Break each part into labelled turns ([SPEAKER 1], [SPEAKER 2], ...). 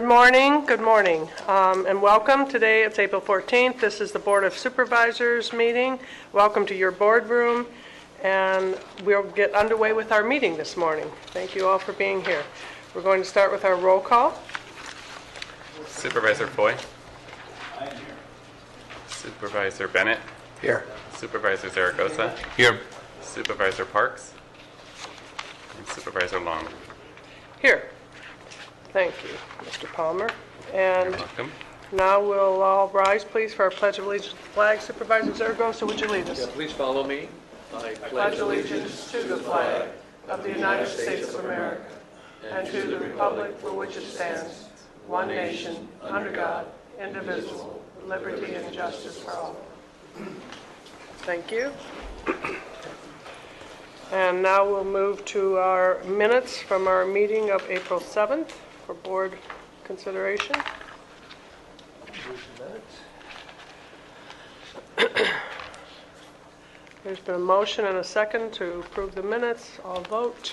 [SPEAKER 1] Good morning, and welcome. Today it's April 14th. This is the Board of Supervisors meeting. Welcome to your boardroom, and we'll get underway with our meeting this morning. Thank you all for being here. We're going to start with our roll call.
[SPEAKER 2] Supervisor Foy. I am here. Supervisor Bennett.
[SPEAKER 3] Here.
[SPEAKER 2] Supervisor Zaragoza.
[SPEAKER 3] Here.
[SPEAKER 2] Supervisor Parks. And Supervisor Long.
[SPEAKER 1] Here. Thank you, Mr. Palmer. And
[SPEAKER 2] You're welcome.
[SPEAKER 1] now we'll all rise, please, for our Pledge of Allegiance to the flag. Supervisor Zaragoza, would you lead us?
[SPEAKER 4] Please follow me. I
[SPEAKER 1] Pledge allegiance to the flag of the United States of America and to the republic for which it stands, one nation, under God, indivisible, with liberty and justice for all. Thank you. And now we'll move to our minutes from our meeting of April 7th for board consideration. There's been a motion and a second to approve the minutes. All vote.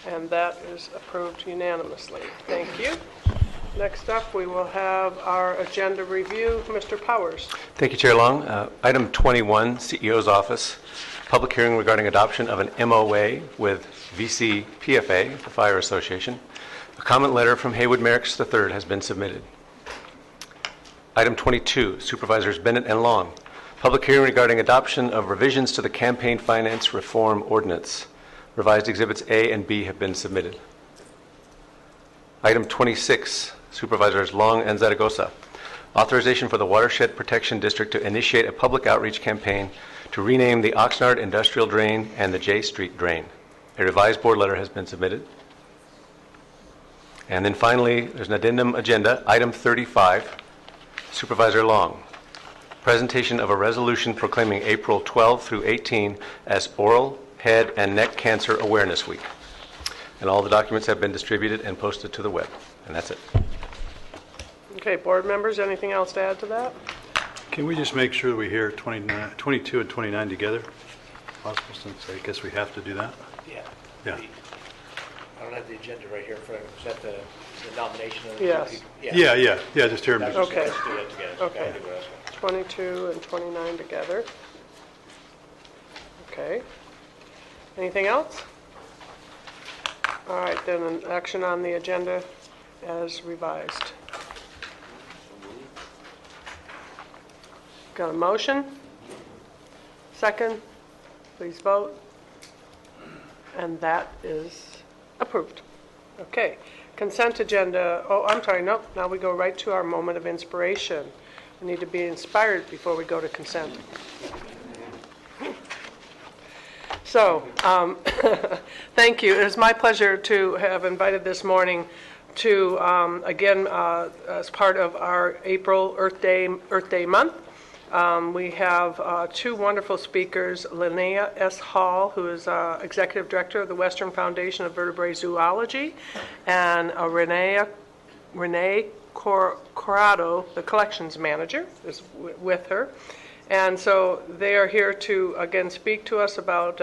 [SPEAKER 1] And that is approved unanimously. Thank you. Next up, we will have our agenda review. Mr. Powers.
[SPEAKER 3] Thank you, Chair Long. Item 21, CEO's Office, public hearing regarding adoption of an MOA with VC PFA, the Fire Association. A comment letter from Haywood Merricks III has been submitted. Item 22, Supervisors Bennett and Long, public hearing regarding adoption of revisions to the Campaign Finance Reform Ordinance. Revised Exhibits A and B have been submitted. Item 26, Supervisors Long and Zaragoza, authorization for the Watershed Protection District to initiate a public outreach campaign to rename the Oxnard Industrial Drain and the J Street Drain. A revised board letter has been submitted. And then finally, there's an addendum agenda, item 35, Supervisor Long, presentation of a resolution proclaiming April 12 through 18 as Oral, Head, and Neck Cancer Awareness Week. And all the documents have been distributed and posted to the web. And that's it.
[SPEAKER 1] Okay, board members, anything else to add to that?
[SPEAKER 5] Can we just make sure we hear 22 and 29 together? If possible, since I guess we have to do that. Yeah.
[SPEAKER 4] I don't have the agenda right here. Is that the nomination of the
[SPEAKER 1] Yes.
[SPEAKER 4] people?
[SPEAKER 5] Yeah, just hear them.
[SPEAKER 1] Okay.
[SPEAKER 4] Let's do that together.
[SPEAKER 1] Okay. 22 and 29 together. Okay. Anything else? All right, then an action on the agenda as revised. Got a motion? Second? Please vote. And that is approved. Okay. Consent agenda. Oh, I'm sorry. Nope. Now we go right to our moment of inspiration. We need to be inspired before we go to consent. So, thank you. It is my pleasure to have invited this morning to, again, as part of our April Earth Day month. We have two wonderful speakers, Linnea S. Hall, who is Executive Director of the Western Foundation of Vertebrate Zoology, and Renee Corrado, the Collections Manager, is with her. And so they are here to, again, speak to us about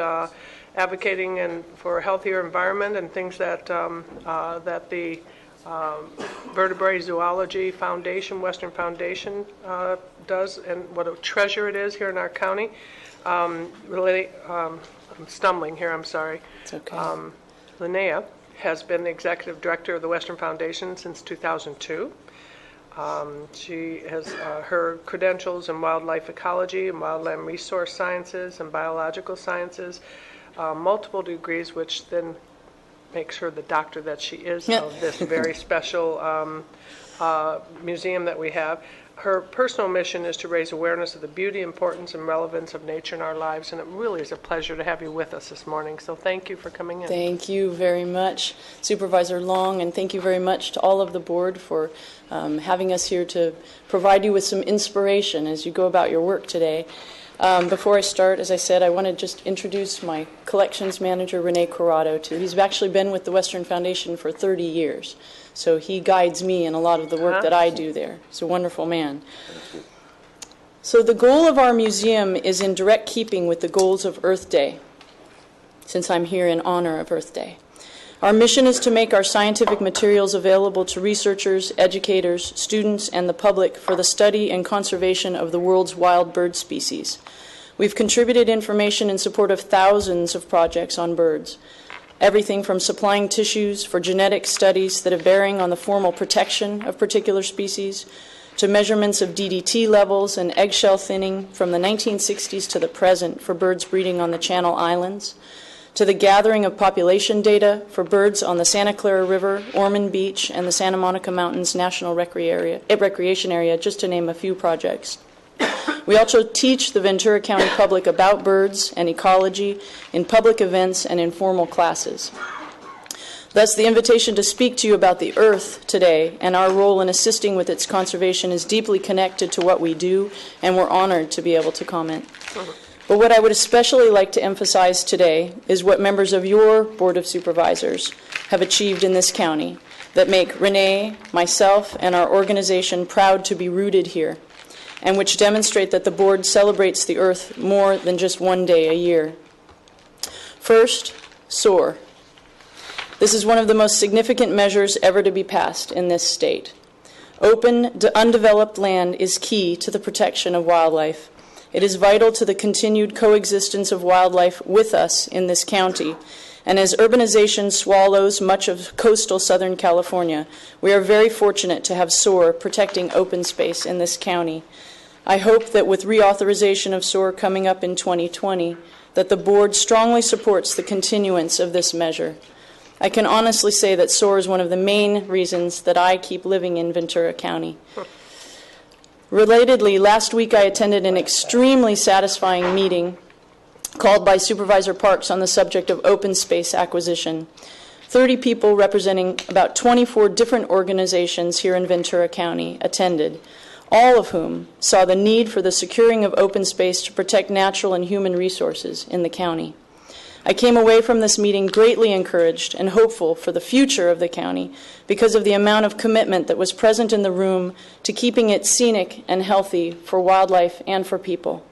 [SPEAKER 1] advocating for a healthier environment and things that that the Vertebrate Zoology Foundation, Western Foundation, does, and what a treasure it is here in our county. I'm stumbling here, I'm sorry.
[SPEAKER 6] It's okay.
[SPEAKER 1] Linnea has been the Executive Director of the Western Foundation since 2002. She has her credentials in wildlife ecology and wildland resource sciences and biological sciences, multiple degrees, which then makes her the doctor that she is of this very special museum that we have. Her personal mission is to raise awareness of the beauty, importance, and relevance of nature in our lives, and it really is a pleasure to have you with us this morning. So thank you for coming in.
[SPEAKER 6] Thank you very much, Supervisor Long, and thank you very much to all of the board for having us here to provide you with some inspiration as you go about your work today. Before I start, as I said, I want to just introduce my collections manager, Renee Corrado, too. He's actually been with the Western Foundation for 30 years. So he guides me in a lot of the work that I do there. He's a wonderful man. So the goal of our museum is in direct keeping with the goals of Earth Day, since I'm here in honor of Earth Day. Our mission is to make our scientific materials available to researchers, educators, students, and the public for the study and conservation of the world's wild bird species. We've contributed information in support of thousands of projects on birds, everything from supplying tissues for genetic studies that have bearing on the formal protection of particular species, to measurements of DDT levels and eggshell thinning from the 1960s to the present for birds breeding on the Channel Islands, to the gathering of population data for birds on the Santa Clara River, Ormond Beach, and the Santa Monica Mountains National Recreation Area, just to name a few projects. We also teach the Ventura County public about birds and ecology in public events and informal classes. Thus, the invitation to speak to you about the Earth today and our role in assisting with its conservation is deeply connected to what we do, and we're honored to be able to comment. But what I would especially like to emphasize today is what members of your Board of Supervisors have achieved in this county that make Renee, myself, and our organization proud to be rooted here, and which demonstrate that the board celebrates the Earth more than just one day a year. First, SOAR. This is one of the most significant measures ever to be passed in this state. Open, undeveloped land is key to the protection of wildlife. It is vital to the continued coexistence of wildlife with us in this county. And as urbanization swallows much of coastal Southern California, we are very fortunate to have SOAR protecting open space in this county. I hope that with reauthorization of SOAR coming up in 2020, that the board strongly supports the continuance of this measure. I can honestly say that SOAR is one of the main reasons that I keep living in Ventura County. Relatedly, last week I attended an extremely satisfying meeting called by Supervisor Parks on the subject of open space acquisition. 30 people representing about 24 different organizations here in Ventura County attended, all of whom saw the need for the securing of open space to protect natural and human resources in the county. I came away from this meeting greatly encouraged and hopeful for the future of the county because of the amount of commitment that was present in the room to keeping it scenic and healthy for wildlife and for people.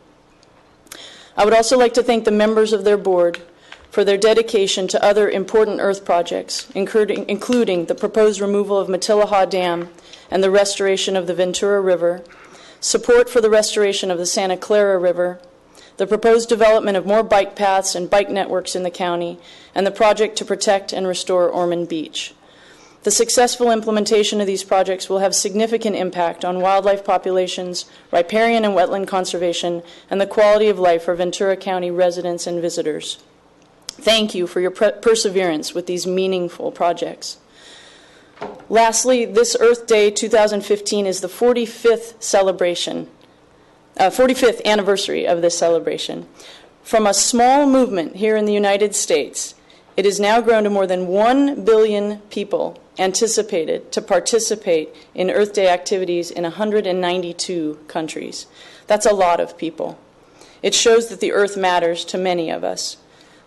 [SPEAKER 6] I would also like to thank the members of their board for their dedication to other important Earth projects, including the proposed removal of Matilaha Dam and the restoration of the Ventura River, support for the restoration of the Santa Clara River, the proposed development of more bike paths and bike networks in the county, and the project to protect and restore Ormond Beach. The successful implementation of these projects will have significant impact on wildlife populations, riparian and wetland conservation, and the quality of life for Ventura County residents and visitors. Thank you for your perseverance with these meaningful projects. Lastly, this Earth Day 2015 is the 45th anniversary of this celebration. From a small movement here in the United States, it has now grown to more than 1 billion people anticipated to participate in Earth Day activities in 192 countries. That's a lot of people. It shows that the Earth matters to many of us.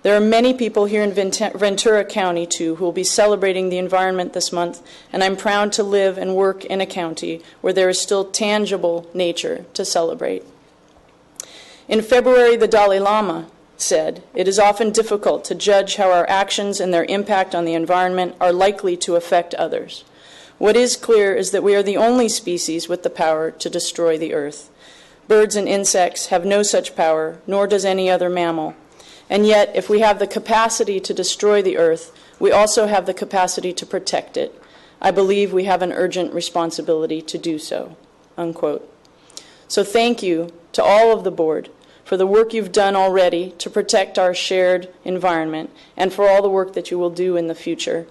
[SPEAKER 6] There are many people here in Ventura County, too, who will be celebrating the environment this month, and I'm proud to live and work in a county where there is still tangible nature to celebrate. In February, the Dalai Lama said, "It is often difficult to judge how our actions and their impact on the environment are likely to affect others. What is clear is that we are the only species with the power to destroy the Earth. Birds and insects have no such power, nor does any other mammal. And yet, if we have the capacity to destroy the Earth, we also have the capacity to protect it. I believe we have an urgent responsibility to do so." Unquote. So thank you to all of the board for the work you've done already to protect our shared environment and for all the work that you will do in the future.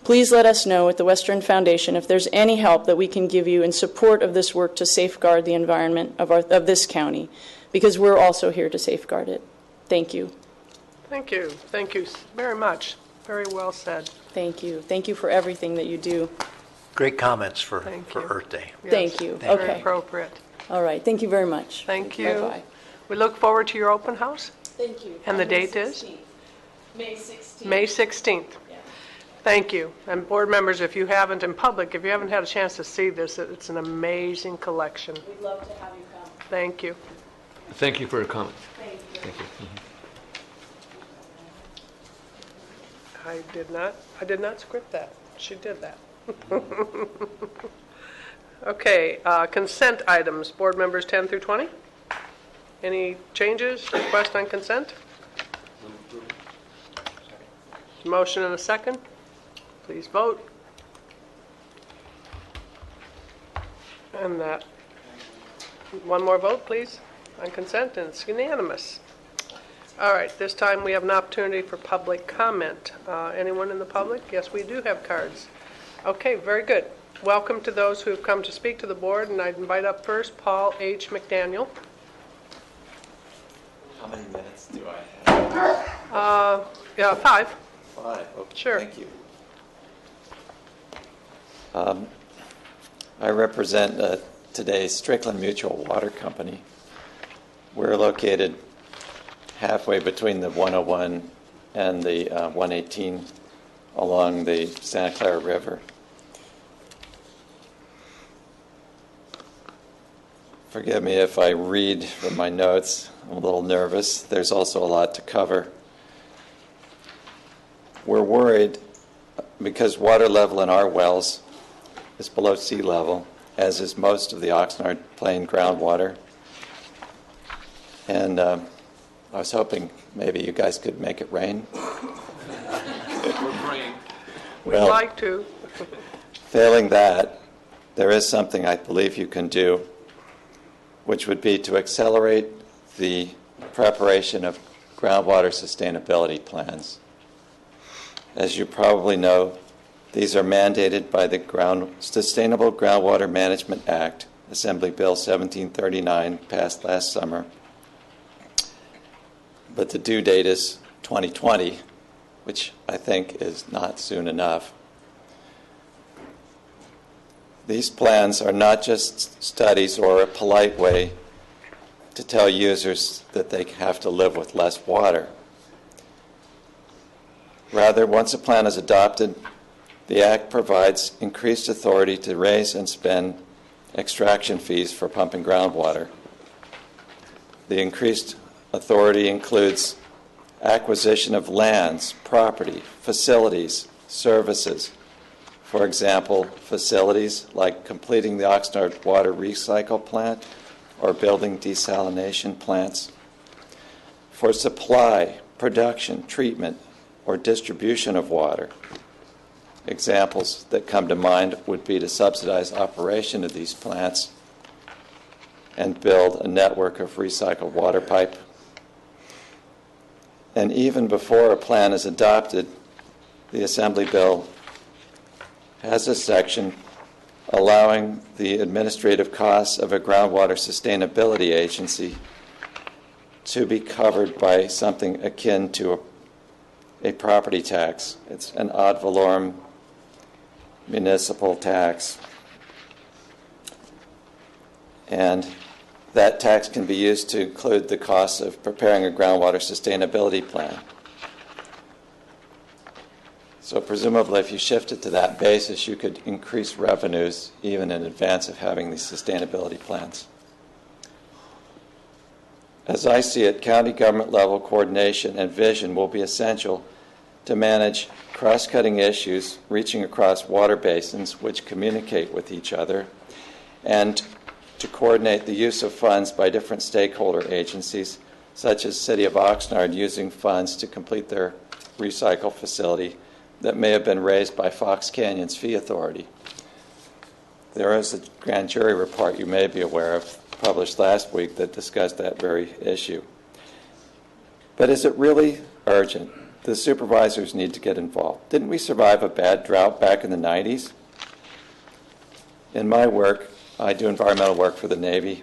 [SPEAKER 6] Please let us know at the Western Foundation if there's any help that we can give you in support of this work to safeguard the environment of this county, because we're also here to safeguard it. Thank you.
[SPEAKER 1] Thank you. Thank you very much. Very well said.
[SPEAKER 6] Thank you. Thank you for everything that you do.
[SPEAKER 4] Great comments for
[SPEAKER 1] Thank you.
[SPEAKER 4] Earth Day.
[SPEAKER 1] Yes,
[SPEAKER 6] Thank you.
[SPEAKER 1] Very
[SPEAKER 6] Okay.
[SPEAKER 1] appropriate.
[SPEAKER 6] All right. Thank you very much.
[SPEAKER 1] Thank you.
[SPEAKER 6] Bye-bye.
[SPEAKER 1] We look forward to your open house.
[SPEAKER 6] Thank you.
[SPEAKER 1] And the
[SPEAKER 6] On May
[SPEAKER 1] date is?
[SPEAKER 6] 16th. May 16th.
[SPEAKER 1] May 16th.
[SPEAKER 6] Yeah.
[SPEAKER 1] Thank you. And board members, if you haven't, in public, if you haven't had a chance to see this, it's an amazing collection.
[SPEAKER 6] We'd love to have you come.
[SPEAKER 1] Thank you.
[SPEAKER 2] Thank you for your comment.
[SPEAKER 6] Thank you.
[SPEAKER 2] Thank you.
[SPEAKER 1] I did not script that. She did that. Okay, consent items, board members 10 through 20. Any changes, request on consent? Motion and a second. Please vote. And that, one more vote, please, on consent, and it's unanimous. All right, this time we have an opportunity for public comment. Anyone in the public? Yes, we do have cards. Okay, very good. Welcome to those who have come to speak to the board, and I'd invite up first Paul H. McDaniel.
[SPEAKER 2] How many minutes do I have?
[SPEAKER 1] Yeah, 5.
[SPEAKER 2] 5. Okay,
[SPEAKER 1] Sure.
[SPEAKER 2] thank you. I represent today Strickland Mutual Water Company. We're located halfway between the 101 and the 118 along the Santa Clara River. Forgive me if I read from my notes. I'm a little nervous. There's also a lot to cover. We're worried because water level in our wells is below sea level, as is most of the Oxnard Plain groundwater. And I was hoping maybe you guys could make it rain.
[SPEAKER 3] We're praying.
[SPEAKER 1] We'd like to.
[SPEAKER 2] Failing that, there is something I believe you can do, which would be to accelerate the preparation of groundwater sustainability plans. As you probably know, these are mandated by the Sustainable Groundwater Management Act, Assembly Bill 1739, passed last summer. But the due date is 2020, which I think is not soon enough. These plans are not just studies or a polite way to tell users that they have to live with less water. Rather, once a plan is adopted, the Act provides increased authority to raise and spend extraction fees for pumping groundwater. The increased authority includes acquisition of lands, property, facilities, services. For example, facilities like completing the Oxnard Water Recycle Plant or building desalination plants. For supply, production, treatment, or distribution of water. Examples that come to mind would be to subsidize operation of these plants and build a network of recycled water pipe. And even before a plan is adopted, the Assembly Bill has a section allowing the administrative costs of a groundwater sustainability agency to be covered by something akin to a property tax. It's an ad valorem municipal tax. And that tax can be used to include the costs of preparing a groundwater sustainability plan. So presumably if you shift it to that basis, you could increase revenues even in advance of having these sustainability plans. As I see it, county government level coordination and vision will be essential to manage cross-cutting issues reaching across water basins which communicate with each other, and to coordinate the use of funds by different stakeholder agencies, such as City of Oxnard using funds to complete their recycle facility that may have been raised by Fox Canyon's fee authority. There is a grand jury report you may be aware of, published last week, that discussed that very issue. But is it really urgent? The supervisors need to get involved. Didn't we survive a bad drought back in the 90s? In my work, I do environmental work for the Navy.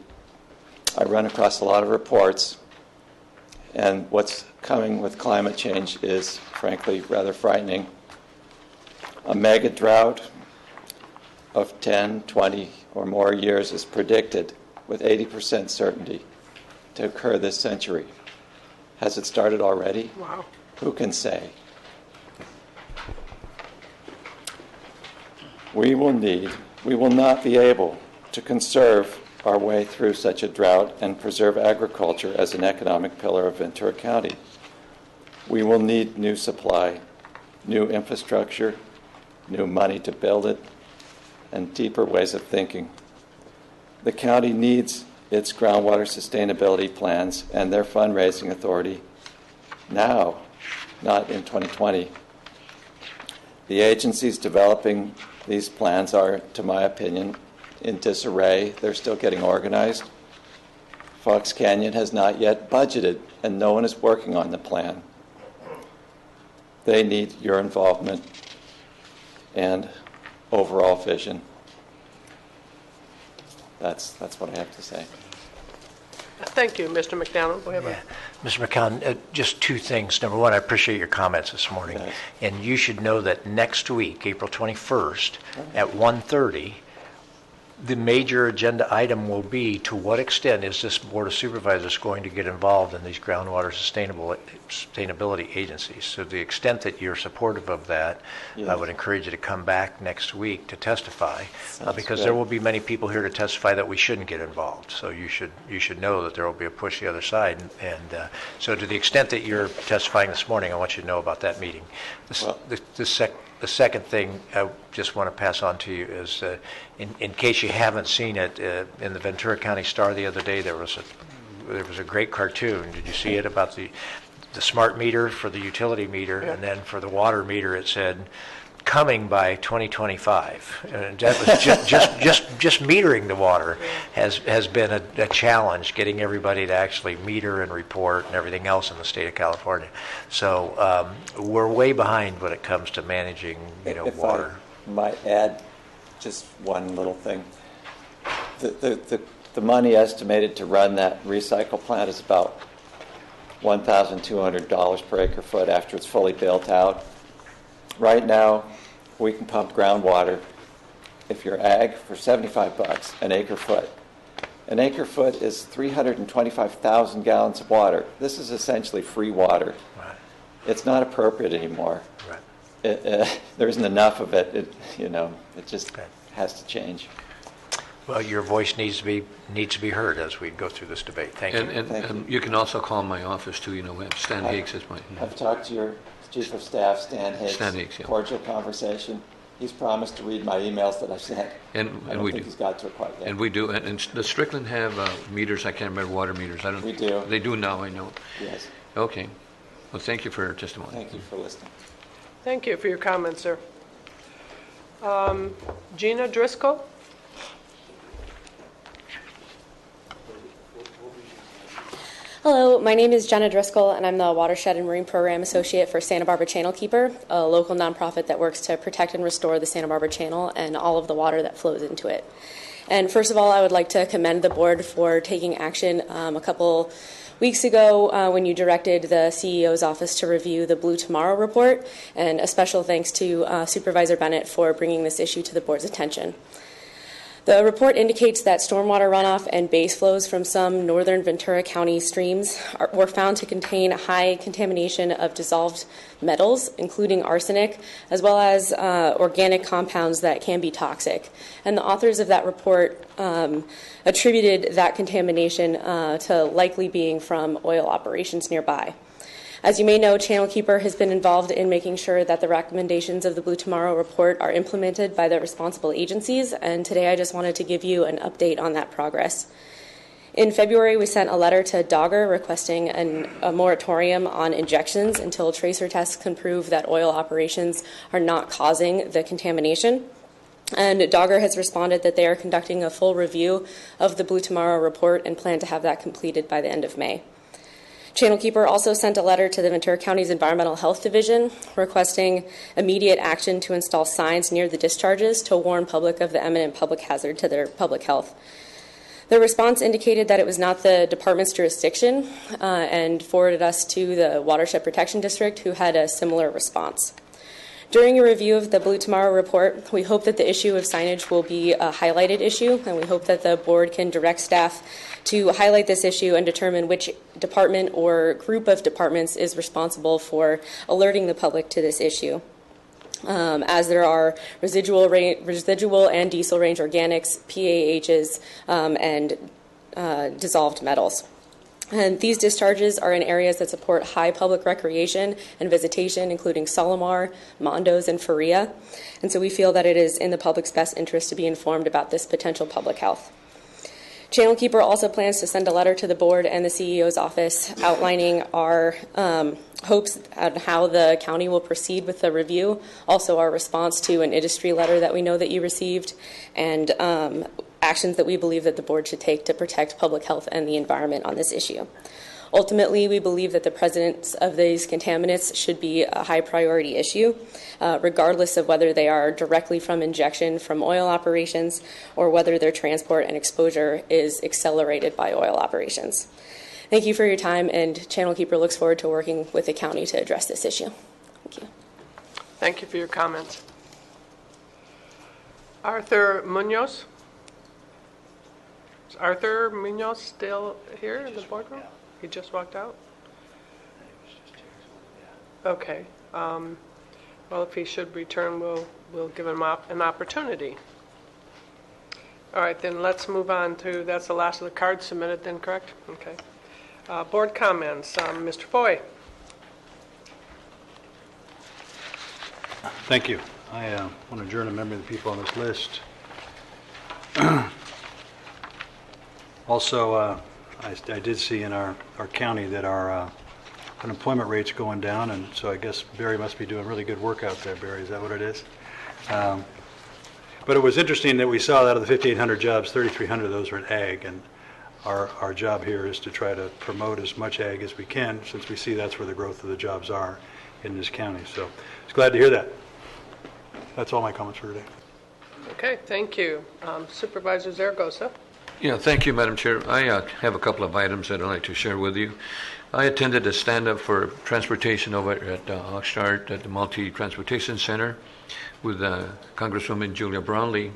[SPEAKER 2] I run across a lot of reports, and what's coming with climate change is, frankly, rather frightening. A mega drought of 10, 20, or more years is predicted with 80% certainty to occur this century. Has it started already?
[SPEAKER 1] Wow.
[SPEAKER 2] Who can say? We will not be able to conserve our way through such a drought and preserve agriculture as an economic pillar of Ventura County. We will need new supply, new infrastructure, new money to build it, and deeper ways of thinking. The county needs its groundwater sustainability plans and their fundraising authority now, not in 2020. The agencies developing these plans are, to my opinion, in disarray. They're still getting organized. Fox Canyon has not yet budgeted, and no one is working on the plan. They need your involvement and overall vision. That's what I have to say.
[SPEAKER 1] Thank you, Mr. McDonald. We have a
[SPEAKER 4] Mr. McCown, just two things. Number one, I appreciate your comments this morning.
[SPEAKER 2] Yes.
[SPEAKER 4] And you should know that next week, April 21st, at 1:30, the major agenda item will be to what extent is this Board of Supervisors going to get involved in these groundwater sustainability agencies. So to the extent that you're supportive of that,
[SPEAKER 2] Yes.
[SPEAKER 4] I would encourage you to come back next week to testify, because
[SPEAKER 2] good.
[SPEAKER 4] there will be many people here to testify that we shouldn't get involved. So you should know that there will be a push the other side. And so to the extent that you're testifying this morning, I want you to know about that meeting. The second thing I just want to pass on to you is, in case you haven't seen it, in the Ventura County Star the other day, there was a great cartoon. Did you see it about the smart meter for the utility meter, and then for the water meter it said, coming by 2025. And that was just metering the water has been a challenge, getting everybody to actually meter and report and everything else in the state of California. So we're way behind when it comes to managing,
[SPEAKER 2] If
[SPEAKER 4] water.
[SPEAKER 2] I might add just one little thing. The money estimated to run that recycle plant is about $1,200 per acre foot after it's fully built out. Right now, we can pump groundwater, if you're ag, for $75 an acre foot. An acre foot is 325,000 gallons of water. This is essentially free water.
[SPEAKER 4] Right.
[SPEAKER 2] It's not appropriate anymore.
[SPEAKER 4] Right.
[SPEAKER 2] There isn't enough of it. It just has to change.
[SPEAKER 4] Well, your voice needs to be heard as we go through this debate. Thank you.
[SPEAKER 7] And you can also call my office too. Stan Higgs is my.
[SPEAKER 2] I've talked to your Chief of Staff, Stan Higgs.
[SPEAKER 7] Stan Higgs, yeah.
[SPEAKER 2] Cordial conversation. He's promised to read my emails that I've sent.
[SPEAKER 7] And
[SPEAKER 2] I don't
[SPEAKER 7] we
[SPEAKER 2] think
[SPEAKER 7] do.
[SPEAKER 2] he's got to it quite yet.
[SPEAKER 7] And we do. And does Strickland have meters? I can't remember water meters. I don't.
[SPEAKER 2] We do.
[SPEAKER 7] They do now. I know.
[SPEAKER 2] Yes.
[SPEAKER 7] Okay. Well, thank you for your testimony.
[SPEAKER 2] Thank you for listening.
[SPEAKER 1] Thank you for your comments, sir. Gina Driscoll?
[SPEAKER 8] Hello, my name is Jenna Driscoll, and I'm the Watershed and Marine Program Associate for Santa Barbara Channel Keeper, a local nonprofit that works to protect and restore the Santa Barbara Channel and all of the water that flows into it. And first of all, I would like to commend the board for taking action a couple weeks ago when you directed the CEO's office to review the Blue Tomorrow report, and a special thanks to Supervisor Bennett for bringing this issue to the board's attention. The report indicates that stormwater runoff and base flows from some northern Ventura County streams were found to contain high contamination of dissolved metals, including arsenic, as well as organic compounds that can be toxic. And the authors of that report attributed that contamination to likely being from oil operations nearby. As you may know, Channel Keeper has been involved in making sure that the recommendations of the Blue Tomorrow report are implemented by the responsible agencies, and today I just wanted to give you an update on that progress. In February, we sent a letter to Dogger requesting a moratorium on injections until tracer tests can prove that oil operations are not causing the contamination. And Dogger has responded that they are conducting a full review of the Blue Tomorrow report and plan to have that completed by the end of May. Channel Keeper also sent a letter to the Ventura County's Environmental Health Division requesting immediate action to install signs near the discharges to warn public of the imminent public hazard to their public health. The response indicated that it was not the department's jurisdiction and forwarded us to the Watershed Protection District, who had a similar response. During a review of the Blue Tomorrow report, we hope that the issue of signage will be a highlighted issue, and we hope that the board can direct staff to highlight this issue and determine which department or group of departments is responsible for alerting the public to this issue. As there are residual and diesel range organics, PAHs, and dissolved metals. And these discharges are in areas that support high public recreation and visitation, including Solomar, Mondos, and Faria. And so we feel that it is in the public's best interest to be informed about this potential public health. Channel Keeper also plans to send a letter to the board and the CEO's office outlining our hopes on how the county will proceed with the review, also our response to an industry letter that we know that you received, and actions that we believe that the board should take to protect public health and the environment on this issue. Ultimately, we believe that the presence of these contaminants should be a high priority issue, regardless of whether they are directly from injection from oil operations or whether their transport and exposure is accelerated by oil operations. Thank you for your time, and Channel Keeper looks forward to working with the county to address this issue. Thank you.
[SPEAKER 1] Thank you for your comments. Arthur Munoz? Is Arthur Munoz still here in the boardroom? He just walked out? Okay. Well, if he should return, we'll give him an opportunity. All right, then let's move on to, that's the last of the cards submitted then, correct? Okay. Board comments. Mr. Foy.
[SPEAKER 5] Thank you. I want to adjourn a member of the people on this list. Also, I did see in our county that our unemployment rate's going down, and so I guess Barry must be doing really good work out there. Barry, is that what it is? But it was interesting that we saw that out of the 5,800 jobs, 3,300 of those are in ag, and our job here is to try to promote as much ag as we can, since we see that's where the growth of the jobs are in this county. So I was glad to hear that. That's all my comments for today.
[SPEAKER 1] Okay, thank you. Supervisor Zaragoza.
[SPEAKER 7] Yeah, thank you, Madam Chair. I have a couple of items that I'd like to share with you. I attended a stand-up for transportation over at Oxnard at the Multi-Transportation Center with Congresswoman Julia Brownlee.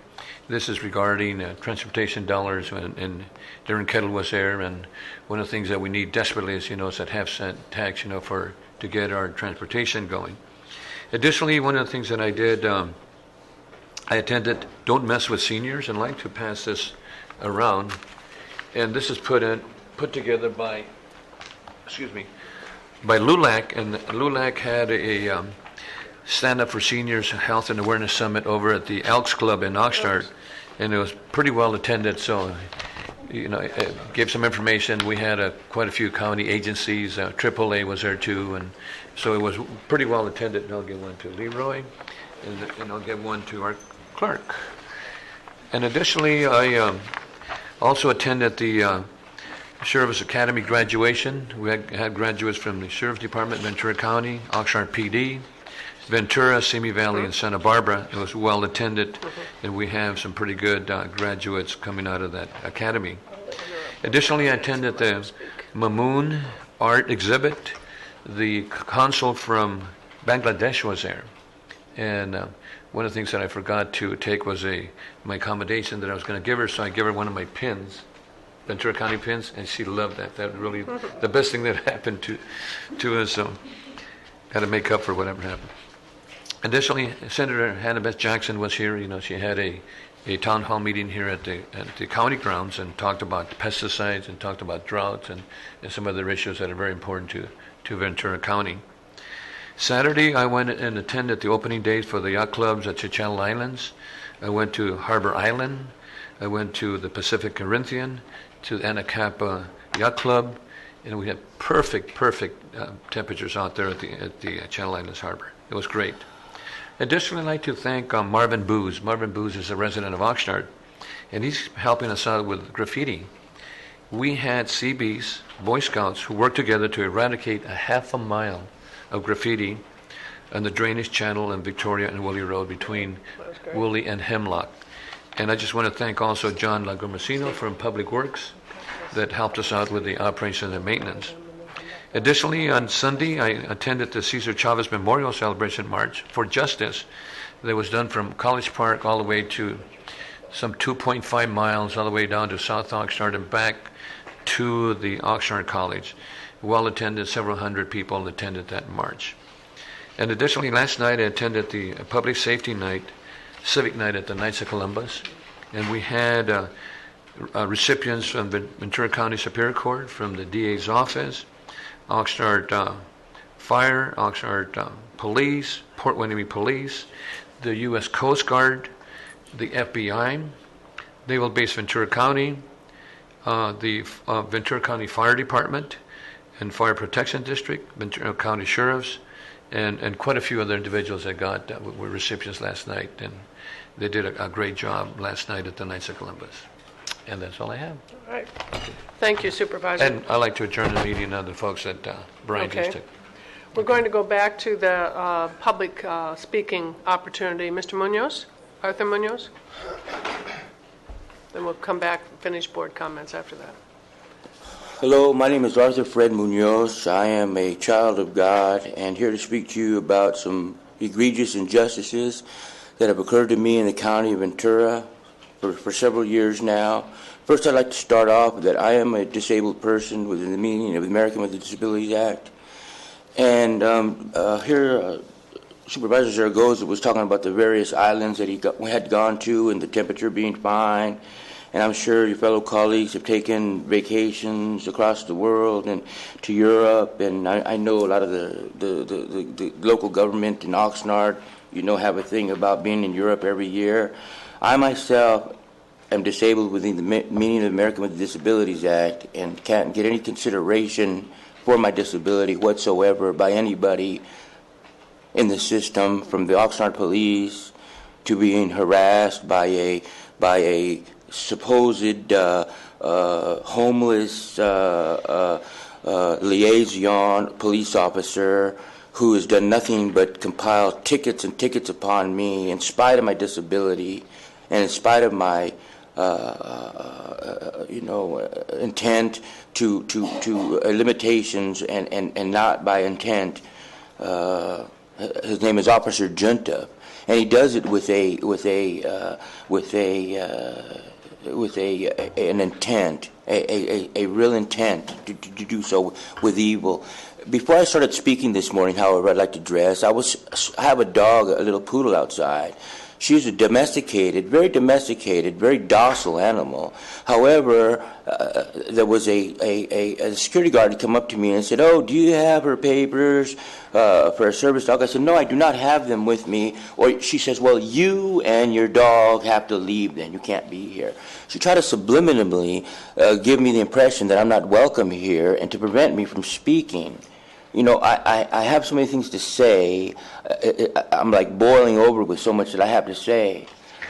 [SPEAKER 7] This is regarding transportation dollars, and Darren Kettle was there, and one of the things that we need desperately is, is that half-cent tax, to get our transportation going. Additionally, one of the things that I did, I attended Don't Mess with Seniors, and I'd like to pass this around, and this is put together by LULAC, and LULAC had a stand up for seniors health and awareness summit over at the Elks Club in Oxnard, and it was pretty well attended. So it gave some information. We had quite a few county agencies. AAA was there too, and so it was pretty well attended. And I'll give one to Leroy, and I'll give one to our clerk. And additionally, I also attended the Sheriff's Academy graduation. We had graduates from the Sheriff's Department, Ventura County, Oxnard PD, Ventura, Simi Valley, and Santa Barbara. It was well attended, and we have some pretty good graduates coming out of that academy. Additionally, I attended the Mamoon art exhibit. The consul from Bangladesh was there, and one of the things that I forgot to take was my accommodation that I was going to give her, so I gave her one of my pins, Ventura County pins, and she loved that. That really the best thing that happened to us. So had to make up for whatever happened. Additionally, Senator Hannah Beth Jackson was here. She had a town hall meeting here at the county grounds and talked about pesticides and talked about droughts and some other issues that are very important to Ventura County. Saturday, I went and attended the opening days for the yacht clubs at Channel Islands. I went to Harbor Island. I went to the Pacific Corinthian, to the Anacapa Yacht Club, and we had perfect temperatures out there at the Channel Islands Harbor. It was great. Additionally, I'd like to thank Marvin Booz. Marvin Booz is a resident of Oxnard, and he's helping us out with graffiti. We had CBs, Boy Scouts, who worked together to eradicate a half a mile of graffiti on the drainage channel in Victoria and Woolley Road between Woolley and Hemlock. And I just want to thank also John Lagomasino from Public Works that helped us out with the operation and maintenance. Additionally, on Sunday, I attended the Cesar Chavez Memorial Celebration March for Justice that was done from College Park all the way to some 2.5 miles all the way down to South Oxnard and back to the Oxnard College. Well attended, several hundred people attended that march. And additionally, last night I attended the Public Safety Night, Civic Night at the Knights of Columbus, and we had recipients from the Ventura County Superior Court, from the DA's office, Oxnard Fire, Oxnard Police, Port Winnie Police, the U.S. Coast Guard, the FBI, Naval Base Ventura County, the Ventura County Fire Department and Fire Protection District, Ventura County Sheriffs, and quite a few other individuals that were recipients last night, and they did a great job last night at the Knights of Columbus. And that's all I have.
[SPEAKER 1] All right. Thank you, Supervisor.
[SPEAKER 7] And I'd like to adjourn the meeting of the folks that Brian just
[SPEAKER 1] Okay.
[SPEAKER 7] took.
[SPEAKER 1] We're going to go back to the public speaking opportunity. Mr. Munoz, Arthur Munoz? Then we'll come back and finish board comments after that.
[SPEAKER 9] Hello, my name is Arthur Fred Munoz. I am a child of God and here to speak to you about some egregious injustices that have occurred to me in the county of Ventura for several years now. First, I'd like to start off that I am a disabled person within the meaning of the American with Disabilities Act. And here, Supervisor Zaragoza was talking about the various islands that he had gone to and the temperature being fine. And I'm sure your fellow colleagues have taken vacations across the world and to Europe. And I know a lot of the local government in Oxnard, have a thing about being in Europe every year. I myself am disabled within the meaning of the American with Disabilities Act and can't get any consideration for my disability whatsoever by anybody in the system, from the Oxnard police to being harassed by a supposed homeless liaison police officer who has done nothing but compile tickets and tickets upon me in spite of my disability and in spite of my intent to limitations and not by intent. His name is Officer Junta, and he does it with an intent, a real intent to do so with evil. Before I started speaking this morning, however, I'd like to address, I have a dog, a little poodle outside. She's a very docile animal. However, there was a security guard who come up to me and said, "Oh, do you have her papers for a service dog?" I said, "No, I do not have them with me." Or she says, "Well, you and your dog have to leave then. You can't be here." She tried to subliminally give me the impression that I'm not welcome here and to prevent me from speaking. I have so many things to say. I'm like boiling over with so much that I have to say.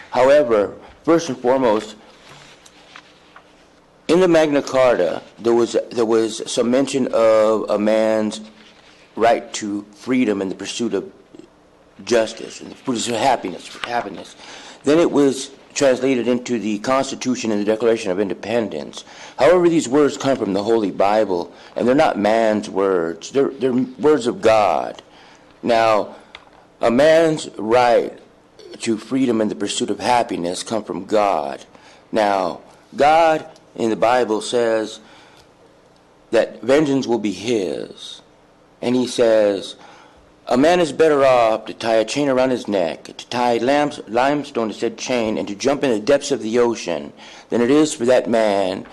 [SPEAKER 9] However, first and foremost, in the Magna Carta, there was some mention of a man's right to freedom and the pursuit of justice and the pursuit of happiness. Then it was translated into the Constitution and the Declaration of Independence. However, these words come from the Holy Bible, and they're not man's words. They're words of God. Now, a man's right to freedom and the pursuit of happiness come from God. Now, God in the Bible says that vengeance will be his. And he says, a man is better off to tie a chain around his neck, to tie limestone to said chain, and to jump in the depths of the ocean than it is for that man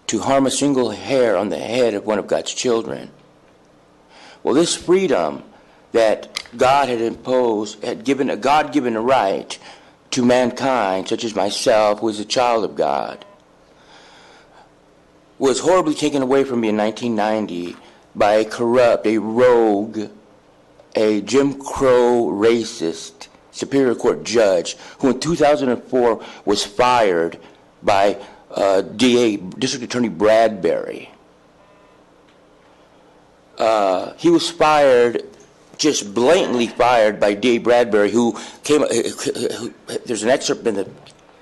[SPEAKER 9] to harm a single hair on the head of one of God's children. Well, this freedom that God had imposed, had given a God-given right to mankind, such as myself, who is a child of God, was horribly taken away from me in 1990 by a corrupt, a rogue, a Jim Crow racist Superior Court judge who in 2004 was fired by District Attorney Bradbury. He was fired, just blatantly fired by D.A. Bradbury, who there's an excerpt in the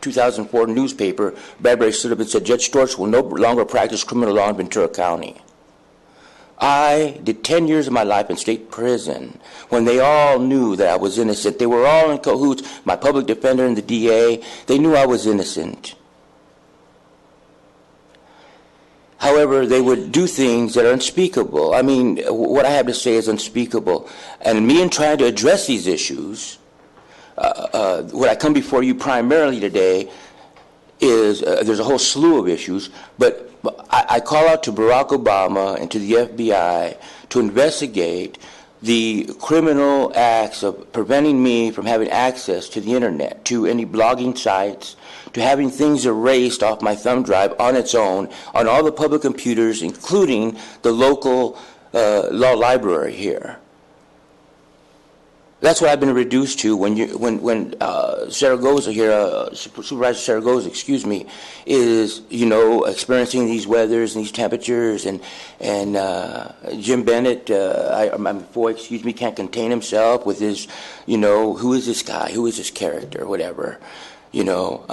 [SPEAKER 9] 2004 newspaper. Bradbury stood up and said, "Judge Storch will no longer practice criminal law in Ventura County." I did 10 years of my life in state prison when they all knew that I was innocent. They were all in cahoots, my public defender and the DA. They knew I was innocent. However, they would do things that are unspeakable. I mean, what I have to say is unspeakable. And me in trying to address these issues, what I come before you primarily today is there's a whole slew of issues, but I call out to Barack Obama and to the FBI to investigate the criminal acts of preventing me from having access to the internet, to any blogging sites, to having things erased off my thumb drive on its own, on all the public computers, including the local law library here. That's what I've been reduced to when Zaragoza here, Supervisor Zaragoza, excuse me, is, you know, experiencing these weathers and these temperatures, and Jim Bennett, my boy, excuse me, can't contain himself with his, you know, who is this guy, who is this character, whatever, you know.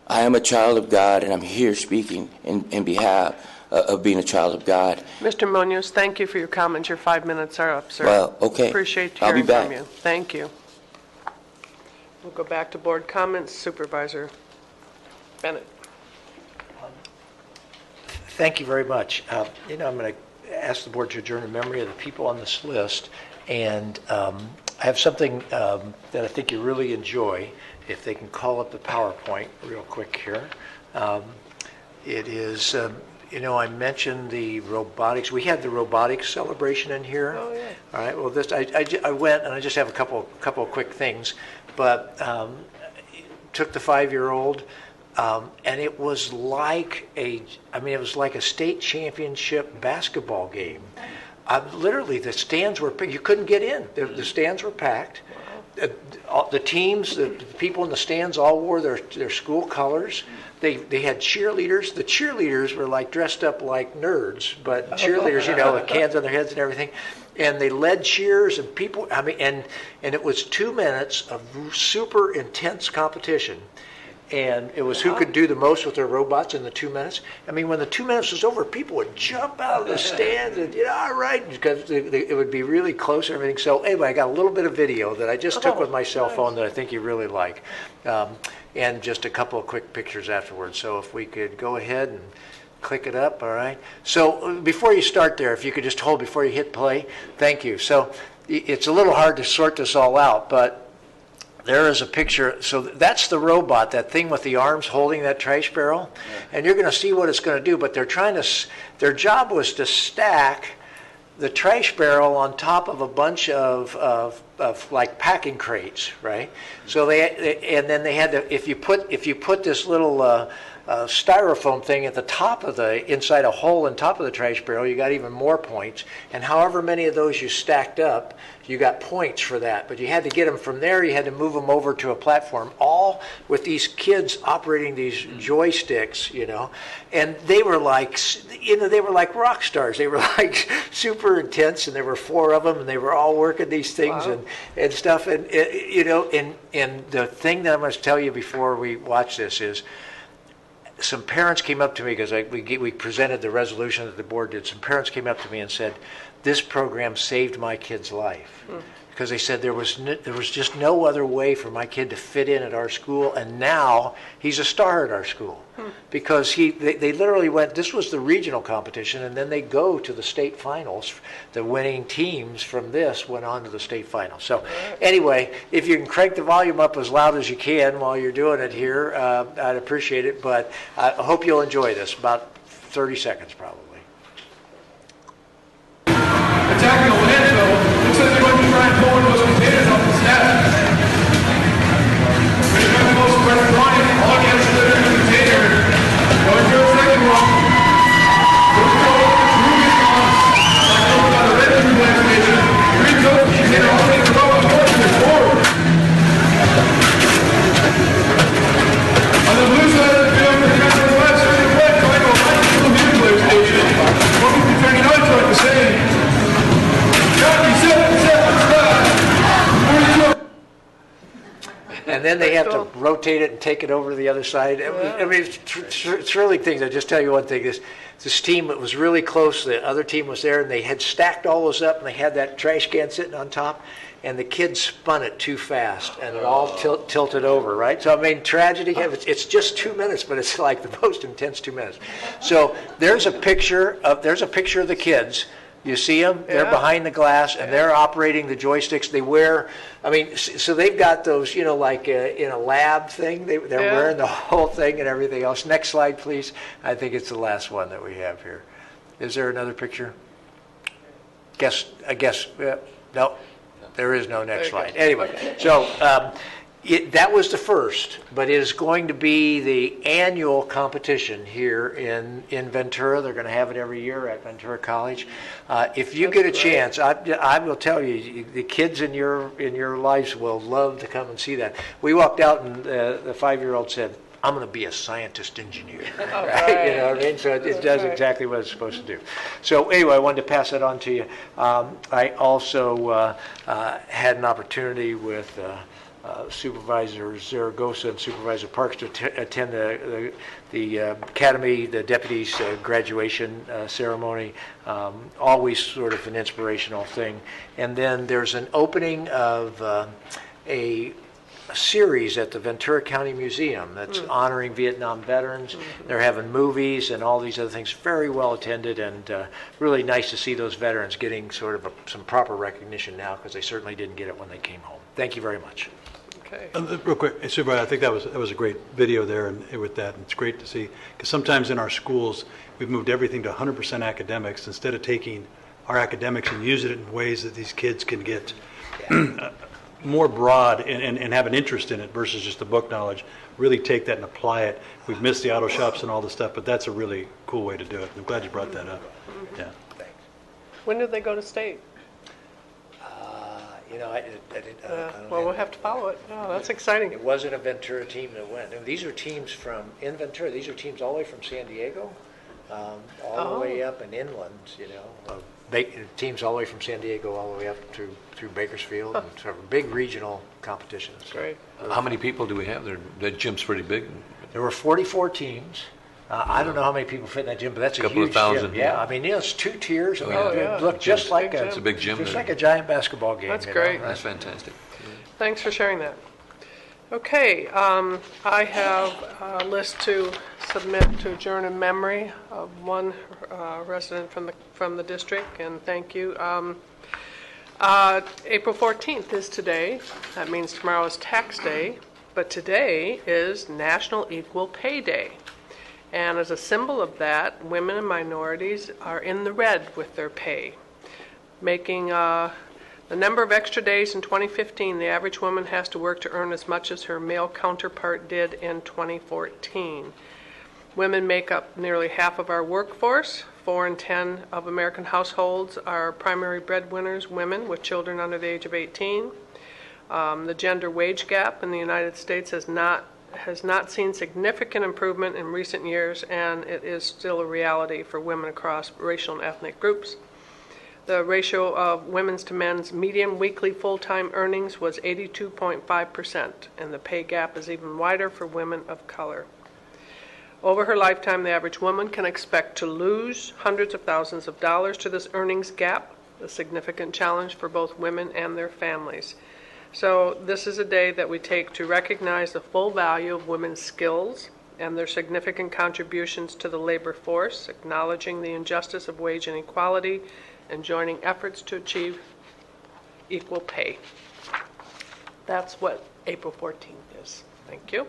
[SPEAKER 9] I am a child of God, and I'm here speaking in behalf of being a child of God.
[SPEAKER 1] Mr. Munoz, thank you for your comments. Your 5 minutes are up, sir.
[SPEAKER 9] Well, okay.
[SPEAKER 1] Appreciate
[SPEAKER 9] I'll be
[SPEAKER 1] hearing
[SPEAKER 9] back.
[SPEAKER 1] from you. Thank you. We'll go back to board comments. Supervisor Bennett.
[SPEAKER 4] Thank you very much. You know, I'm going to ask the board to adjourn in memory of the people on this list, and I have something that I think you really enjoy. If they can call up the PowerPoint real quick here. It is, you know, I mentioned the robotics. We had the robotics celebration in here.
[SPEAKER 1] Oh, yeah.
[SPEAKER 4] All right. Well, this I went, and I just have a couple of quick things, but took the 5-year-old, and it was like it was like a state championship basketball game. Literally, the stands were, you couldn't get in. The stands were packed. The teams, the people in the stands all wore their school colors. They had cheerleaders. The cheerleaders were like dressed up like nerds, but cheerleaders, you know, with cans on their heads and everything. And they led cheers, and people, I mean, and it was 2 minutes of super intense competition. And it was who could do the most with their robots in the 2 minutes. I mean, when the 2 minutes was over, people would jump out of the stands and, you know, all right, because it would be really close and everything. So anyway, I got a little bit of video that I just took with my cell phone that I think you really like. And just a couple of quick pictures afterwards. So if we could go ahead and click it up, all right. So before you start there, if you could just hold before you hit play, thank you. So it's a little hard to sort this all out, but there is a picture. So that's the robot, that thing with the arms holding that trash barrel. Yeah. And you're going to see what it's going to do, but their job was to stack the trash barrel on top of a bunch of like packing crates, right? So and then they had to, if you put this little styrofoam thing at the top of inside a hole in top of the trash barrel, you got even more points. And however many of those you stacked up, you got points for that. But you had to get them from there, you had to move them over to a platform, all with these kids operating these joysticks, you know. And they were like, you know, they were like rock stars. They were like super intense, and there were 4 of them, and they were all working these things. Wow. and stuff. And, you know, and the thing that I'm going to tell you before we watch this is, some parents came up to me, because we presented the resolution that the board did. Some parents came up to me and said, this program saved my kid's life. Because they said there was just no other way for my kid to fit in at our school, and now he's a star at our school. Because they literally went, this was the regional competition, and then they go to the state finals. The winning teams from this went on to the state finals. So anyway, if you can crank the volume up as loud as you can while you're doing it here, I'd appreciate it. But I hope you'll enjoy this, about 30 seconds probably.
[SPEAKER 10] Attacking a landfill, looks like they're going to try and pull one of those containers off the staff. We're going to go spread the line, all against the container. Going to a second one. Here we go, Ruby's gone. Like over by the red reflex station. Here he goes, the container all the way to the road, and forward. On the blue side of the field, we're going to the left side of the left, trying to go right to the reflex station. 2039 truck the same.
[SPEAKER 4] And then they have to rotate it and take it over to the other side. I mean, it's really things. I'll just tell you one thing. This team, it was really close. The other team was there, and they had stacked all those up, and they had that trash can sitting on top, and the kids spun it too fast, and it all tilted over, right? So, I mean, tragedy. It's just 2 minutes, but it's like the most intense 2 minutes. So there's a picture of the kids You see them? They're
[SPEAKER 1] Yeah.
[SPEAKER 4] behind the glass, and they're operating the joysticks. They wear, I mean, so they've got those, you know, like in a lab thing. They're
[SPEAKER 1] Yeah.
[SPEAKER 4] wearing the whole thing and everything else. Next slide, please. I think it's the last one that we have here. Is there another picture? I guess, no, there is no next slide. Anyway, so that was the first, but it is going to be the annual competition here in Ventura. They're going to have it every year at Ventura College. If you get a chance, I will tell you, the kids in your lives will love to come and see that. We walked out and the 5-year-old said, "I'm going to be a scientist engineer." Right? You know what I mean? So it does exactly what it's supposed to do. So anyway, I wanted to pass that on to you. I also had an opportunity with Supervisor Zaragoza and Supervisor Parks to attend the Academy, the deputies' graduation ceremony. Always sort of an inspirational thing. And then there's an opening of a series at the Ventura County Museum that's honoring Vietnam veterans. They're having movies and all these other things, very well attended, and really nice to see those veterans getting sort of some proper recognition now, because they certainly didn't get it when they came home. Thank you very much.
[SPEAKER 1] Okay.
[SPEAKER 5] Real quick, Supervisor, I think that was a great video there, and with that, and it's great to see, because sometimes in our schools, we've moved everything to 100% academics instead of taking our academics and using it in ways that these kids can get more broad and have an interest in it versus just the book knowledge. Really take that and apply it. We've missed the auto shops and all this stuff, but that's a really cool way to do it. I'm glad you brought that up. Yeah.
[SPEAKER 4] Thanks.
[SPEAKER 1] When did they go to state?
[SPEAKER 4] You know, I don't
[SPEAKER 1] Well, we'll have to follow it. Oh, that's exciting.
[SPEAKER 4] It wasn't a Ventura team that went. And these are teams in Ventura, these are teams all the way from San Diego, all the way up and inland, you know. Teams all the way from San Diego all the way up through Bakersfield, and sort of big regional competitions.
[SPEAKER 1] Great.
[SPEAKER 7] How many people do we have there? The gym's pretty big.
[SPEAKER 4] There were 44 teams. I don't know how many people fit in that gym, but that's a
[SPEAKER 7] Couple of
[SPEAKER 4] huge
[SPEAKER 7] thousand,
[SPEAKER 4] gym. Yeah,
[SPEAKER 7] yeah.
[SPEAKER 4] I mean, it's 2 tiers. I mean,
[SPEAKER 1] Oh,
[SPEAKER 4] it
[SPEAKER 1] yeah.
[SPEAKER 4] looked just like
[SPEAKER 1] Big
[SPEAKER 4] a,
[SPEAKER 1] gym.
[SPEAKER 7] It's a big gym.
[SPEAKER 4] just
[SPEAKER 7] there.
[SPEAKER 4] like a giant basketball game.
[SPEAKER 1] That's
[SPEAKER 4] you know?
[SPEAKER 1] great.
[SPEAKER 7] That's fantastic.
[SPEAKER 1] Thanks for sharing that. Okay, I have a list to submit to adjourn in memory of one resident from the district, and thank you. April 14th is today. That means tomorrow is tax day, but today is National Equal Pay Day. And as a symbol of that, women and minorities are in the red with their pay, making the number of extra days in 2015, the average woman has to work to earn as much as her male counterpart did in 2014. Women make up nearly half of our workforce. 4 in 10 of American households are primary breadwinners, women with children under the age of 18. The gender wage gap in the United States has not seen significant improvement in recent years, and it is still a reality for women across racial and ethnic groups. The ratio of women's to men's median weekly full-time earnings was 82.5%, and the pay gap is even wider for women of color. Over her lifetime, the average woman can expect to lose hundreds of thousands of dollars to this earnings gap, a significant challenge for both women and their families. So this is a day that we take to recognize the full value of women's skills and their significant contributions to the labor force, acknowledging the injustice of wage inequality, and joining efforts to achieve equal pay. That's what April 14th is. Thank you.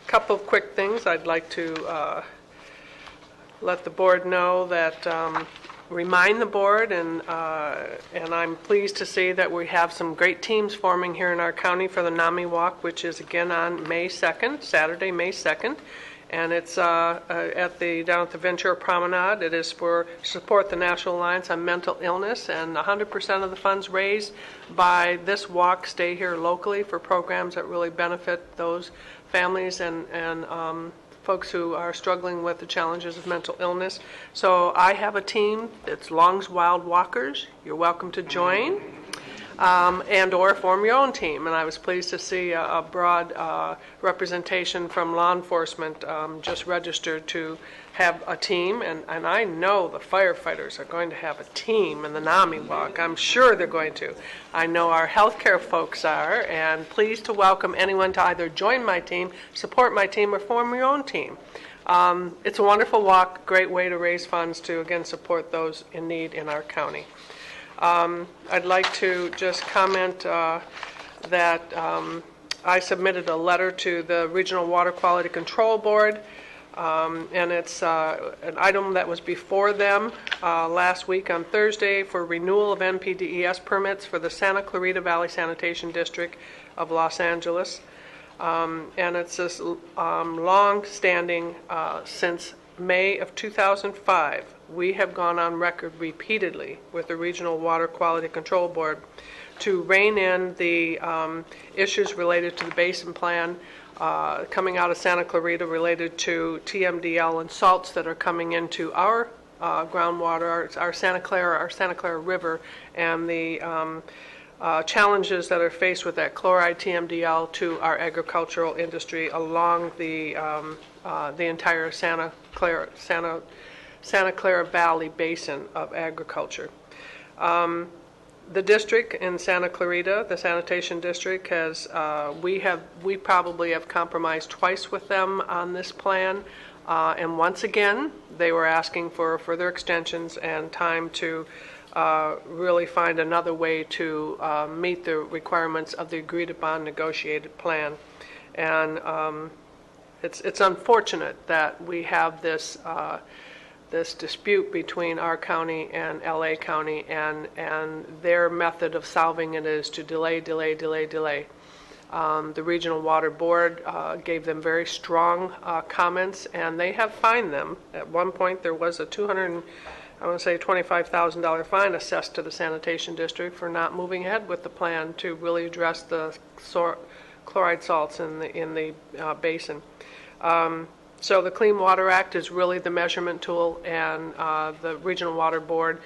[SPEAKER 1] Couple of quick things. I'd like to let the board know that, remind the board, and I'm pleased to see that we have some great teams forming here in our county for the NAMI Walk, which is again on May 2nd, Saturday, May 2nd. And it's down at the Ventura Promenade. It is for support the National Alliance on Mental Illness, and 100% of the funds raised by this walk stay here locally for programs that really benefit those families and folks who are struggling with the challenges of mental illness. So I have a team that's Long's Wild Walkers. You're welcome to join. and/or form your own team. And I was pleased to see a broad representation from law enforcement just registered to have a team. And I know the firefighters are going to have a team in the NAMI walk. I'm sure they're going to. I know our healthcare folks are, and pleased to welcome anyone to either join my team, support my team, or form your own team. It's a wonderful walk, great way to raise funds to, again, support those in need in our county. I'd like to just comment that I submitted a letter to the Regional Water Quality Control Board, and it's an item that was before them last week on Thursday for renewal of NPDES permits for the Santa Clarita Valley Sanitation District of Los Angeles. And it's this long-standing, since May of 2005, we have gone on record repeatedly with the Regional Water Quality Control Board to rein in the issues related to the basin plan coming out of Santa Clarita related to TMDL and salts that are coming into our groundwater, our Santa Clara River, and the challenges that are faced with that chloride TMDL to our agricultural industry along the entire Santa Clara Valley basin of agriculture. The district in Santa Clarita, the sanitation district, has we probably have compromised twice with them on this plan, and once again they were asking for further extensions and time to really find another way to meet the requirements of the agreed upon negotiated plan. And it's unfortunate that we have this this dispute between our county and LA County, and their method of solving it is to delay. The Regional Water Board gave them very strong comments, and they have fined them. At one point there was a $25,000 fine assessed to the sanitation district for not moving ahead with the plan to really address the chloride salts in the basin. So the Clean Water Act is really the measurement tool, and the Regional Water Board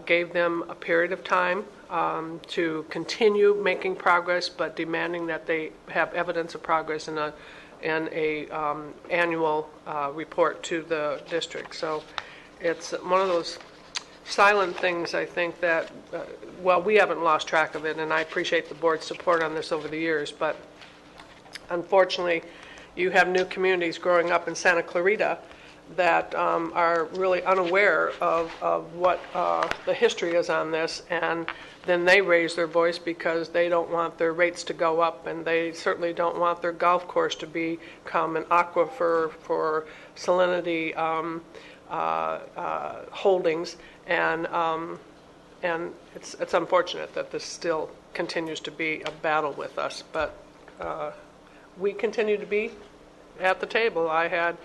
[SPEAKER 1] gave them a period of time to continue making progress, but demanding that they have evidence of progress in a annual report to the district. So it's one of those silent things, I think, that, we haven't lost track of it, and I appreciate the board's support on this over the years, but unfortunately, you have new communities growing up in Santa Clarita that are really unaware of what the history is on this, and then they raise their voice because they don't want their rates to go up, and they certainly don't want their golf course to become an aquifer for salinity holdings, and it's unfortunate that this still continues to be a battle with us, but we continue to be at the table. I had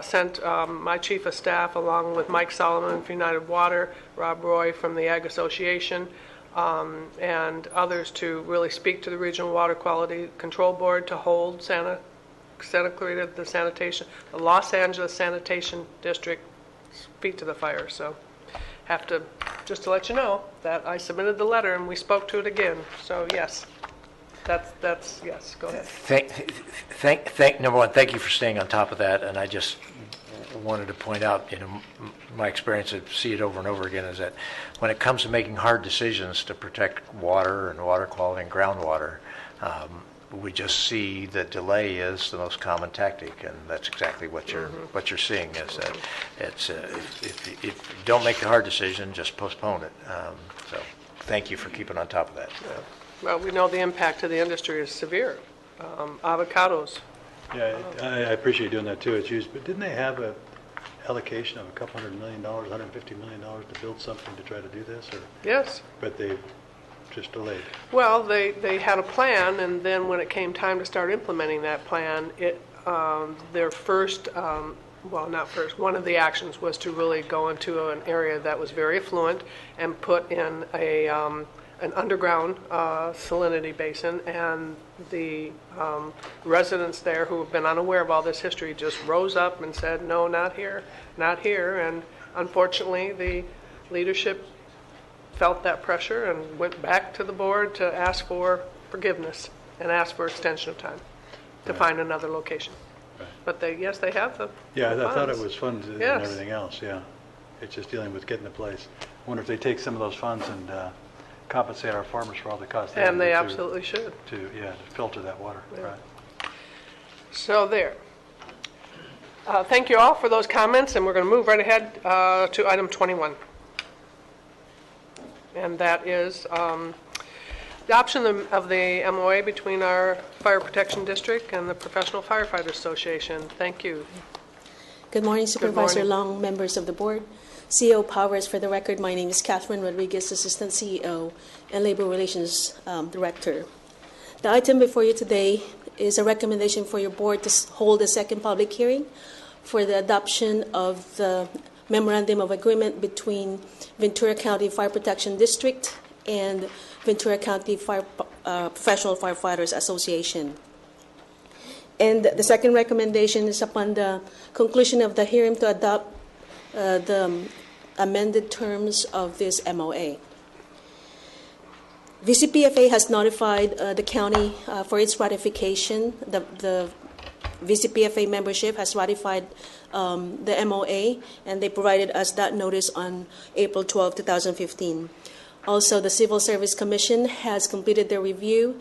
[SPEAKER 1] sent my chief of staff along with Mike Solomon from United Water, Rob Roy from the Ag Association, and others to really speak to the Regional Water Quality Control Board to hold Santa Clarita, the Los Angeles Sanitation District, feet to the fire. So have to, just to let you know that I submitted the letter and we spoke to it again. So yes. That's yes. Go ahead.
[SPEAKER 4] Number one, thank you for staying on top of that. And I just wanted to point out, my experience, I see it over and over again, is that when it comes to making hard decisions to protect water and water quality and groundwater, we just see that delay is the most common tactic, and that's exactly what you're seeing. Is that it's if you don't make the hard decision, just postpone it. So thank you for keeping on top of that.
[SPEAKER 1] Well, we know the impact to the industry is severe. Avocados.
[SPEAKER 5] Yeah, I appreciate doing that too. It's used, but didn't they have a allocation of a couple $100 million, $150 million to build something to try to do this? Or?
[SPEAKER 1] Yes.
[SPEAKER 5] But they just delayed.
[SPEAKER 1] Well, they had a plan, and then when it came time to start implementing that plan, their first, not first, one of the actions was to really go into an area that was very affluent and put in an underground salinity basin, and the residents there who have been unaware of all this history just rose up and said, no, not here, and unfortunately the leadership felt that pressure and went back to the board to ask for forgiveness and ask for extension of time to find another location. But they have the
[SPEAKER 5] Yeah,
[SPEAKER 1] the
[SPEAKER 5] I thought it
[SPEAKER 1] funds.
[SPEAKER 5] was funds and
[SPEAKER 1] Yes.
[SPEAKER 5] everything else, yeah. It's just dealing with getting the place. I wonder if they take some of those funds and compensate our farmers for all the costs.
[SPEAKER 1] And they
[SPEAKER 5] have
[SPEAKER 1] absolutely should.
[SPEAKER 5] to filter that water,
[SPEAKER 1] Yeah.
[SPEAKER 5] right?
[SPEAKER 1] So there. Thank you all for those comments, and we're going to move right ahead to item 21. And that is adoption of the MOA between our Fire Protection District and the Professional Firefighters Association. Thank you.
[SPEAKER 11] Good morning, Supervisor
[SPEAKER 1] morning.
[SPEAKER 11] Long, members of the board. CEO Powers, for the record, my name is Catherine Rodriguez, Assistant CEO and Labor Relations Director. The item before you today is a recommendation for your board to hold a second public hearing for the adoption of the Memorandum of Agreement between Ventura County Fire Protection District and Ventura County Professional Firefighters Association. And the second recommendation is upon the conclusion of the hearing to adopt the amended terms of this MOA. VCPFA has notified the county for its ratification. The VCPFA membership has ratified the MOA, and they provided us that notice on April 12, 2015. Also, the Civil Service Commission has completed their review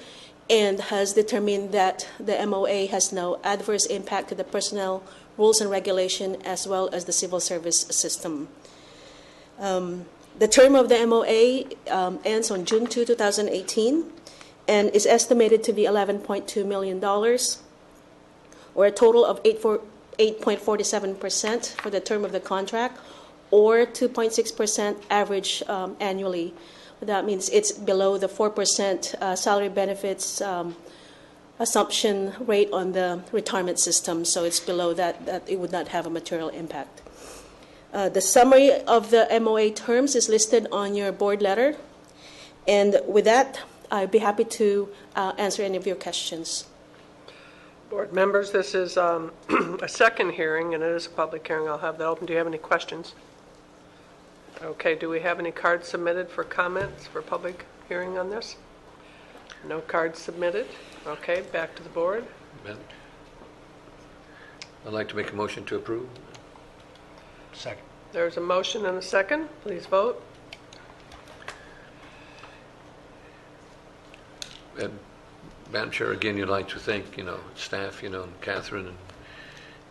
[SPEAKER 11] and has determined that the MOA has no adverse impact to the personnel rules and regulation as well as the civil service system. The term of the MOA ends on June 2, 2018, and is estimated to be $11.2 million, or a total of 8.47% for the term of the contract, or 2.6% average annually. That means it's below the 4% salary benefits assumption rate on the retirement system, so it's below that it would not have a material impact. The summary of the MOA terms is listed on your board letter, and with that, I'd be happy to answer any of your questions.
[SPEAKER 1] Board members, this is a second hearing, and it is a public hearing. I'll have that open. Do you have any questions? Okay, do we have any cards submitted for comments for public hearing on this? No cards submitted. Okay, back to the board.
[SPEAKER 7] Ben? I'd like to make a motion to approve.
[SPEAKER 4] Second.
[SPEAKER 1] There's a motion and a second. Please vote.
[SPEAKER 7] Madam Chair, again, you'd like to thank, staff, and Catherine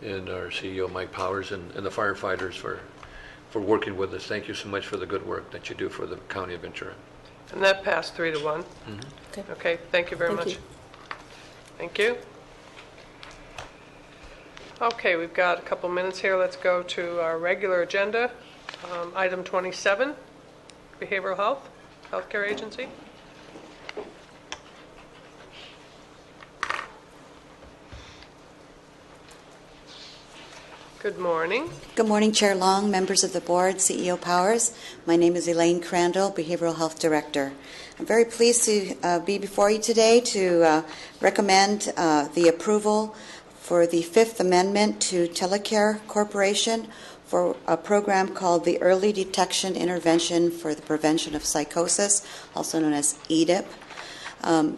[SPEAKER 7] and our CEO, Mike Powers, and the firefighters for working with us. Thank you so much for the good work that you do for the County of Ventura.
[SPEAKER 1] And that passed 3-1.
[SPEAKER 11] Okay.
[SPEAKER 1] Okay, thank you very
[SPEAKER 11] Thank
[SPEAKER 1] much.
[SPEAKER 11] you.
[SPEAKER 1] Thank you. Okay, we've got a couple minutes here. Let's go to our regular agenda. Item 27, Behavioral Health, Healthcare Agency. Good morning.
[SPEAKER 12] Good morning, Chair Long, members of the board, CEO Powers. My name is Elaine Crandall, Behavioral Health Director. I'm very pleased to be before you today to recommend the approval for the Fifth Amendment to Telecare Corporation for a program called the Early Detection Intervention for the Prevention of Psychosis, also known as EDIP.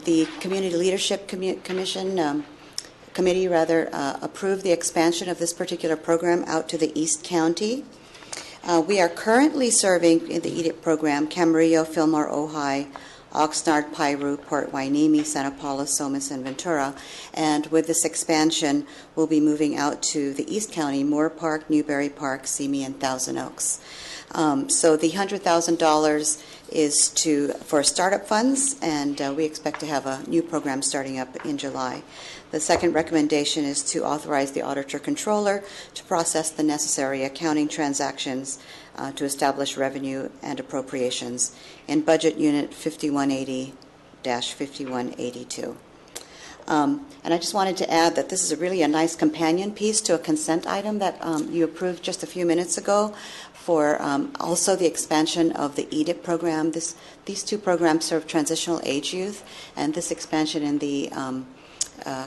[SPEAKER 12] The Community Leadership Committee approved the expansion of this particular program out to the East County. We are currently serving in the EDIP program Camarillo, Fillmore, Ojai, Oxnard, Piru, Port Hueneme, Santa Paula, Somis, and Ventura. And with this expansion, we'll be moving out to the East County, Moore Park, Newberry Park, Simi, and Thousand Oaks. So the $100,000 is for startup funds, and we expect to have a new program starting up in July. The second recommendation is to authorize the Auditor Controller to process the necessary accounting transactions to establish revenue and appropriations in Budget Unit 5180-5182. And I just wanted to add that this is really a nice companion piece to a consent item that you approved just a few minutes ago for also the expansion of the EDIP program. These two programs serve transitional age youth, and this expansion in the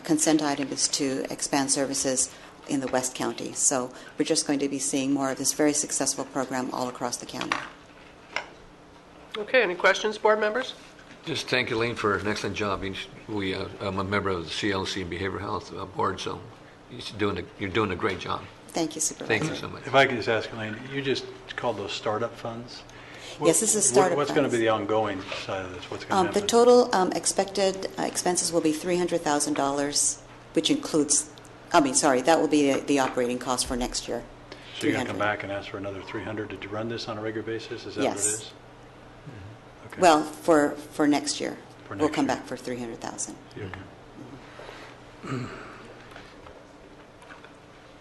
[SPEAKER 12] consent item is to expand services in the West County. So we're just going to be seeing more of this very successful program all across the county.
[SPEAKER 1] Okay, any questions, board members?
[SPEAKER 7] Just thank Elaine for an excellent job. I'm a member of the CLC Behavioral Health Board, so you're doing a great job.
[SPEAKER 12] Thank you, Supervisor.
[SPEAKER 7] Thank you so much.
[SPEAKER 5] If I could just ask, Elaine, you just called those startup funds?
[SPEAKER 12] Yes, this is startup
[SPEAKER 5] What's going to
[SPEAKER 12] funds.
[SPEAKER 5] be the ongoing side of this? What's going to
[SPEAKER 12] The
[SPEAKER 5] happen?
[SPEAKER 12] total expected expenses will be $300,000, which includes, that will be the operating cost for next year.
[SPEAKER 5] So you're going to
[SPEAKER 12] 300.
[SPEAKER 5] come back and ask for another 300 to run this on a regular basis? Is that
[SPEAKER 12] Yes.
[SPEAKER 5] what it is? Okay.
[SPEAKER 12] Well, for next year.
[SPEAKER 5] For
[SPEAKER 12] We'll
[SPEAKER 5] next
[SPEAKER 12] come
[SPEAKER 5] year.
[SPEAKER 12] back for 300,000.
[SPEAKER 5] Okay.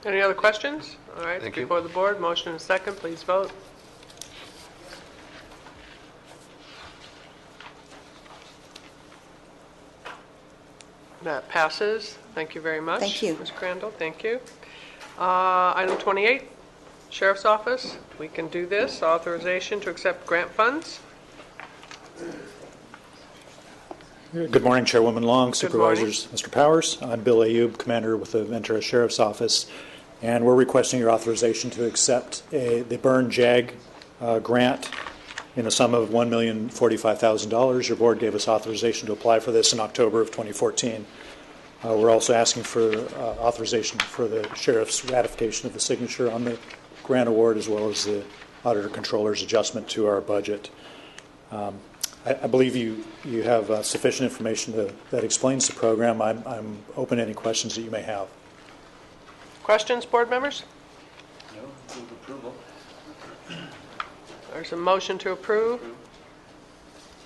[SPEAKER 1] Any other questions? All right,
[SPEAKER 7] Thank you.
[SPEAKER 1] before the board, motion and second, please vote. That passes. Thank you very much.
[SPEAKER 12] Thank you.
[SPEAKER 1] Ms. Crandall, thank you. Item 28, Sheriff's Office. We can do this. Authorization to accept grant funds.
[SPEAKER 13] Good morning, Chairwoman Long,
[SPEAKER 1] Good morning.
[SPEAKER 13] Supervisors, Mr. Powers. I'm Bill Ayub, Commander with the Ventura Sheriff's Office, and we're requesting your authorization to accept the Burn JAG grant in the sum of $1,045,000. Your board gave us authorization to apply for this in October of 2014. We're also asking for authorization for the Sheriff's ratification of the signature on the grant award, as well as the Auditor Controller's adjustment to our budget. I believe you have sufficient information that explains the program. I'm open to any questions that you may have.
[SPEAKER 1] Questions, board members?
[SPEAKER 4] No, move approval.
[SPEAKER 1] There's a motion to approve.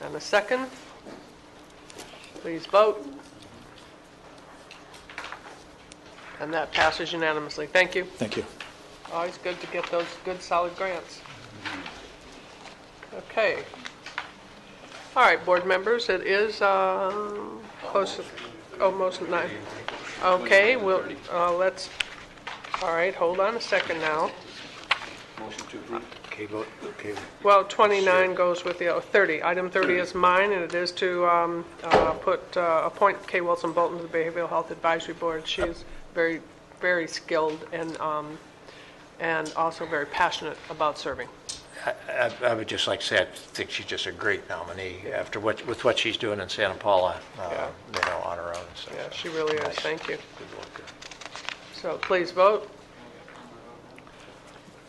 [SPEAKER 1] And a second. Please vote. And that passes unanimously. Thank you.
[SPEAKER 13] Thank you.
[SPEAKER 1] Always good to get those good, solid grants. Okay. All right, board members, it is close, almost 9. Okay, let's, all right, hold on a second now.
[SPEAKER 4] Motion to approve. Okay, vote. Okay.
[SPEAKER 1] Well, 29 goes with the 30. Item 30 is mine, and it is to appoint Kay Wilson Bolton to the Behavioral Health Advisory Board. She is very, very skilled and also very passionate about serving.
[SPEAKER 4] I would just like to say I think she's just a great nominee after with what she's doing in Santa Paula, on her own. So.
[SPEAKER 1] Yeah, she really is.
[SPEAKER 4] Nice.
[SPEAKER 1] Thank you.
[SPEAKER 4] Good work.
[SPEAKER 1] So please vote.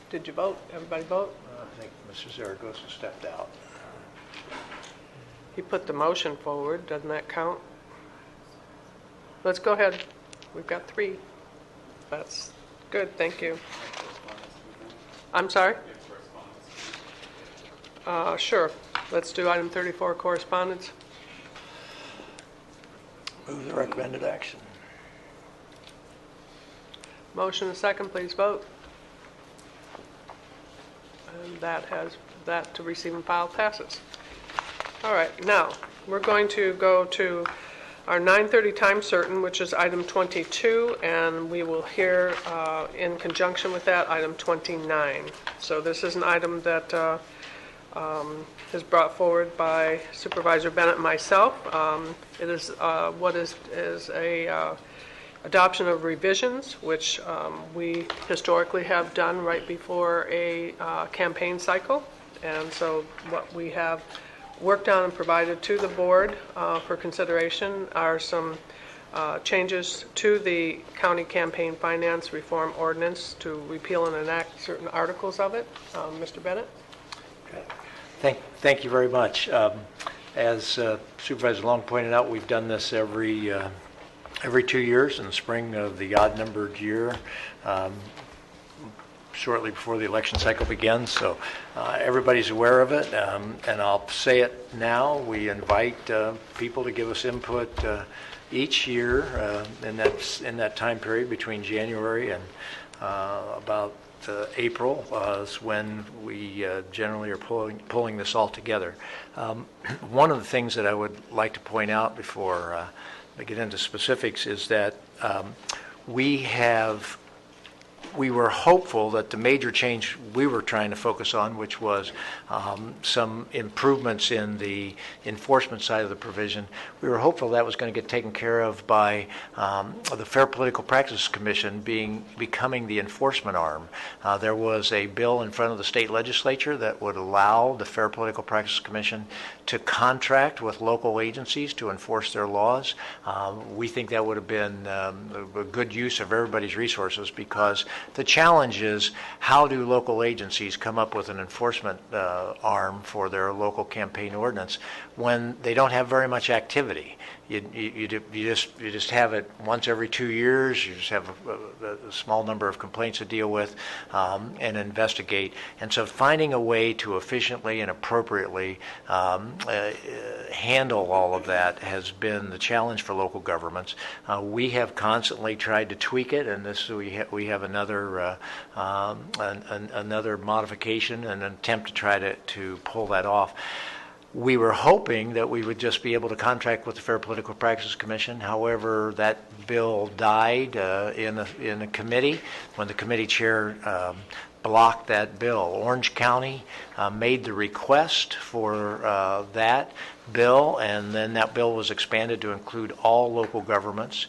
[SPEAKER 1] Did you vote? Everybody vote?
[SPEAKER 4] I think Mr. Zaragoza stepped out.
[SPEAKER 1] He put the motion forward. Doesn't that count? Let's go ahead. We've got 3. That's good. Thank you. I'm sorry? Sure. Let's do item 34, correspondence.
[SPEAKER 4] Move the recommended action.
[SPEAKER 1] Motion and second, please vote. And that to receive and file passes. All right, now we're going to go to our 9:30 time certain, which is item 22, and we will hear in conjunction with that item 29. So this is an item that is brought forward by Supervisor Bennett and myself. It is what is a adoption of revisions, which we historically have done right before a campaign cycle. And so what we have worked on and provided to the board for consideration are some changes to the county campaign finance reform ordinance to repeal and enact certain articles of it. Mr. Bennett?
[SPEAKER 4] Okay. Thank you very much. As Supervisor Long pointed out, we've done this every 2 years in the spring of the odd-numbered year, shortly before the election cycle begins. So everybody's aware of it, and I'll say it now. We invite people to give us input each year in that time period between January and about April is when we generally are pulling this all together. One of the things that I would like to point out before I get into specifics is that we have we were hopeful that the major change we were trying to focus on, which was some improvements in the enforcement side of the provision, we were hopeful that was going to get taken care of by the Fair Political Practices Commission becoming the enforcement arm. There was a bill in front of the state legislature that would allow the Fair Political Practices Commission to contract with local agencies to enforce their laws. We think that would have been a good use of everybody's resources, because the challenge is, how do local agencies come up with an enforcement arm for their local campaign ordinance when they don't have very much activity? You just have it once every 2 years. You just have a small number of complaints to deal with and investigate. And so finding a way to efficiently and appropriately handle all of that has been the challenge for local governments. We have constantly tried to tweak it, and we have another another modification and an attempt to try to pull that off. We were hoping that we would just be able to contract with the Fair Political Practices Commission. However, that bill died in a committee when the committee chair blocked that bill. Orange County made the request for that bill, and then that bill was expanded to include all local governments,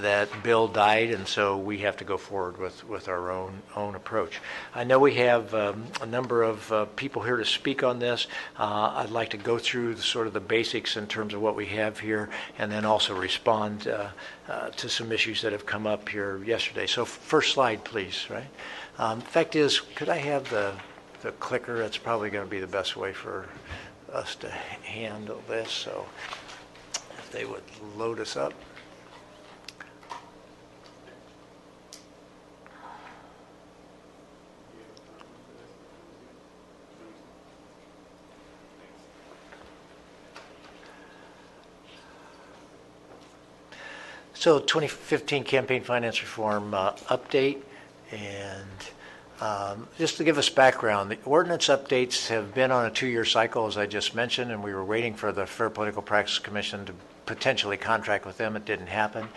[SPEAKER 4] that bill died, and so we have to go forward with our own approach. I know we have a number of people here to speak on this. I'd like to go through sort of the basics in terms of what we have here, and then also respond to some issues that have come up here yesterday. So first slide, please. Right. Fact is, could I have the clicker? That's probably going to be the best way for us to handle this. So if they would load us up. So 2015 campaign finance reform update, and just to give us background, the ordinance updates have been on a 2-year cycle, as I just mentioned, and we were waiting for the Fair Political Practice Commission to potentially contract with them. It didn't happen.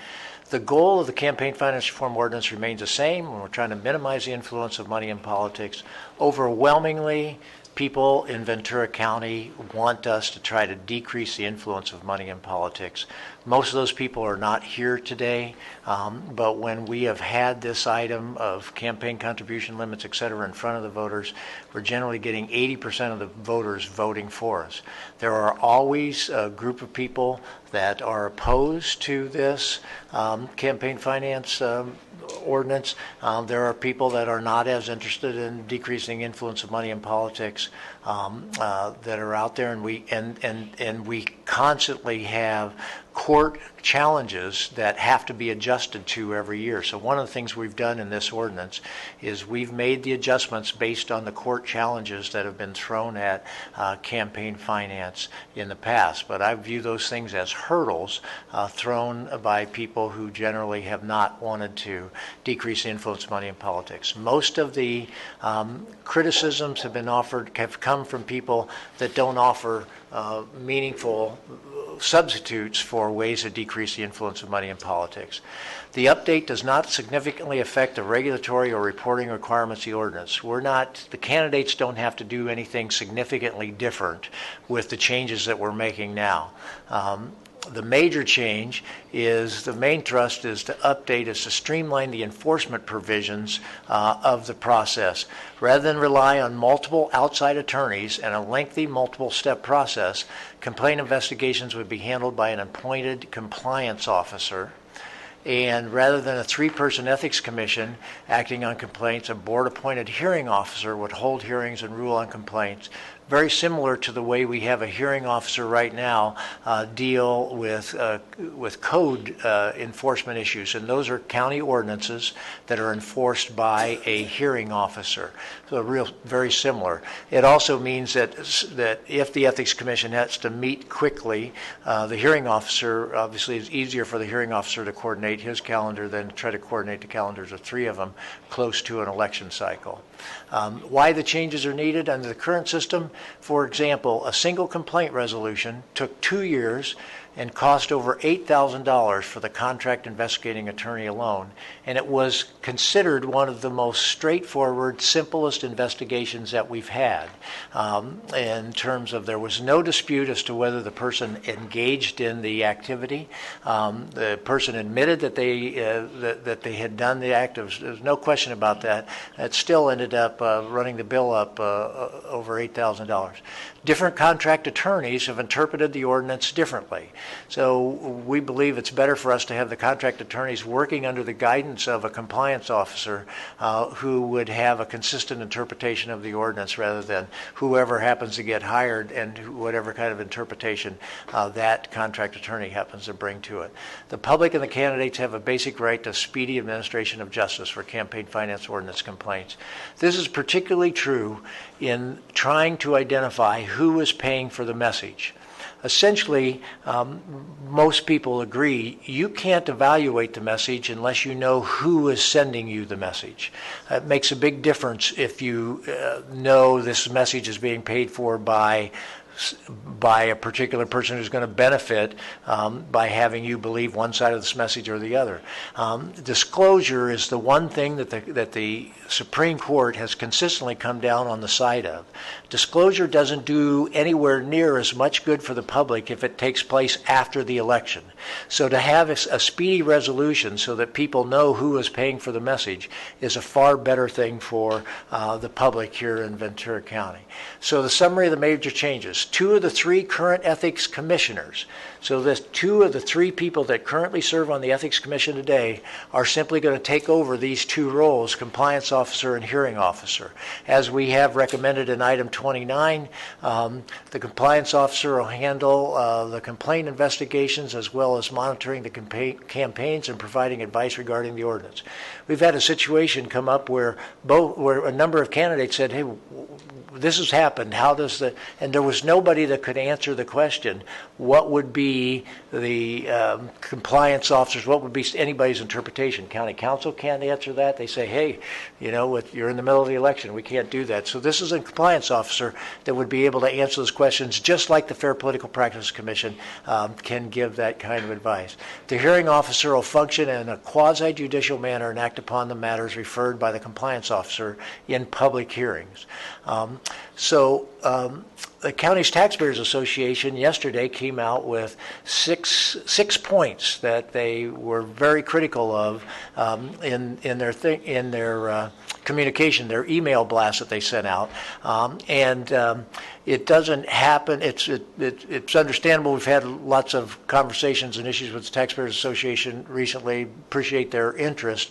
[SPEAKER 4] The goal of the campaign finance reform ordinance remains the same, and we're trying to minimize the influence of money in politics. Overwhelmingly, people in Ventura County want us to try to decrease the influence of money in politics. Most of those people are not here today, but when we have had this item of campaign contribution limits, et cetera, in front of the voters, we're generally getting 80% of the voters voting for us. There are always a group of people that are opposed to this campaign finance ordinance. There are people that are not as interested in decreasing influence of money in politics that are out there, and we constantly have court challenges that have to be adjusted to every year. So one of the things we've done in this ordinance is we've made the adjustments based on the court challenges that have been thrown at campaign finance in the past. But I view those things as hurdles thrown by people who generally have not wanted to decrease the influence of money in politics. Most of the criticisms have come from people that don't offer meaningful substitutes for ways to decrease the influence of money in politics. The update does not significantly affect the regulatory or reporting requirements of the ordinance. The candidates don't have to do anything significantly different with the changes that we're making now. The major change is, the main thrust is to update, is to streamline the enforcement provisions of the process. Rather than rely on multiple outside attorneys and a lengthy multiple-step process, complaint investigations would be handled by an appointed compliance officer. And rather than a 3-person ethics commission acting on complaints, a board-appointed hearing officer would hold hearings and rule on complaints, very similar to the way we have a hearing officer right now deal with code enforcement issues. And those are county ordinances that are enforced by a hearing officer. So very similar. It also means that if the Ethics Commission has to meet quickly, the hearing officer, obviously it's easier for the hearing officer to coordinate his calendar than to try to coordinate the calendars of 3 of them close to an election cycle. Why the changes are needed under the current system? For example, a single complaint resolution took 2 years and cost over $8,000 for the contract investigating attorney alone. And it was considered one of the most straightforward, simplest investigations that we've had. In terms of there was no dispute as to whether the person engaged in the activity. The person admitted that they had done the act. There's no question about that. It still ended up running the bill up over $8,000. Different contract attorneys have interpreted the ordinance differently. So we believe it's better for us to have the contract attorneys working under the guidance of a compliance officer who would have a consistent interpretation of the ordinance rather than whoever happens to get hired and whatever kind of interpretation that contract attorney happens to bring to it. The public and the candidates have a basic right to speedy administration of justice for campaign finance ordinance complaints. This is particularly true in trying to identify who is paying for the message. Essentially, most people agree you can't evaluate the message unless you know who is sending you the message. It makes a big difference if you know this message is being paid for by a particular person who's going to benefit by having you believe one side of this message or the other. Disclosure is the one thing that the Supreme Court has consistently come down on the side of. Disclosure doesn't do anywhere near as much good for the public if it takes place after the election. So to have a speedy resolution so that people know who is paying for the message is a far better thing for the public here in Ventura County. So the summary of the major changes. 2 of the 3 current ethics commissioners, so the 2 of the 3 people that currently serve on the Ethics Commission today are simply going to take over these 2 roles, compliance officer and hearing officer. As we have recommended in item 29, the compliance officer will handle the complaint investigations as well as monitoring the campaigns and providing advice regarding the ordinance. We've had a situation come up where a number of candidates said, hey, this has happened. How does and there was nobody that could answer the question, what would be the compliance officers, what would be anybody's interpretation? County council can't answer that. They say, hey, you're in the middle of the election. We can't do that. So this is a compliance officer that would be able to answer those questions just like the Fair Political Practice Commission can give that kind of advice. The hearing officer will function in a quasi-judicial manner and act upon the matters referred by the compliance officer in public hearings. The County's Taxpayers Association yesterday came out with six points that they were very critical of in their communication, their email blast that they sent out, it doesn't happen. It's understandable. We've had lots of conversations and issues with the Taxpayers Association recently. Appreciate their interest.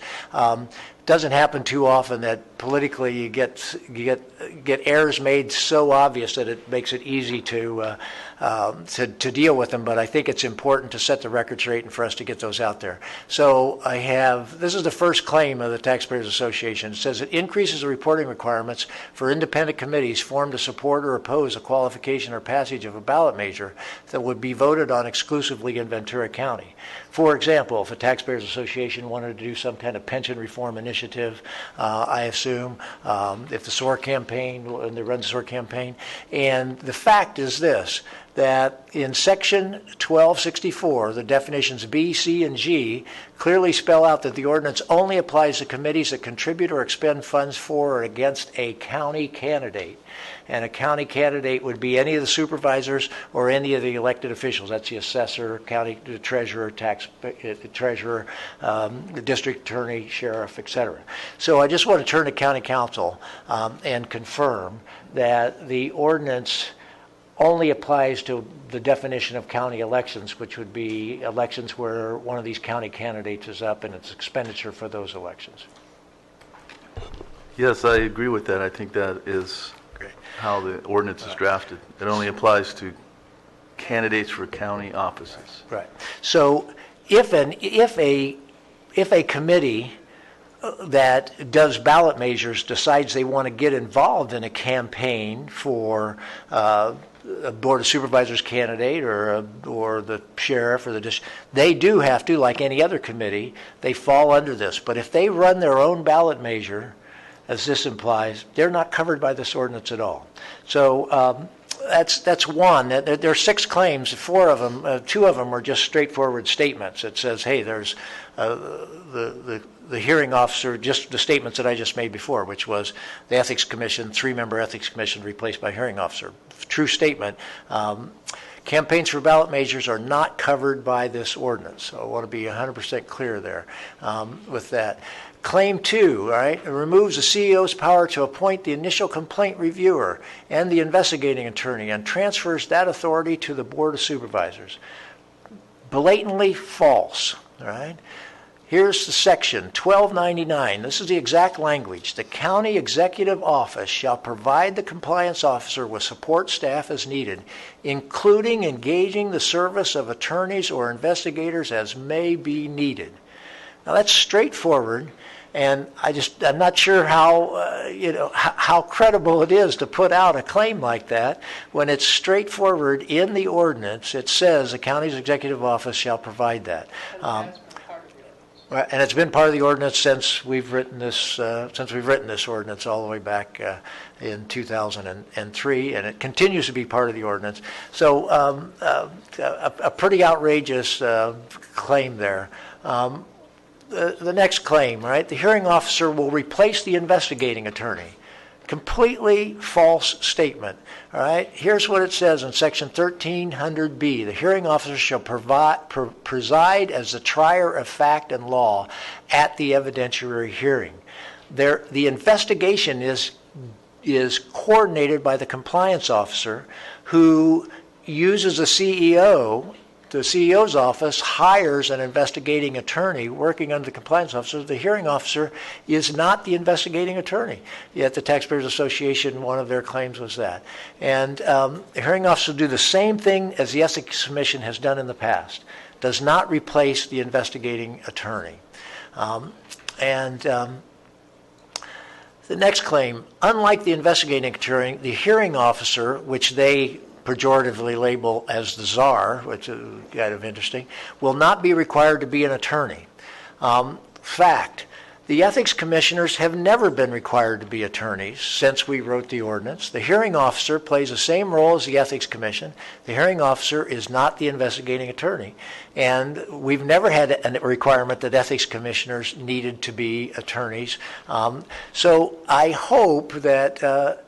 [SPEAKER 4] Doesn't happen too often that politically you get errors made so obvious that it makes it easy to deal with them. But I think it's important to set the record straight and for us to get those out there. So this is the first claim of the Taxpayers Association. It says it increases the reporting requirements for independent committees formed to support or oppose a qualification or passage of a ballot measure that would be voted on exclusively in Ventura County. For example, if a Taxpayers Association wanted to do some kind of pension reform initiative, I assume, if the SOAR campaign, when they run the SOAR campaign, and the fact is this, that in Section 1264, the definitions B, C, and G clearly spell out that the ordinance only applies to committees that contribute or expend funds for or against a county candidate. And a county candidate would be any of the supervisors or any of the elected officials. That's the assessor, county treasurer, the district attorney, sheriff, etc. So I just want to turn to county council and confirm that the ordinance only applies to the definition of county elections, which would be elections where one of these county candidates is up and it's expenditure for those elections.
[SPEAKER 14] Yes, I agree with that. I think that is how the ordinance is drafted. It only applies to candidates for county offices.
[SPEAKER 4] Right. So if a committee that does ballot measures decides they want to get involved in a campaign for a Board of Supervisors candidate or the sheriff or the district, they do have to, like any other committee, they fall under this. But if they run their own ballot measure, as this implies, they're not covered by this ordinance at all. So That's one. There are 6 claims. 4 of them, 2 of them are just straightforward statements. It says, hey, there's the hearing officer, just the statements that I just made before, which was the Ethics Commission, 3-member Ethics Commission replaced by hearing officer. True statement. Campaigns for ballot measures are not covered by this ordinance. So I want to be 100% clear there with that. Claim 2, all right, it removes the CEO's power to appoint the initial complaint reviewer and the investigating attorney and transfers that authority to the Board of Supervisors. Blatantly false, all right? Here's the section, 1299. This is the exact language. The county executive office shall provide the compliance officer with support staff as needed, including engaging the service of attorneys or investigators as may be needed. Now that's straightforward, and I'm not sure how how credible it is to put out a claim like that when it's straightforward in the ordinance. It says the county's executive office shall provide that. And it's been part of the ordinance since we've written this ordinance all the way back in 2003, and it continues to be part of the ordinance. So a pretty outrageous claim there. The next claim, right? The hearing officer will replace the investigating attorney. Completely false statement. All right. Here's what it says in Section 1300B: the hearing officer shall preside as the trier of fact and law at the evidentiary hearing. The investigation is coordinated by the compliance officer, who uses the CEO. The CEO's office hires an investigating attorney working under the compliance officer. The hearing officer is not the investigating attorney. Yet the Taxpayers Association, one of their claims was that. And the hearing officer will do the same thing as the Ethics Commission has done in the past. Does not replace the investigating attorney. The next claim, unlike the investigating attorney, the hearing officer, which they pejoratively label as the czar, which is kind of interesting, will not be required to be an attorney. Fact, the ethics commissioners have never been required to be attorneys since we wrote the ordinance. The hearing officer plays the same role as the ethics commission. The hearing officer is not the investigating attorney. And we've never had a requirement that ethics commissioners needed to be attorneys. So I hope that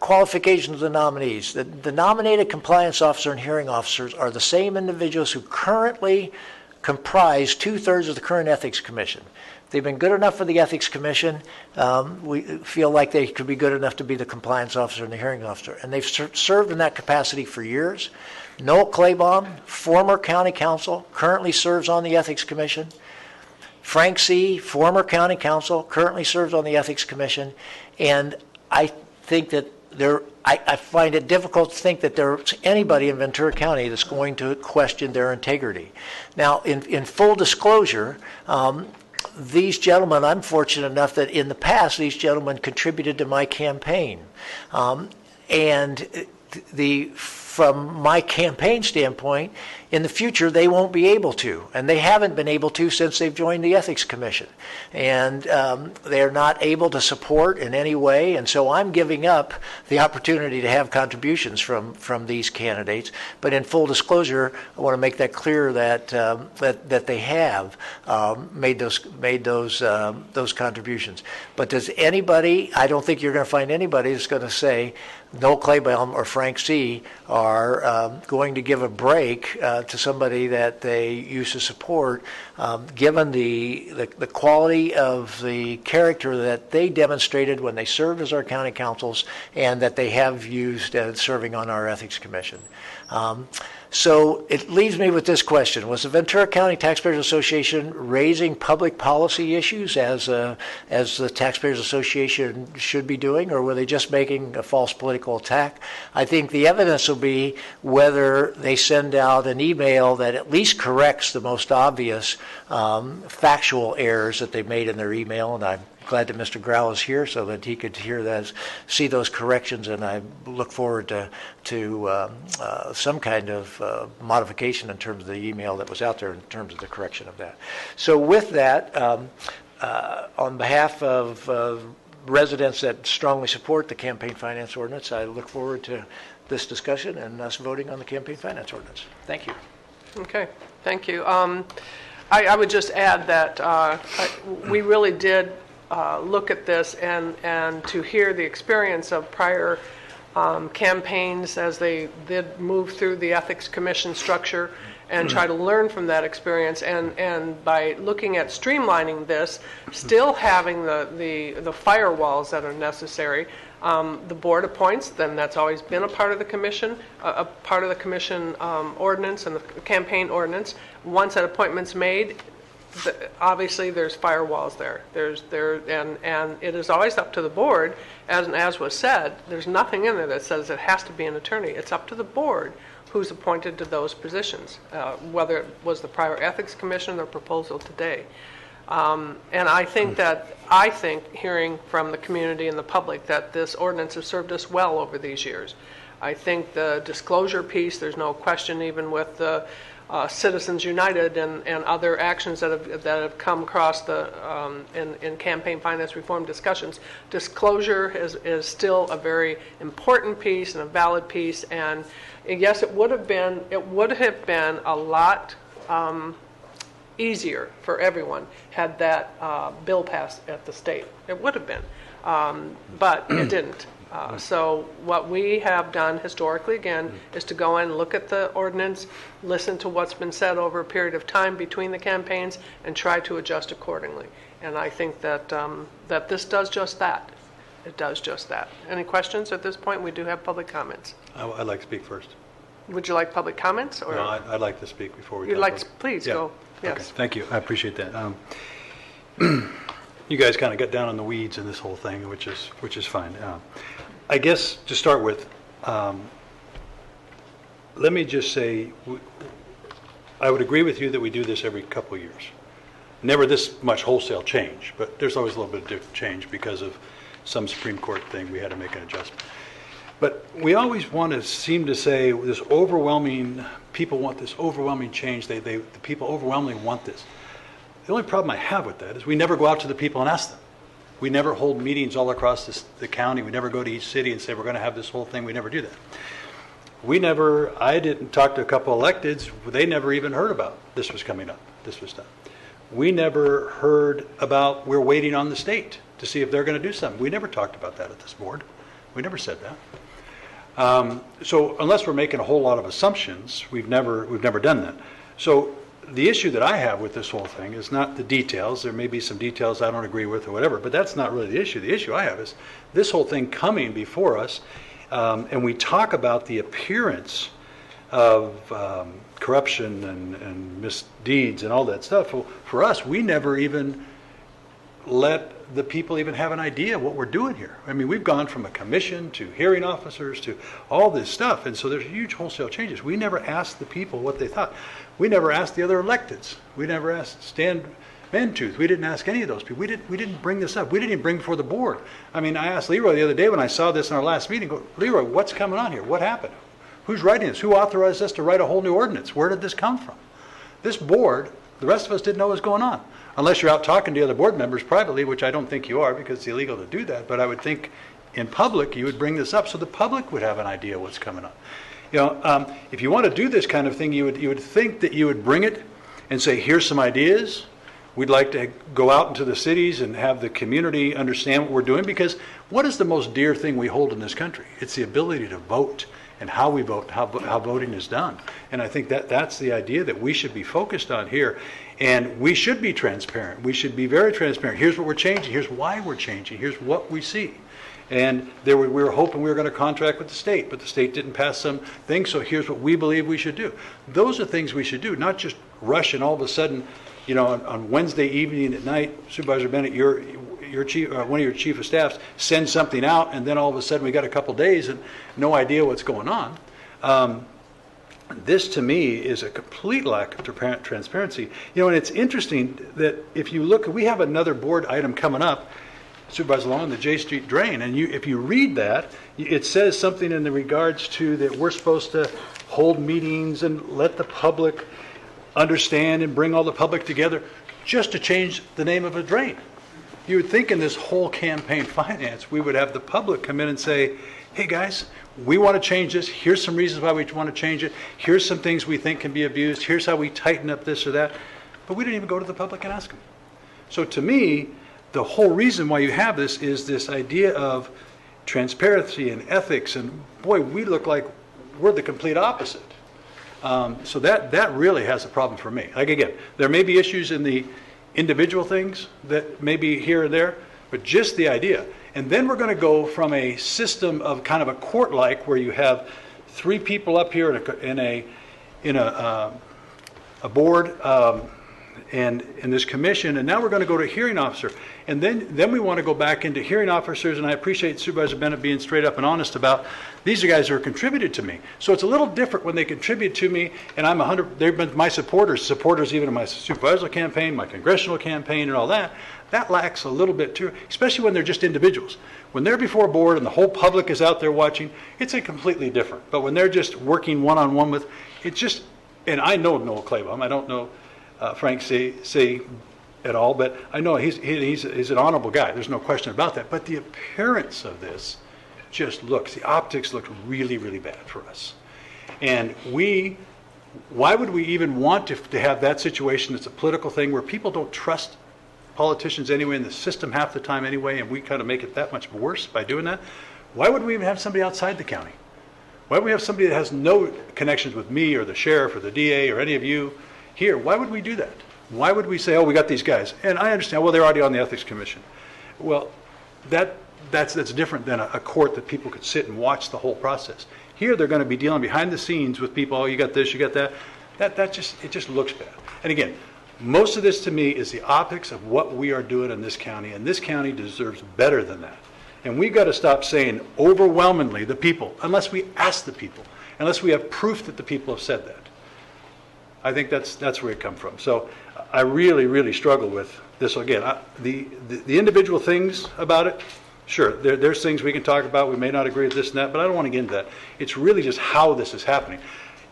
[SPEAKER 4] qualifications of the nominees. The nominated compliance officer and hearing officers are the same individuals who currently comprise 2/3 of the current ethics commission. If they've been good enough for the ethics commission, we feel like they could be good enough to be the compliance officer and the hearing officer. And they've served in that capacity for years. Noel Claybaum, former county counsel, currently serves on the ethics commission. Frank C., former county counsel, currently serves on the ethics commission. And I think that I find it difficult to think that there's anybody in Ventura County that's going to question their integrity. Now, in full disclosure, these gentlemen, I'm fortunate enough that in the past these gentlemen contributed to my campaign. From my campaign standpoint, in the future they won't be able to, and they haven't been able to since they've joined the Ethics Commission. And they're not able to support in any way, and so I'm giving up the opportunity to have contributions from these candidates. But in full disclosure, I want to make that clear that that they have made those contributions. But does anybody? I don't think you're going to find anybody that's going to say Noel Claybaum or Frank C. are going to give a break to somebody that they used to support, given the quality of the character that they demonstrated when they served as our county councils and that they have used serving on our ethics commission. So it leaves me with this question. Was the Ventura County Taxpayers Association raising public policy issues as the Taxpayers Association should be doing, or were they just making a false political attack? I think the evidence will be whether they send out an email that at least corrects the most obvious factual errors that they made in their email, and I'm glad that Mr. Grau is here so that he could hear that, see those corrections, and I look forward to some kind of modification in terms of the email that was out there in terms of the correction of that. So with that, on behalf of residents that strongly support the campaign finance ordinance. I look forward to this discussion and us voting on the campaign finance ordinance. Thank you.
[SPEAKER 1] Okay, thank you. I would just add that we really did look at this and to hear the experience of prior campaigns as they did move through the Ethics Commission structure and try to learn from that experience. And by looking at streamlining this, still having the firewalls that are necessary, the board appoints, then that's always been a part of the commission, ordinance and the campaign ordinance. Once that appointment's made, obviously there's firewalls there. And it is always up to the board, as was said, there's nothing in there that says it has to be an attorney. It's up to the board who's appointed to those positions, whether it was the prior Ethics Commission or proposal today. And I think hearing from the community and the public that this ordinance has served us well over these years. I think the disclosure piece, there's no question, even with the Citizens United and other actions that have come across in campaign finance reform discussions, disclosure is still a very important piece and a valid piece. And yes, it would have been a lot easier for everyone had that bill passed at the state. It would have been, but it didn't. So what we have done historically, again, is to go in, look at the ordinance, listen to what's been said over a period of time between the campaigns, and try to adjust accordingly. And I think that that this does just that. It does just that. Any questions at this point? We do have public comments.
[SPEAKER 5] I'd like to speak first.
[SPEAKER 1] Would you like public comments? Or?
[SPEAKER 5] No, I'd like to speak before we
[SPEAKER 1] You'd
[SPEAKER 5] talk
[SPEAKER 1] like
[SPEAKER 5] about
[SPEAKER 1] to, please go. Yes.
[SPEAKER 5] Okay, thank you. I appreciate that. You guys kind of got down in the weeds in this whole thing, which is fine. I guess to start with, let me just say, I would agree with you that we do this every couple of years. Never this much wholesale change, but there's always a little bit of different change because of some Supreme Court thing. We had to make an adjustment. But we always want to seem to say this overwhelming, people want this overwhelming change. The people overwhelmingly want this. The only problem I have with that is we never go out to the people and ask them. We never hold meetings all across the county. We never go to each city and say we're going to have this whole thing. We never do that. I didn't talk to a couple of electeds. They never even heard about this was coming up. This was done. We never heard about we're waiting on the state to see if they're going to do something. We never talked about that at this board. We never said that. So unless we're making a whole lot of assumptions, we've never done that. So the issue that I have with this whole thing is not the details. There may be some details I don't agree with or whatever, but that's not really the issue. The issue I have is this whole thing coming before us, and we talk about the appearance of corruption and misdeeds and all that stuff. For us, we never even let the people even have an idea what we're doing here. I mean, we've gone from a commission to hearing officers to all this stuff, and so there's huge wholesale changes. We never asked the people what they thought. We never asked the other electeds. We never asked Stan Mantooth. We didn't ask any of those people. We didn't bring this up. We didn't even bring it before the board. I mean, I asked Leroy the other day when I saw this in our last meeting, go, Leroy, what's coming on here? What happened? Who's writing this? Who authorized us to write a whole new ordinance? Where did this come from? This board, the rest of us didn't know what was going on. Unless you're out talking to the other board members privately, which I don't think you are because it's illegal to do that, but I would think in public you would bring this up so the public would have an idea what's coming on. You know, if you want to do this kind of thing, you would think that you would bring it and say, here's some ideas. We'd like to go out into the cities and have the community understand what we're doing, because what is the most dear thing we hold in this country? It's the ability to vote and how we vote, how voting is done. And I think that's the idea that we should be focused on here. And we should be transparent. We should be very transparent. Here's what we're changing. Here's why we're changing. Here's what we see. And we were hoping we were going to contract with the state, but the state didn't pass some thing, so here's what we believe we should do. Those are things we should do, not just rush and all of a sudden, you know, on Wednesday evening at night, Supervisor Bennett, your chief, one of your chief of staffs sends something out, and then all of a sudden we got a couple days and no idea what's going on. This, to me, is a complete lack of transparency. You know, and it's interesting that if you look, we have another board item coming up, Supervisor Long, the J Street drain, and if you read that, it says something in the regards to that we're supposed to hold meetings and let the public understand and bring all the public together just to change the name of a drain. You would think in this whole campaign finance, we would have the public come in and say, hey guys, we want to change this. Here's some reasons why we want to change it. Here's some things we think can be abused. Here's how we tighten up this or that. But we didn't even go to the public and ask them. So to me, the whole reason why you have this is this idea of transparency and ethics. And boy, we look like we're the complete opposite. So that really has a problem for me. Like again, there may be issues in the individual things that may be here or there, but just the idea. And then we're going to go from a system of kind of a court-like where you have 3 people up here in a board and in this commission, and now we're going to go to hearing officer. And then we want to go back into hearing officers, and I appreciate Supervisor Bennett being straight up and honest about these are guys who are contributed to me. So it's a little different when they contribute to me, and they've been my supporters even in my supervisor campaign, my congressional campaign, and all that. That lacks a little bit too, especially when they're just individuals. When they're before a board and the whole public is out there watching, it's a completely different. But when they're just working one-on-one with, it's just, and I know Noel Claybaum, I don't know Frank C. at all, but I know he's an honorable guy. There's no question about that. But the appearance of this the optics look really, really bad for us. And why would we even want to have that situation that's a political thing where people don't trust politicians anyway in the system half the time anyway, and we kind of make it that much worse by doing that? Why would we even have somebody outside the county? Why would we have somebody that has no connections with me or the sheriff or the DA or any of you here? Why would we do that? Why would we say, oh, we got these guys? And I understand, well, they're already on the Ethics Commission. Well, that's different than a court that people could sit and watch the whole process. Here, they're going to be dealing behind the scenes with people, oh, you got this, you got that. It just looks bad. And again, most of this to me is the optics of what we are doing in this county, and this county deserves better than that. And we've got to stop saying overwhelmingly the people, unless we ask the people, unless we have proof that the people have said that. I think that's where it comes from. So I really, really struggle with this. Again, the individual things about it, sure, there's things we can talk about. We may not agree with this and that, but I don't want to get into that. It's really just how this is happening.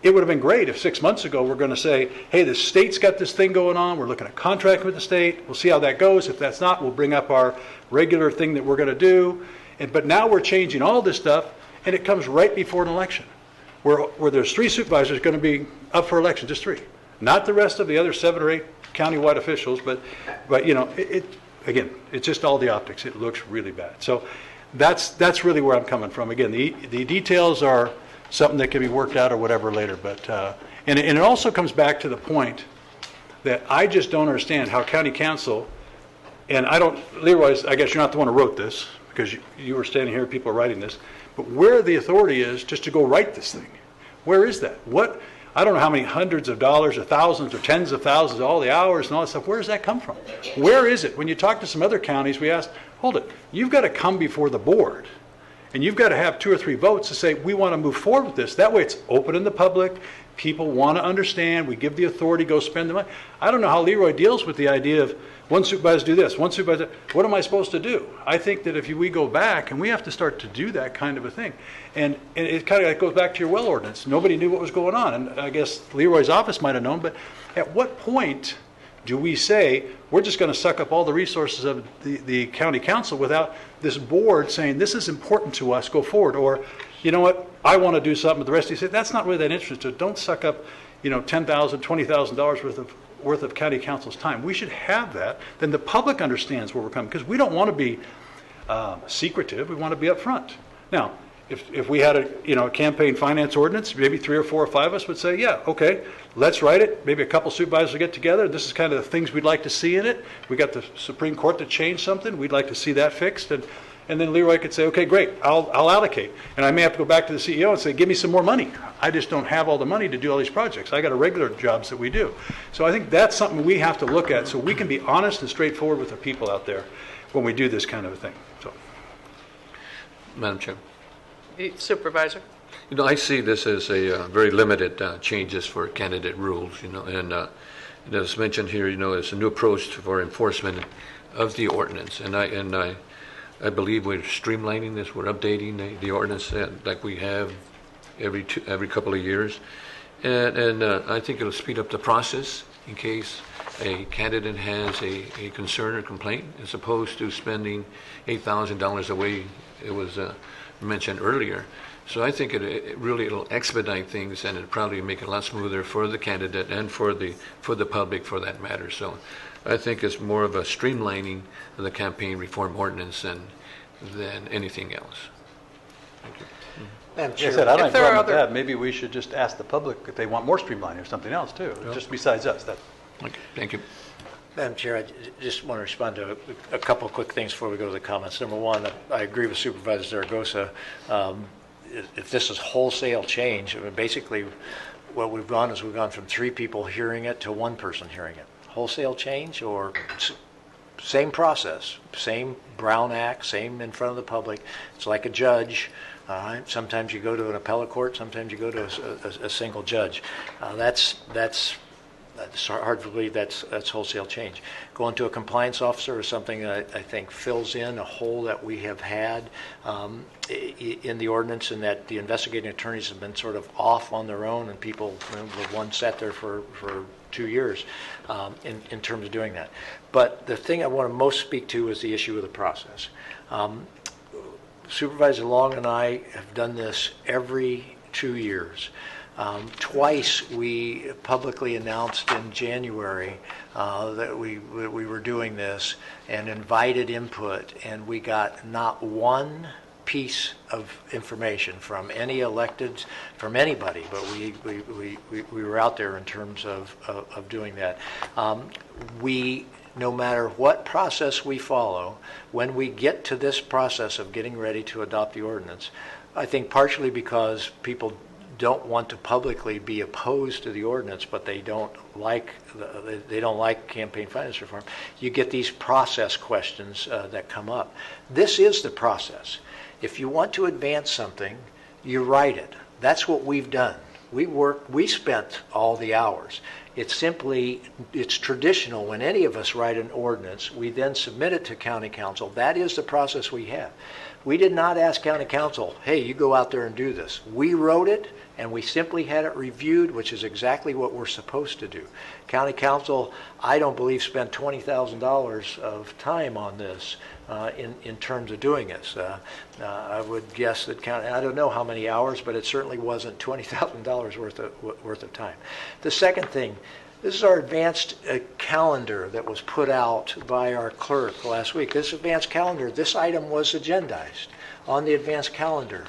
[SPEAKER 5] It would have been great if 6 months ago we're going to say, hey, the state's got this thing going on. We're looking at contracting with the state. We'll see how that goes. If that's not, we'll bring up our regular thing that we're going to do. But now we're changing all this stuff, and it comes right before an election where there's 3 supervisors going to be up for election, just 3. Not the rest of the other 7 or 8 countywide officials, but you know, again, it's just all the optics. It looks really bad. So that's really where I'm coming from. Again, the details are something that can be worked out or whatever later. But and it also comes back to the point that I just don't understand how county council, and Leroy, I guess you're not the one who wrote this because you were standing here, people are writing this, but where the authority is just to go write this thing. Where is that? I don't know how many hundreds of dollars or thousands or tens of thousands, all the hours and all that stuff. Where does that come from? Where is it? When you talk to some other counties, we ask, hold it, you've got to come before the board. And you've got to have 2 or 3 votes to say, we want to move forward with this. That way it's open in the public. People want to understand. We give the authority, go spend the money. I don't know how Leroy deals with the idea of one supervisor do this, one supervisor, what am I supposed to do? I think that if we go back, and we have to start to do that kind of a thing. And it kind of goes back to your well ordinance. Nobody knew what was going on. And I guess Leroy's office might have known, but at what point do we say, we're just going to suck up all the resources of the county council without this board saying, this is important to us, go forward? Or, you know what, I want to do something, but the rest of you say, that's not really that interesting. Don't suck up, $10,000, $20,000 worth of county council's time. We should have that. Then the public understands where we're coming, because we don't want to be secretive. We want to be upfront. Now, if we had a campaign finance ordinance, maybe 3 or 4 or 5 of us would say, yeah, okay, let's write it. Maybe a couple supervisors will get together. This is kind of the things we'd like to see in it. We got the Supreme Court to change something. We'd like to see that fixed. And then Leroy could say, okay, great, I'll allocate. And I may have to go back to the CEO and say, give me some more money. I just don't have all the money to do all these projects. I got regular jobs that we do. So I think that's something we have to look at so we can be honest and straightforward with the people out there when we do this kind of a thing. So,
[SPEAKER 7] Madam Chair.
[SPEAKER 1] The supervisor.
[SPEAKER 7] I see this as a very limited changes for candidate rules, and as mentioned here, it's a new approach for enforcement of the ordinance, and I believe we're streamlining this. We're updating the ordinance like we have every couple of years, and I think it'll speed up the process in case a candidate has a concern or complaint, as opposed to spending $8,000 the way it was mentioned earlier. So I think it'll expedite things, and it'll probably make it a lot smoother for the candidate and for the public, for that matter. So I think it's more of a streamlining of the campaign reform ordinance than anything else. Thank you.
[SPEAKER 5] Like I said, I don't have a problem with that. Maybe we should just ask the public if they want more streamlining or something else too, just besides us.
[SPEAKER 7] Okay, thank you.
[SPEAKER 4] Madam Chair, I just want to respond to a couple of quick things before we go to the comments. Number one, I agree with Supervisor Zaragoza. If this is wholesale change, I mean, basically what we've gone from 3 people hearing it to 1 person hearing it. Wholesale change, or same process, same Brown Act, same in front of the public. It's like a judge. Sometimes you go to an appellate court, sometimes you go to a single judge. That's hard to believe that's wholesale change. Going to a compliance officer is something that I think fills in a hole that we have had in the ordinance, and that the investigating attorneys have been sort of off on their own, and people, one sat there for 2 years in terms of doing that. But the thing I want to most speak to is the issue of the process. Supervisor Long and I have done this every 2 years. Twice we publicly announced in January that we were doing this and invited input, and we got not one piece of information from any electeds, from anybody, but we were out there in terms of doing that. No matter what process we follow, when we get to this process of getting ready to adopt the ordinance, I think partially because people don't want to publicly be opposed to the ordinance, but they don't like campaign finance reform, you get these process questions that come up. This is the process. If you want to advance something, you write it. That's what we've done. We spent all the hours. It's traditional when any of us write an ordinance, we then submit it to county council. That is the process we have. We did not ask county council, hey, you go out there and do this. We wrote it, and we simply had it reviewed, which is exactly what we're supposed to do. County council, I don't believe, spent $20,000 of time on this in terms of doing this. I would guess that I don't know how many hours, but it certainly wasn't $20,000 worth of time. The second thing, this is our advanced calendar that was put out by our clerk last week. This advanced calendar, this item was agendized on the advanced calendar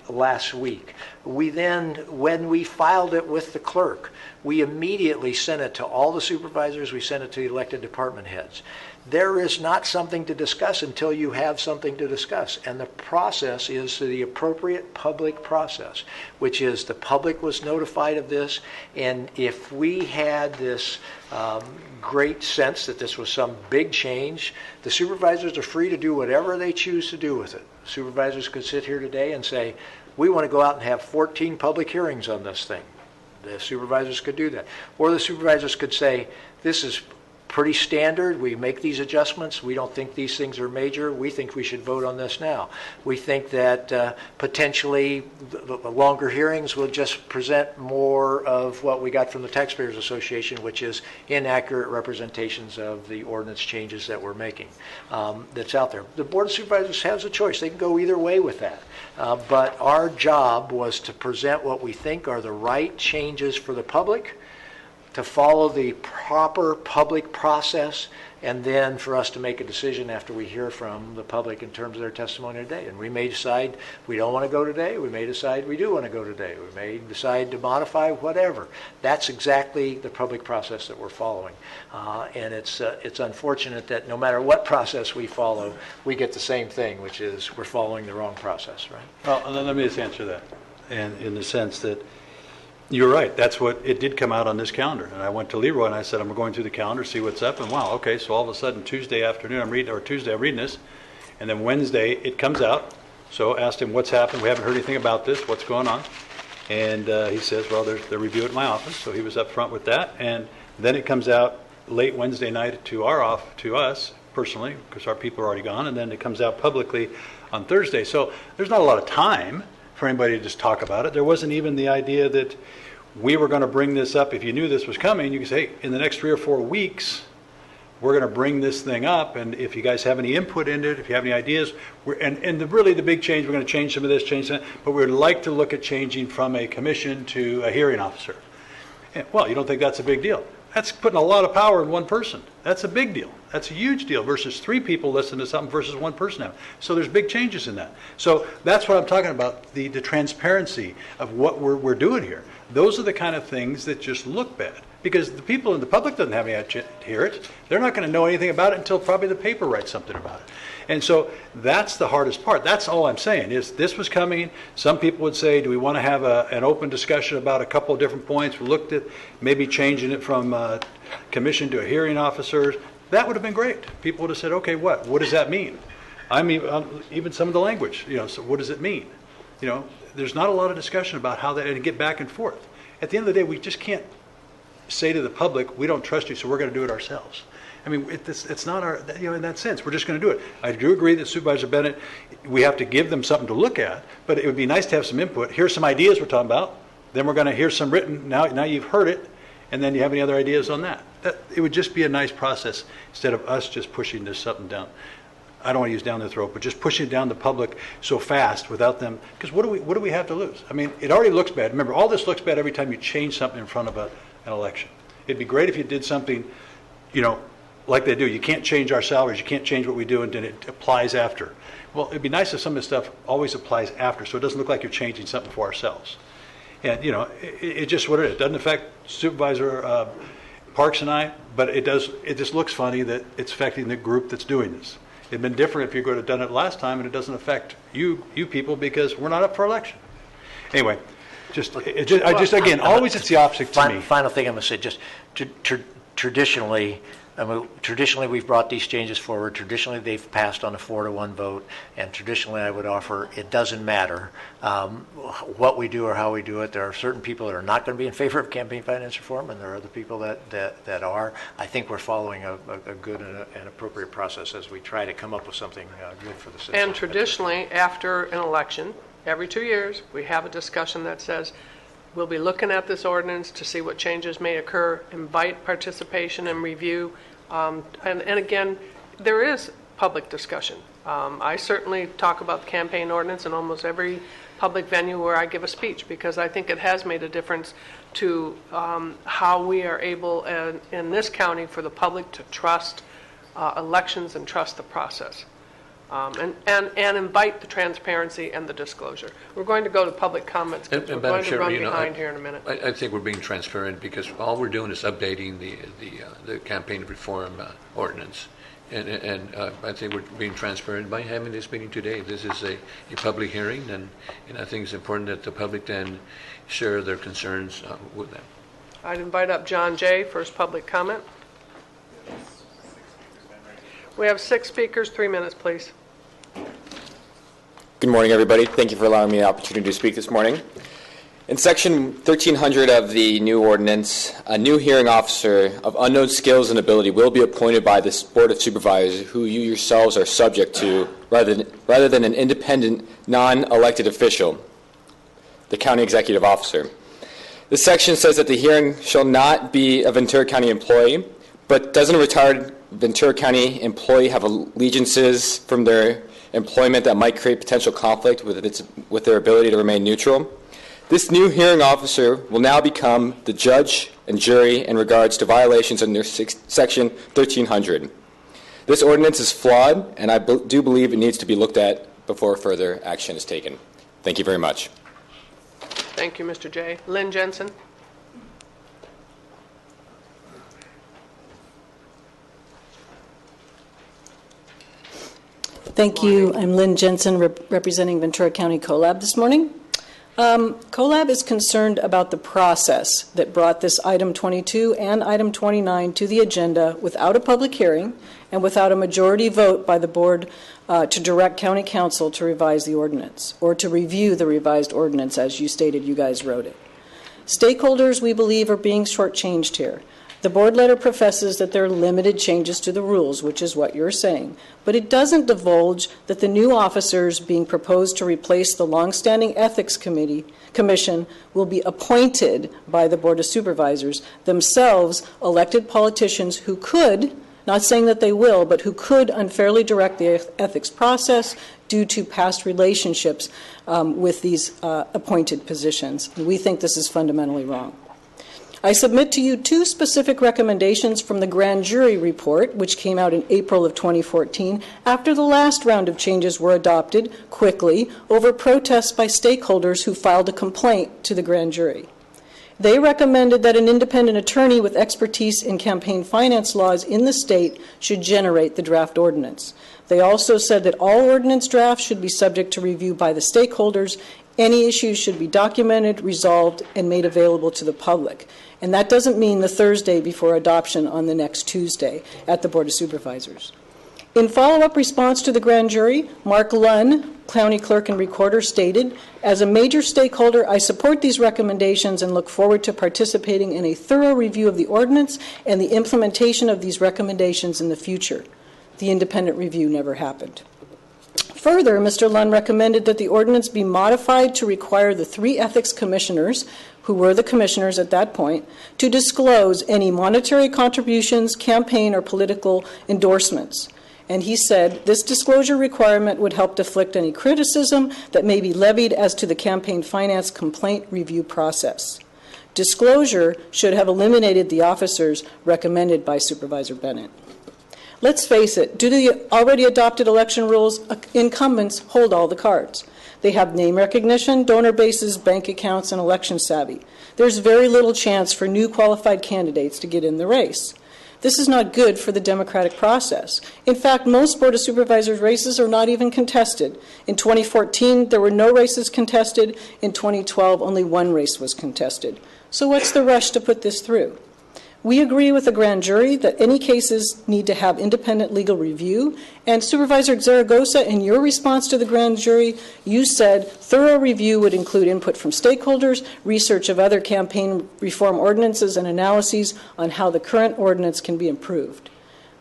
[SPEAKER 4] last week. We then, when we filed it with the clerk, we immediately sent it to all the supervisors, we sent it to the elected department heads. There is not something to discuss until you have something to discuss. And the process is the appropriate public process, which is the public was notified of this. And if we had this great sense that this was some big change, the supervisors are free to do whatever they choose to do with it. Supervisors could sit here today and say, we want to go out and have 14 public hearings on this thing. The supervisors could do that. Or the supervisors could say, this is pretty standard. We make these adjustments. We don't think these things are major. We think we should vote on this now. We think that potentially the longer hearings will just present more of what we got from the Taxpayers Association, which is inaccurate representations of the ordinance changes that we're making that's out there. The Board of Supervisors has a choice. They can go either way with that. But our job was to present what we think are the right changes for the public, to follow the proper public process, and then for us to make a decision after we hear from the public in terms of their testimony today. And we may decide we don't want to go today. We may decide we do want to go today. We may decide to modify whatever. That's exactly the public process that we're following. And it's unfortunate that no matter what process we follow, we get the same thing, which is we're following the wrong process, right?
[SPEAKER 5] Well, let me just answer that, and in the sense that you're right. That's what it did come out on this calendar. And I went to Leroy and I said, I'm going through the calendar, see what's up. And wow, okay. So all of a sudden, Tuesday afternoon, I'm reading this. And then Wednesday, it comes out. So I asked him, what's happened? We haven't heard anything about this. What's going on? And he says, well, they're reviewing at my office. So he was up front with that. And then it comes out late Wednesday night to us personally, because our people are already gone. And then it comes out publicly on Thursday. So there's not a lot of time for anybody to just talk about it. There wasn't even the idea that we were going to bring this up. If you knew this was coming, you could say, hey, in the next 3 or 4 weeks, we're going to bring this thing up, and if you guys have any input in it, if you have any ideas, really the big change, we're going to change some of this, change that, but we'd like to look at changing from a commission to a hearing officer. And, well, you don't think that's a big deal? That's putting a lot of power in one person. That's a big deal. That's a huge deal versus 3 people listening to something versus 1 person now. So there's big changes in that. So that's what I'm talking about, the transparency of what we're doing here. Those are the kind of things that just look bad. Because the people in the public doesn't have any to hear it. They're not going to know anything about it until probably the paper writes something about it. And so that's the hardest part. That's all I'm saying is this was coming. Some people would say, do we want to have an open discussion about a couple of different points? We looked at maybe changing it from commission to a hearing officer. That would have been great. People would have said, okay, what does that mean? I mean, even some of the language, so what does it mean? There's not a lot of discussion about how that, and get back and forth. At the end of the day, we just can't say to the public, we don't trust you, so we're going to do it ourselves. I mean, it's not our, in that sense, we're just going to do it. I do agree that Supervisor Bennett, we have to give them something to look at, but it would be nice to have some input. Here's some ideas we're talking about. Then we're going to hear some written. Now you've heard it, and then you have any other ideas on that. It would just be a nice process instead of us just pushing this something down. I don't want to use down their throat, but just pushing it down the public so fast without them. Because what do we have to lose? I mean, it already looks bad. Remember, all this looks bad every time you change something in front of an election. It'd be great if you did something, like they do. You can't change our salaries. You can't change what we do, and then it applies after. Well, it'd be nice if some of this stuff always applies after, so it doesn't look like you're changing something for ourselves. And it's just what it is. It doesn't affect Supervisor Parks and I, but it does. It just looks funny that it's affecting the group that's doing this. It'd been different if you could have done it last time, and it doesn't affect you people because we're not up for election. Anyway. Again, always it's the opposite to me.
[SPEAKER 4] Final thing I'm going to say, just traditionally, we've brought these changes forward. Traditionally, they've passed on a 4-to-1 vote, and traditionally, I would offer it doesn't matter what we do or how we do it. There are certain people that are not going to be in favor of campaign finance reform, and there are other people that are. I think we're following a good and appropriate process as we try to come up with something good for the citizens.
[SPEAKER 1] And traditionally, after an election, every 2 years, we have a discussion that says, we'll be looking at this ordinance to see what changes may occur, invite participation and review. And again, there is public discussion. I certainly talk about the campaign ordinance in almost every public venue where I give a speech because I think it has made a difference to how we are able in this county for the public to trust elections and trust the process. And invite the transparency and the disclosure. We're going to go to public comments because we're going to run behind here in a minute.
[SPEAKER 7] I think we're being transparent because all we're doing is updating the campaign reform ordinance. And I think we're being transparent by having this meeting today. This is a public hearing, and I think it's important that the public then share their concerns with them.
[SPEAKER 1] I'd invite up John Jay, first public comment. We have 6 speakers, 3 minutes, please.
[SPEAKER 15] Good morning, everybody. Thank you for allowing me the opportunity to speak this morning. In Section 1300 of the new ordinance, a new hearing officer of unknown skills and ability will be appointed by the Board of Supervisors, who you yourselves are subject to, rather than an independent, non-elected official, the county executive officer. This section says that the hearing shall not be a Ventura County employee, but doesn't a retired Ventura County employee have allegiances from their employment that might create potential conflict with their ability to remain neutral? This new hearing officer will now become the judge and jury in regards to violations under Section 1300. This ordinance is flawed, and I do believe it needs to be looked at before further action is taken. Thank you very much.
[SPEAKER 1] Thank you, Mr. Jay. Lynn Jensen.
[SPEAKER 16] Thank you. I'm Lynn Jensen, representing Ventura County CoLab this morning. CoLab is concerned about the process that brought this item 22 and item 29 to the agenda without a public hearing and without a majority vote by the board to direct county council to revise the ordinance or to review the revised ordinance as you stated you guys wrote it. Stakeholders, we believe, are being shortchanged here. The board letter professes that there are limited changes to the rules, which is what you're saying, but it doesn't divulge that the new officers being proposed to replace the longstanding Ethics Commission will be appointed by the Board of Supervisors, themselves elected politicians who could, not saying that they will, but who could unfairly direct the ethics process due to past relationships with these appointed positions. And we think this is fundamentally wrong. I submit to you 2 specific recommendations from the grand jury report, which came out in April of 2014, after the last round of changes were adopted quickly over protests by stakeholders who filed a complaint to the grand jury. They recommended that an independent attorney with expertise in campaign finance laws in the state should generate the draft ordinance. They also said that all ordinance drafts should be subject to review by the stakeholders. Any issues should be documented, resolved, and made available to the public. And that doesn't mean the Thursday before adoption on the next Tuesday at the Board of Supervisors. In follow-up response to the grand jury, Mark Lunn, County Clerk and Recorder, stated, "As a major stakeholder, I support these recommendations and look forward to participating in a thorough review of the ordinance and the implementation of these recommendations in the future." The independent review never happened. Further, Mr. Lunn recommended that the ordinance be modified to require the 3 ethics commissioners, who were the commissioners at that point, to disclose any monetary contributions, campaign, or political endorsements. And he said this disclosure requirement would help deflect any criticism that may be levied as to the campaign finance complaint review process. Disclosure should have eliminated the officers recommended by Supervisor Bennett. Let's face it, due to the already adopted election rules, incumbents hold all the cards. They have name recognition, donor bases, bank accounts, and election savvy. There's very little chance for new qualified candidates to get in the race. This is not good for the democratic process. In fact, most Board of Supervisors races are not even contested. In 2014, there were no races contested. In 2012, only 1 race was contested. So what's the rush to put this through? We agree with the grand jury that any cases need to have independent legal review. And Supervisor Zaragoza, in your response to the grand jury, you said thorough review would include input from stakeholders, research of other campaign reform ordinances, and analyses on how the current ordinance can be improved.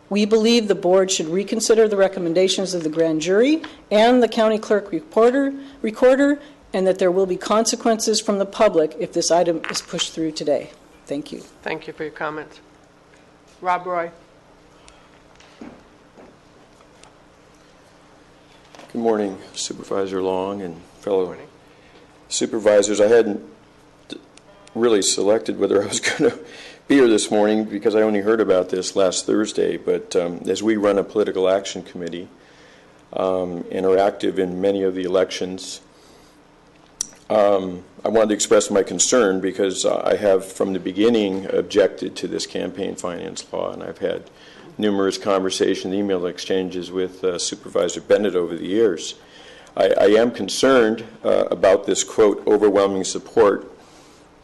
[SPEAKER 16] We believe the board should reconsider the recommendations of the grand jury and the county clerk recorder, and that there will be consequences from the public if this item is pushed through today. Thank you.
[SPEAKER 1] Thank you for your comments. Rob Roy.
[SPEAKER 17] Good morning, Supervisor Long and fellow supervisors. I hadn't really selected whether I was going to be here this morning because I only heard about this last Thursday, but as we run a political action committee and are active in many of the elections, I wanted to express my concern because I have from the beginning objected to this campaign finance law, and I've had numerous conversations, email exchanges with Supervisor Bennett over the years. I am concerned about this, quote, overwhelming support.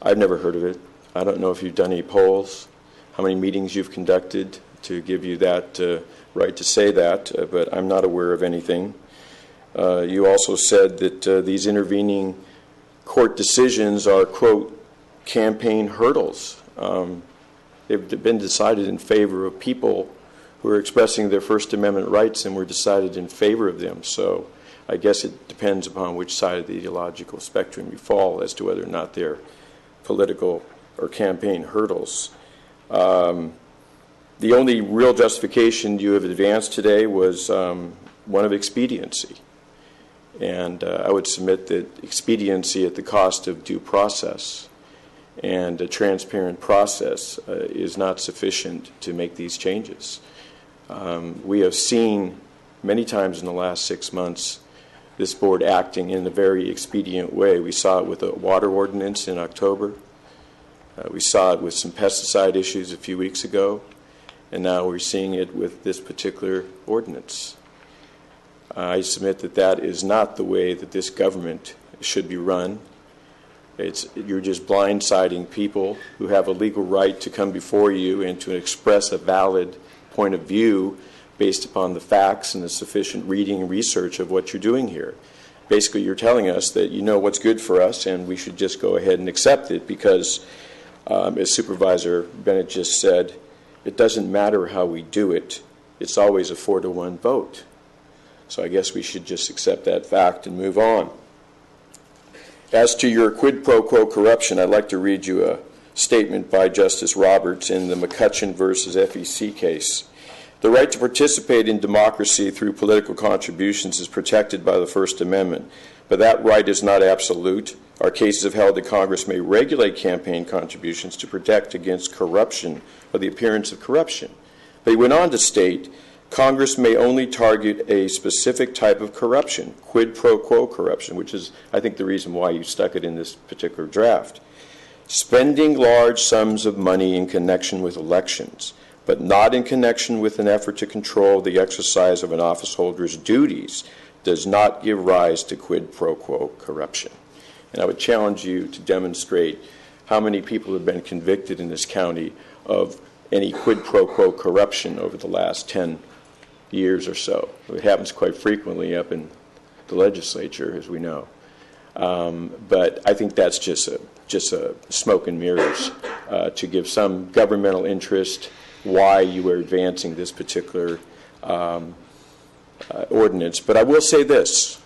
[SPEAKER 17] I've never heard of it. I don't know if you've done any polls, how many meetings you've conducted to give you that right to say that, but I'm not aware of anything. You also said that these intervening court decisions are, quote, campaign hurdles. They've been decided in favor of people who are expressing their First Amendment rights and were decided in favor of them. So I guess it depends upon which side of the ideological spectrum you fall as to whether or not they're political or campaign hurdles. The only real justification you have advanced today was one of expediency. And I would submit that expediency at the cost of due process and a transparent process is not sufficient to make these changes. We have seen many times in the last 6 months this board acting in a very expedient way. We saw it with a water ordinance in October. We saw it with some pesticide issues a few weeks ago. And now we're seeing it with this particular ordinance. I submit that that is not the way that this government should be run. You're just blindsiding people who have a legal right to come before you and to express a valid point of view based upon the facts and the sufficient reading and research of what you're doing here. Basically, you're telling us that you know what's good for us and we should just go ahead and accept it because As Supervisor Bennett just said, it doesn't matter how we do it. It's always a 4-to-1 vote. So I guess we should just accept that fact and move on. As to your quid pro quo corruption, I'd like to read you a statement by Justice Roberts in the McCutcheon versus FEC case. The right to participate in democracy through political contributions is protected by the First Amendment, but that right is not absolute. Our cases have held that Congress may regulate campaign contributions to protect against corruption or the appearance of corruption. But he went on to state, Congress may only target a specific type of corruption, quid pro quo corruption, which is, I think, the reason why you stuck it in this particular draft. Spending large sums of money in connection with elections, but not in connection with an effort to control the exercise of an officeholder's duties, does not give rise to quid pro quo corruption. And I would challenge you to demonstrate how many people have been convicted in this county of any quid pro quo corruption over the last 10 years or so. It happens quite frequently up in the legislature, as we know. But I think that's just a smoke and mirrors to give some governmental interest why you are advancing this particular ordinance. But I will say this.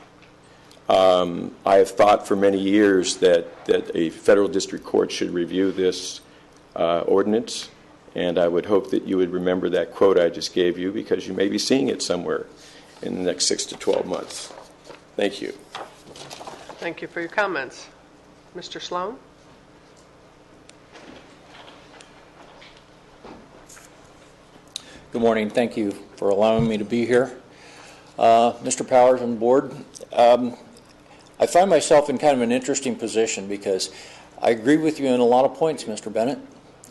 [SPEAKER 17] I have thought for many years that a federal district court should review this ordinance, and I would hope that you would remember that quote I just gave you, because you may be seeing it somewhere in the next 6 to 12 months. Thank you.
[SPEAKER 1] Thank you for your comments. Mr. Sloan?
[SPEAKER 18] Good morning. Thank you for allowing me to be here. Mr. Powers and board, I find myself in kind of an interesting position because I agree with you in a lot of points, Mr. Bennett.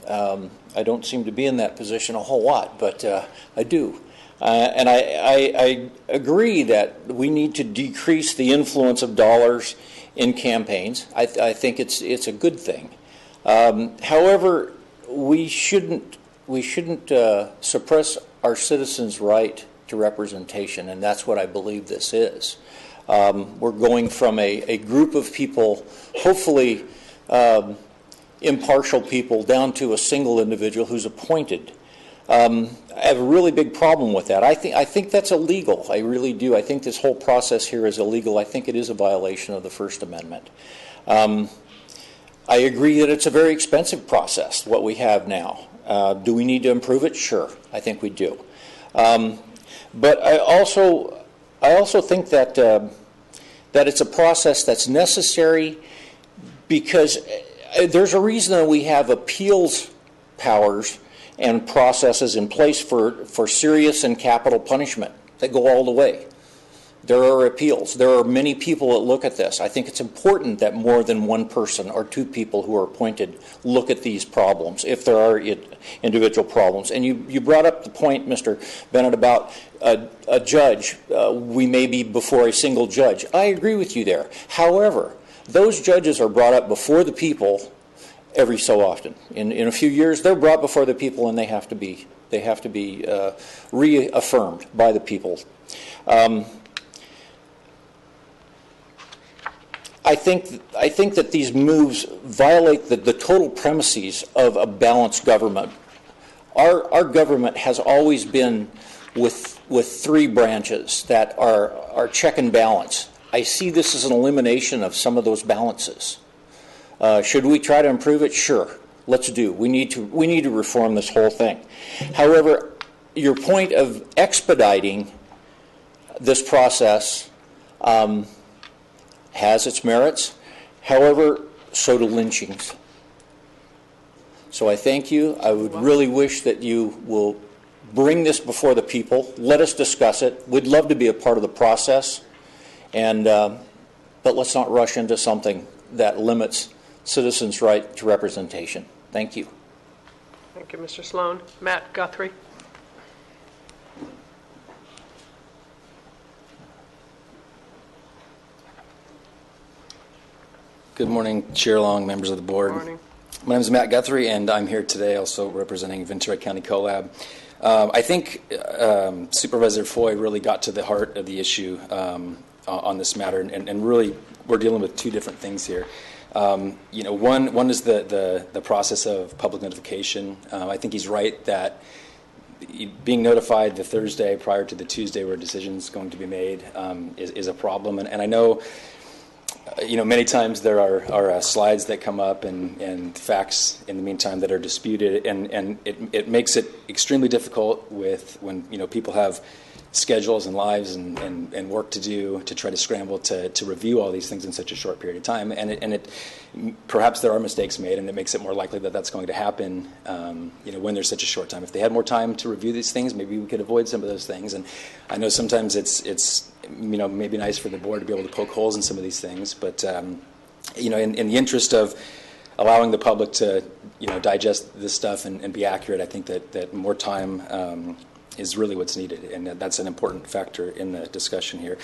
[SPEAKER 18] I don't seem to be in that position a whole lot, but I do. And I agree that we need to decrease the influence of dollars in campaigns. I think it's a good thing. However, we shouldn't suppress our citizens' right to representation, and that's what I believe this is. We're going from a group of people, hopefully impartial people, down to a single individual who's appointed. I have a really big problem with that. I think that's illegal. I really do. I think this whole process here is illegal. I think it is a violation of the First Amendment. I agree that it's a very expensive process, what we have now. Do we need to improve it? Sure, I think we do. But I also think that that it's a process that's necessary because there's a reason that we have appeals powers and processes in place for serious and capital punishment that go all the way. There are appeals. There are many people that look at this. I think it's important that more than one person or two people who are appointed look at these problems, if there are individual problems. And you brought up the point, Mr. Bennett, about a judge. We may be before a single judge. I agree with you there. However, those judges are brought up before the people every so often. In a few years, they're brought before the people, and they have to be reaffirmed by the people. I think that these moves violate the total premises of a balanced government. Our government has always been with three branches that are check and balance. I see this as an elimination of some of those balances. Should we try to improve it? Sure, let's do. We need to reform this whole thing. However, your point of expediting this process has its merits. However, so do lynchings. So I thank you. I would really wish that you will bring this before the people. Let us discuss it. We'd love to be a part of the process, but let's not rush into something that limits citizens' right to representation. Thank you.
[SPEAKER 1] Thank you, Mr. Sloan. Matt Guthrie.
[SPEAKER 19] Good morning, Chair Long, members of the board.
[SPEAKER 1] Good morning.
[SPEAKER 19] My name is Matt Guthrie, and I'm here today also representing Ventura County CoLab. I think Supervisor Foy really got to the heart of the issue on this matter, and really we're dealing with two different things here. One is the process of public notification. I think he's right that being notified the Thursday prior to the Tuesday where a decision is going to be made is a problem. And I know, many times there are slides that come up and facts in the meantime that are disputed, and it makes it extremely difficult when people have schedules and lives and work to do to try to scramble to review all these things in such a short period of time. And perhaps there are mistakes made, and it makes it more likely that that's going to happen when there's such a short time. If they had more time to review these things, maybe we could avoid some of those things. And I know sometimes it's maybe nice for the board to be able to poke holes in some of these things, but in the interest of allowing the public to digest this stuff and be accurate, I think that more time is really what's needed, and that's an important factor in the discussion here.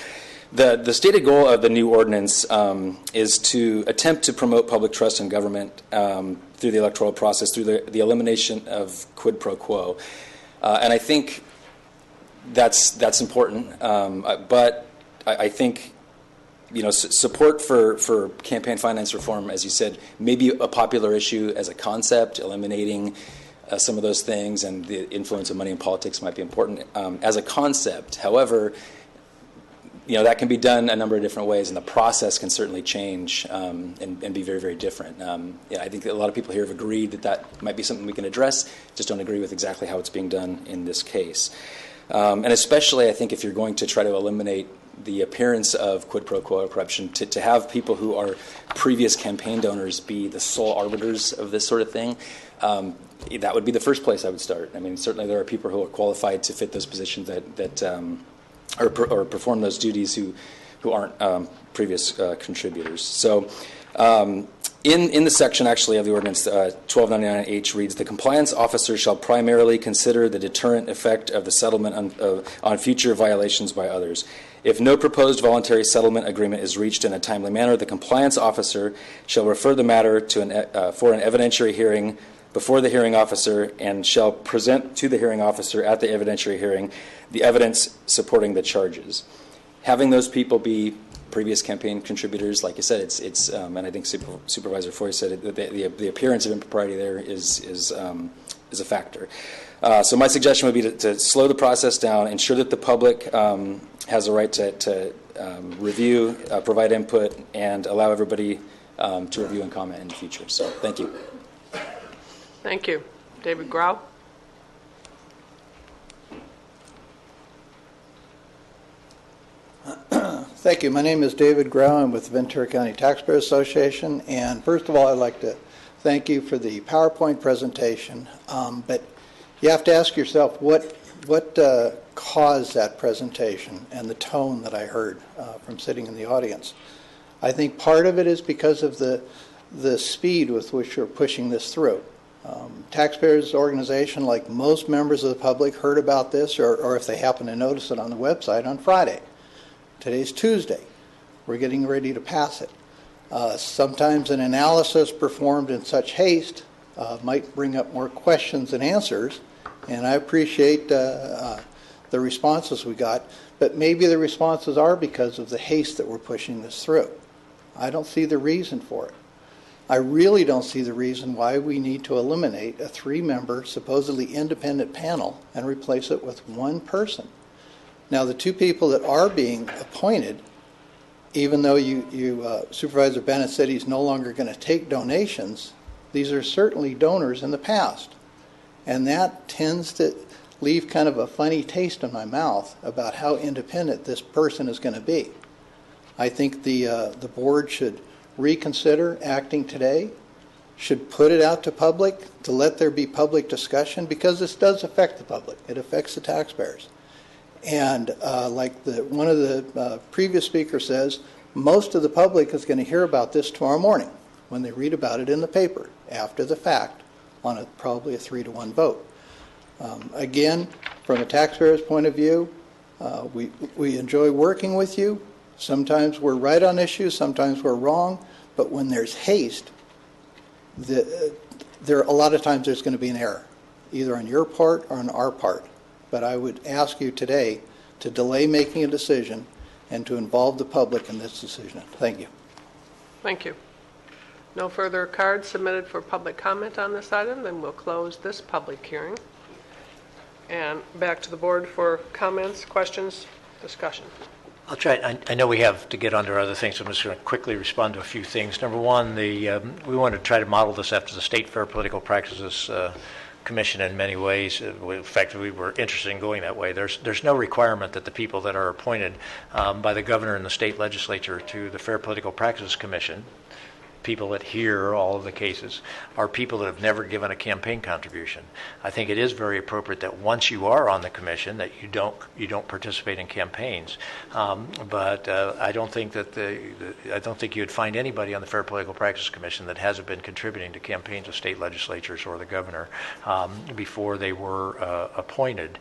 [SPEAKER 19] The stated goal of the new ordinance is to attempt to promote public trust in government through the electoral process, through the elimination of quid pro quo. And I think that's important, but I think support for campaign finance reform, as you said, may be a popular issue as a concept. Eliminating some of those things and the influence of money in politics might be important as a concept. However, that can be done a number of different ways, and the process can certainly change and be very, very different. I think that a lot of people here have agreed that might be something we can address, just don't agree with exactly how it's being done in this case. And especially, I think, if you're going to try to eliminate the appearance of quid pro quo or corruption, to have people who are previous campaign donors be the sole arbiters of this sort of thing, that would be the first place I would start. I mean, certainly there are people who are qualified to fit those positions or perform those duties who aren't previous contributors. So in the section actually of the ordinance, 1299H reads, the compliance officer shall primarily consider the deterrent effect of the settlement on future violations by others. If no proposed voluntary settlement agreement is reached in a timely manner, the compliance officer shall refer the matter for an evidentiary hearing before the hearing officer and shall present to the hearing officer at the evidentiary hearing the evidence supporting the charges. Having those people be previous campaign contributors, like you said, it's and I think Supervisor Foy said it, that the appearance of impropriety there is a factor. So my suggestion would be to slow the process down, ensure that the public has a right to review, provide input, and allow everybody to review and comment in the future. So thank you.
[SPEAKER 1] Thank you. David Grau?
[SPEAKER 20] Thank you. My name is David Grau. I'm with the Ventura County Taxpayer Association. And first of all, I'd like to thank you for the PowerPoint presentation. But you have to ask yourself what caused that presentation and the tone that I heard from sitting in the audience. I think part of it is because of the speed with which you're pushing this through. Taxpayers organization, like most members of the public, heard about this, or if they happen to notice it on the website, on Friday. Today's Tuesday. We're getting ready to pass it. Sometimes an analysis performed in such haste might bring up more questions than answers, and I appreciate the responses we got, but maybe the responses are because of the haste that we're pushing this through. I don't see the reason for it. I really don't see the reason why we need to eliminate a 3-member, supposedly independent panel and replace it with one person. Now, the 2 people that are being appointed, even though Supervisor Bennett said he's no longer going to take donations, these are certainly donors in the past. And that tends to leave kind of a funny taste in my mouth about how independent this person is going to be. I think the board should reconsider acting today, should put it out to public to let there be public discussion, because this does affect the public. It affects the taxpayers. And like one of the previous speakers says, most of the public is going to hear about this tomorrow morning when they read about it in the paper after the fact on probably a 3-to-1 vote. Again, from a taxpayer's point of view, we enjoy working with you. Sometimes we're right on issues, sometimes we're wrong, but when there's haste, a lot of times there's going to be an error, either on your part or on our part. But I would ask you today to delay making a decision and to involve the public in this decision. Thank you.
[SPEAKER 1] Thank you. No further cards submitted for public comment on this item, then we'll close this public hearing. And back to the board for comments, questions, discussion.
[SPEAKER 4] I'll try. I know we have to get under other things, so I'm just going to quickly respond to a few things. Number one, we want to try to model this after the State Fair Political Practices Commission in many ways. In fact, we were interested in going that way. There's no requirement that the people that are appointed by the governor and the state legislature to the Fair Political Practices Commission, people that hear all of the cases, are people that have never given a campaign contribution. I think it is very appropriate that once you are on the commission that you don't participate in campaigns. But I don't think you'd find anybody on the Fair Political Practice Commission that hasn't been contributing to campaigns of state legislatures or the governor before they were appointed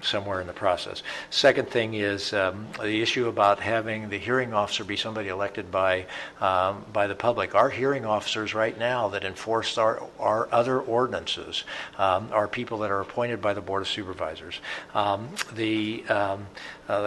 [SPEAKER 4] somewhere in the process. Second thing is the issue about having the hearing officer be somebody elected by the public. Our hearing officers right now that enforce our other ordinances are people that are appointed by the Board of Supervisors. The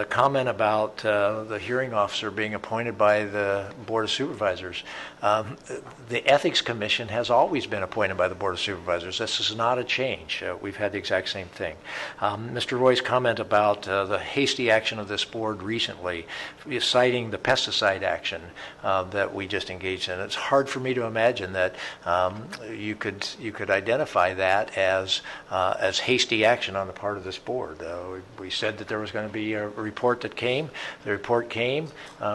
[SPEAKER 4] comment about the hearing officer being appointed by the Board of Supervisors, the Ethics Commission has always been appointed by the Board of Supervisors. This is not a change. We've had the exact same thing. Mr. Roy's comment about the hasty action of this board recently, citing the pesticide action that we just engaged in. It's hard for me to imagine that you could identify that as hasty action on the part of this board. We said that there was going to be a report that came. The report came.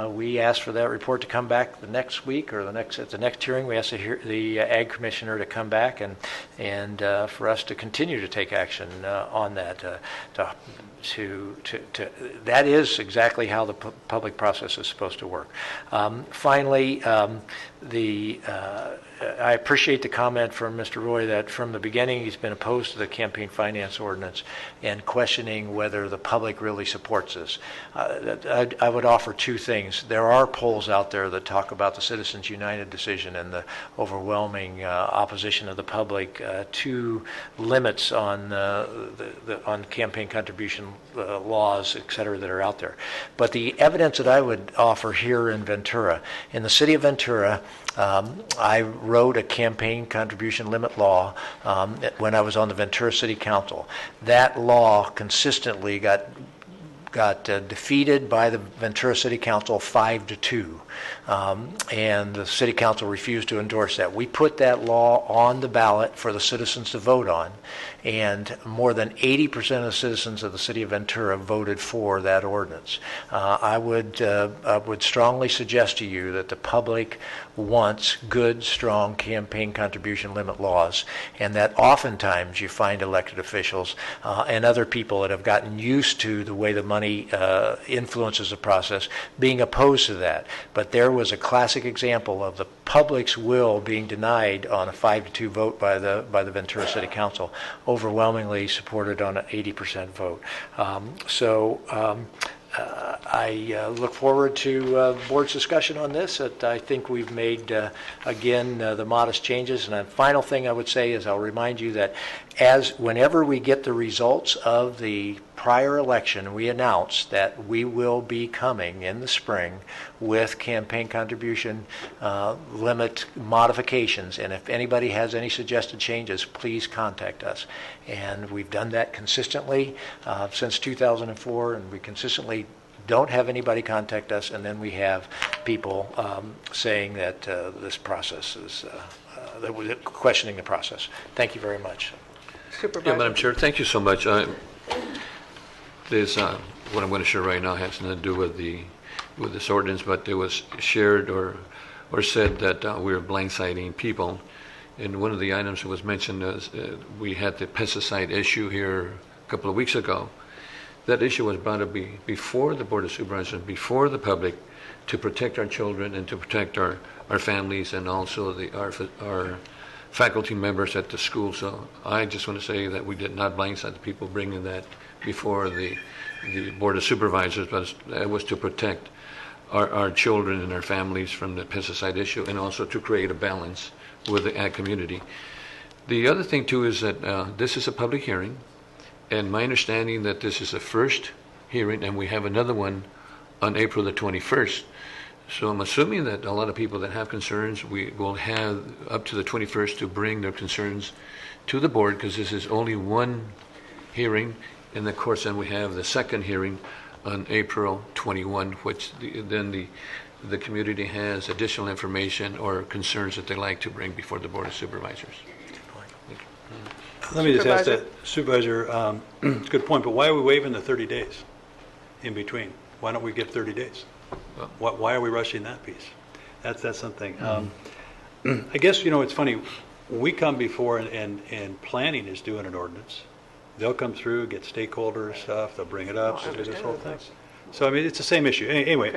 [SPEAKER 4] We asked for that report to come back the next week or at the next hearing. We asked the Ag Commissioner to come back and for us to continue to take action on that. That is exactly how the public process is supposed to work. Finally, I appreciate the comment from Mr. Roy that from the beginning he's been opposed to the campaign finance ordinance and questioning whether the public really supports this. I would offer two things. There are polls out there that talk about the Citizens United decision and the overwhelming opposition of the public to limits on on campaign contribution laws, et cetera, that are out there. But the evidence that I would offer here in Ventura, in the city of Ventura, I wrote a campaign contribution limit law when I was on the Ventura City Council. That law consistently got defeated by the Ventura City Council 5-2, and the City Council refused to endorse that. We put that law on the ballot for the citizens to vote on, and more than 80% of the citizens of the City of Ventura voted for that ordinance. I would strongly suggest to you that the public wants good, strong campaign contribution limit laws, and that oftentimes you find elected officials and other people that have gotten used to the way the money influences the process being opposed to that. But there was a classic example of the public's will being denied on a 5-2 vote by the Ventura City Council, overwhelmingly supported on an 80% vote. I look forward to the board's discussion on this. I think we've made, again, the modest changes. And the final thing I would say is I'll remind you that whenever we get the results of the prior election, we announce that we will be coming in the spring with campaign contribution limit modifications. And if anybody has any suggested changes, please contact us. And we've done that consistently since 2004, and we consistently don't have anybody contact us, and then we have people saying that this process is questioning the process. Thank you very much.
[SPEAKER 1] Supervisor.
[SPEAKER 7] Yeah, Madam Chair, thank you so much. There's what I'm going to share right now has nothing to do with this ordinance, but it was shared or said that we were blindsiding people. And one of the items that was mentioned is we had the pesticide issue here a couple of weeks ago. That issue was brought up before the Board of Supervisors, before the public, to protect our children and to protect our families and also our faculty members at the school. So I just want to say that we did not blindside the people bringing that before the Board of Supervisors, but it was to protect our children and our families from the pesticide issue and also to create a balance with the ag community. The other thing, too, is that this is a public hearing. And my understanding that this is the first hearing, and we have another one on April the 21st. So I'm assuming that a lot of people that have concerns, we will have up to the 21st to bring their concerns to the board, because this is only one hearing, and of course then we have the second hearing on April 21, which then the community has additional information or concerns that they like to bring before the Board of Supervisors.
[SPEAKER 5] Let me just ask that, Supervisor, it's a good point, but why are we waiving the 30 days in between? Why don't we give 30 days? Why are we rushing that piece? That's something. I guess, it's funny, we come before and planning is doing an ordinance. They'll come through, get stakeholder stuff, they'll bring it up, they'll do this whole thing. So, it's the same issue. Anyway,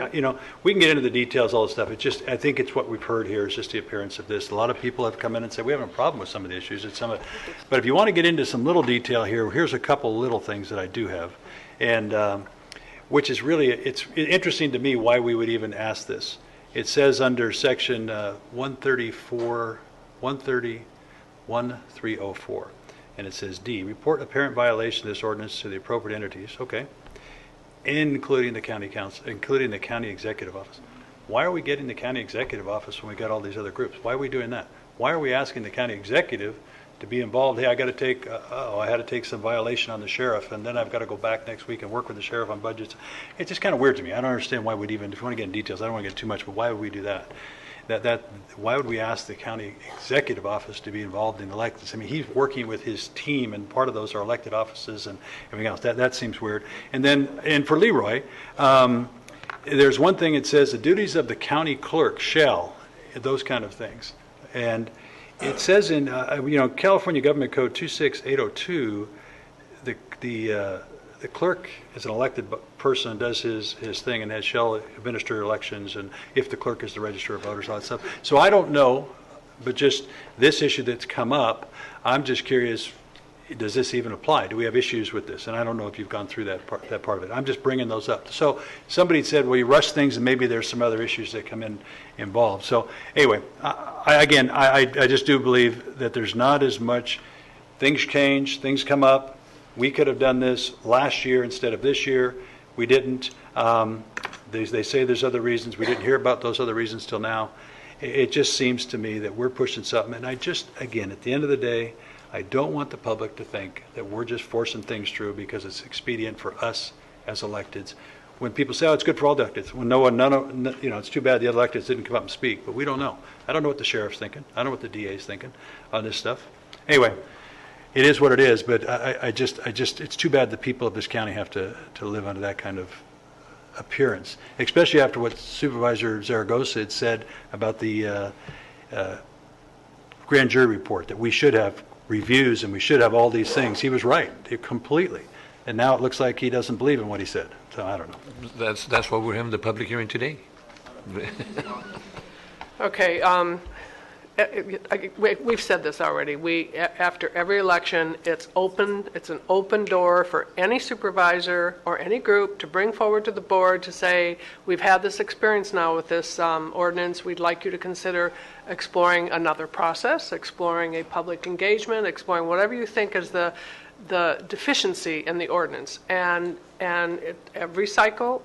[SPEAKER 5] we can get into the details, all this stuff. It's just, I think it's what we've heard here is just the appearance of this. A lot of people have come in and said, we have a problem with some of the issues. But if you want to get into some little detail here, here's a couple little things that I do have. And which is really, it's interesting to me why we would even ask this. It says under section 1304, and it says D, report apparent violation of this ordinance to the appropriate entities. Okay. Including the county council, including the county executive office. Why are we getting the county executive office when we got all these other groups? Why are we doing that? Why are we asking the county executive to be involved? Hey, I got to take, I had to take some violation on the sheriff, and then I've got to go back next week and work with the sheriff on budgets. It's just kind of weird to me. I don't understand why we'd even, if you want to get in details, I don't want to get too much, but why would we do that? Why would we ask the county executive office to be involved in elections? He's working with his team, and part of those are elected offices and everything else. That seems weird. And for Leroy, there's one thing it says, the duties of the county clerk shall, those kind of things. And it says in, California Government Code 26802, the clerk is an elected person and does his thing and shall administer elections, and if the clerk is the register of voters, all that stuff. So I don't know, but just this issue that's come up, I'm just curious, does this even apply? Do we have issues with this? And I don't know if you've gone through that part of it. I'm just bringing those up. So somebody said, well, you rush things and maybe there's some other issues that come in involved. So anyway, I just do believe that there's not as much, things change, things come up. We could have done this last year instead of this year. We didn't. They say there's other reasons. We didn't hear about those other reasons till now. It just seems to me that we're pushing something. And again, at the end of the day, I don't want the public to think that we're just forcing things through because it's expedient for us as electeds. When people say, oh, it's good for all electeds, when it's too bad the other electeds didn't come up and speak, but we don't know. I don't know what the sheriff's thinking. I don't know what the DA's thinking on this stuff. Anyway, it is what it is, but I just, it's too bad the people of this county have to live under that kind of appearance, especially after what Supervisor Zaragoza had said about the grand jury report, that we should have reviews and we should have all these things. He was right, completely. And now it looks like he doesn't believe in what he said. So I don't know.
[SPEAKER 7] That's why we're having the public hearing today.
[SPEAKER 1] Okay. We've said this already. After every election, it's open. It's an open door for any supervisor or any group to bring forward to the board to say, we've had this experience now with this ordinance. We'd like you to consider exploring another process, exploring a public engagement, exploring whatever you think is the deficiency in the ordinance. And every cycle,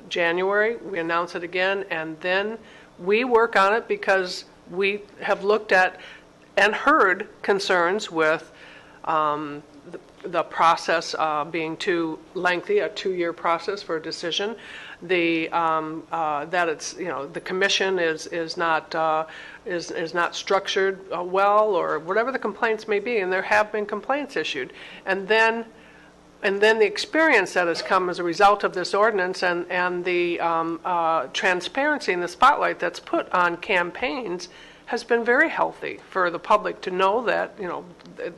[SPEAKER 1] January, we announce it again, and then we work on it because we have looked at and heard concerns with the process being too lengthy, a 2-year process for a decision. That it's the commission is not structured well, or whatever the complaints may be, and there have been complaints issued, and then the experience that has come as a result of this ordinance and the transparency and the spotlight that's put on campaigns has been very healthy for the public to know that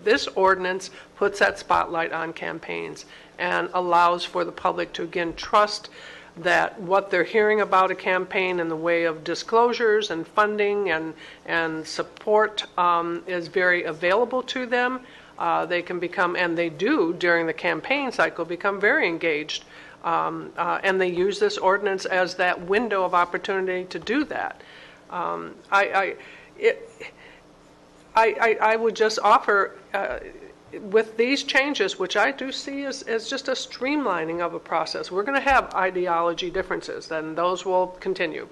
[SPEAKER 1] this ordinance puts that spotlight on campaigns and allows for the public to again trust that what they're hearing about a campaign in the way of disclosures and funding and support is very available to them. They can become, and they do during the campaign cycle, become very engaged. And they use this ordinance as that window of opportunity to do that. I would just offer, with these changes, which I do see as just a streamlining of a process, we're going to have ideology differences, and those will continue.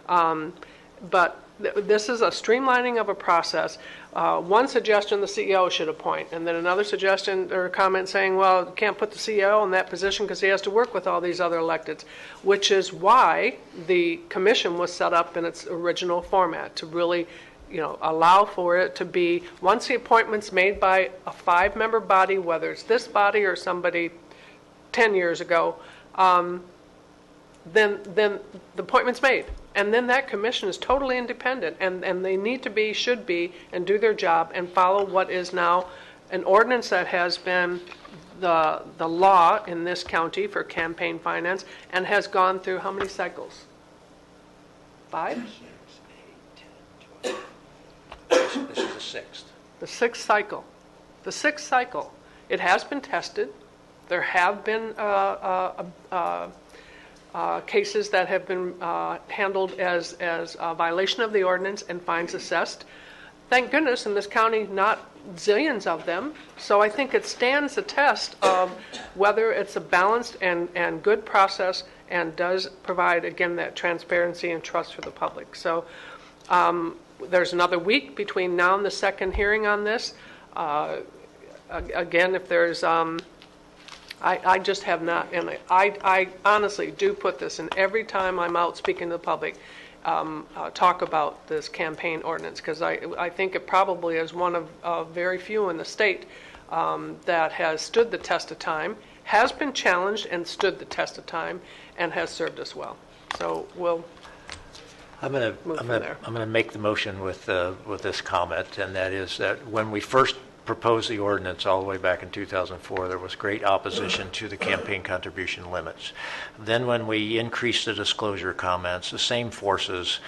[SPEAKER 1] But this is a streamlining of a process. One suggestion, the CEO should appoint, and then another suggestion or comment saying, well, you can't put the CEO in that position because he has to work with all these other electeds, which is why the commission was set up in its original format, to really allow for it to be, once the appointment's made by a 5-member body, whether it's this body or somebody 10 years ago, then the appointment's made. And then that commission is totally independent, and they need to be, should be, and do their job and follow what is now an ordinance that has been the law in this county for campaign finance and has gone through how many cycles? 5?
[SPEAKER 4] This is the sixth.
[SPEAKER 1] The sixth cycle. The sixth cycle. It has been tested. There have been cases that have been handled as a violation of the ordinance and fines assessed. Thank goodness in this county, not zillions of them. So I think it stands the test of whether it's a balanced and good process and does provide, again, that transparency and trust for the public. So there's another week between now and the second hearing on this. Again, if there's I just have not, and I honestly do put this in every time I'm out speaking to the public, talk about this campaign ordinance, because I think it probably is one of very few in the state that has stood the test of time, has been challenged and stood the test of time, and has served us well. So
[SPEAKER 4] I'm going to make the motion with this comment, and that is that when we first proposed the ordinance all the way back in 2004, there was great opposition to the campaign contribution limits. Then when we increased the disclosure comments, the same forces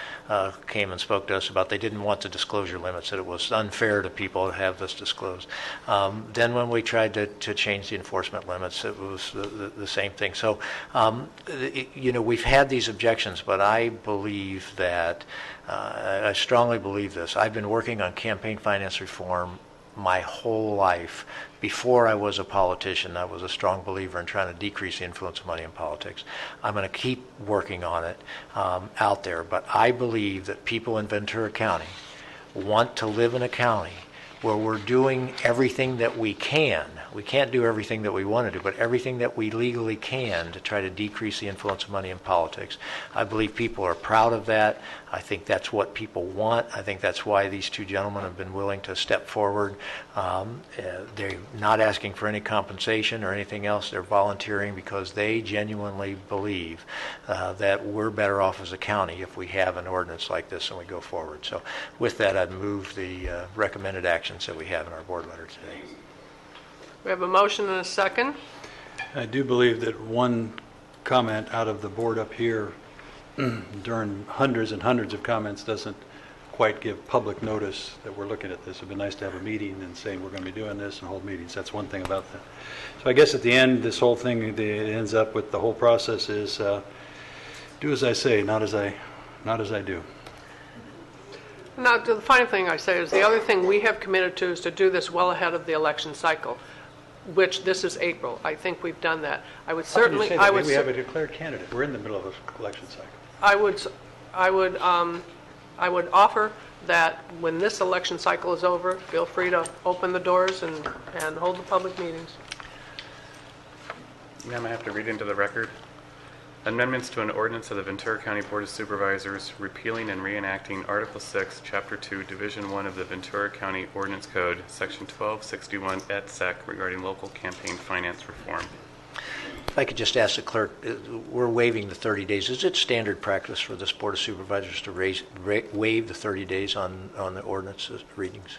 [SPEAKER 4] came and spoke to us about they didn't want the disclosure limits, that it was unfair to people to have this disclosed. Then when we tried to change the enforcement limits, it was the same thing. So, we've had these objections, but I believe that, I strongly believe this. I've been working on campaign finance reform my whole life. Before I was a politician, I was a strong believer in trying to decrease the influence of money in politics. I'm going to keep working on it out there, but I believe that people in Ventura County want to live in a county where we're doing everything that we can. We can't do everything that we want to do, but everything that we legally can to try to decrease the influence of money in politics. I believe people are proud of that. I think that's what people want. I think that's why these two gentlemen have been willing to step forward. They're not asking for any compensation or anything else. They're volunteering because they genuinely believe that we're better off as a county if we have an ordinance like this and we go forward. So with that, I'd move the recommended actions that we have in our board letter today.
[SPEAKER 1] We have a motion and a second.
[SPEAKER 5] I do believe that one comment out of the board up here during hundreds and hundreds of comments doesn't quite give public notice that we're looking at this. It would be nice to have a meeting and saying we're going to be doing this and hold meetings. That's one thing about that. So I guess at the end, this whole thing, it ends up with the whole process is do as I say, not as I do.
[SPEAKER 1] Now, the final thing I say is the other thing we have committed to is to do this well ahead of the election cycle, which this is April. I think we've done that. I would certainly.
[SPEAKER 5] I would. We have a declared candidate. We're in the middle of an election cycle.
[SPEAKER 1] I would offer that when this election cycle is over, feel free to open the doors and hold the public meetings.
[SPEAKER 21] Ma'am, I have to read into the record. Amendments to an ordinance of the Ventura County Board of Supervisors repealing and reenacting Article 6, Chapter 2, Division 1 of the Ventura County Ordinance Code, Section 1261 et sec, regarding local campaign finance reform.
[SPEAKER 4] If I could just ask the clerk, we're waiving the 30 days. Is it standard practice for this Board of Supervisors to waive the 30 days on the ordinance readings?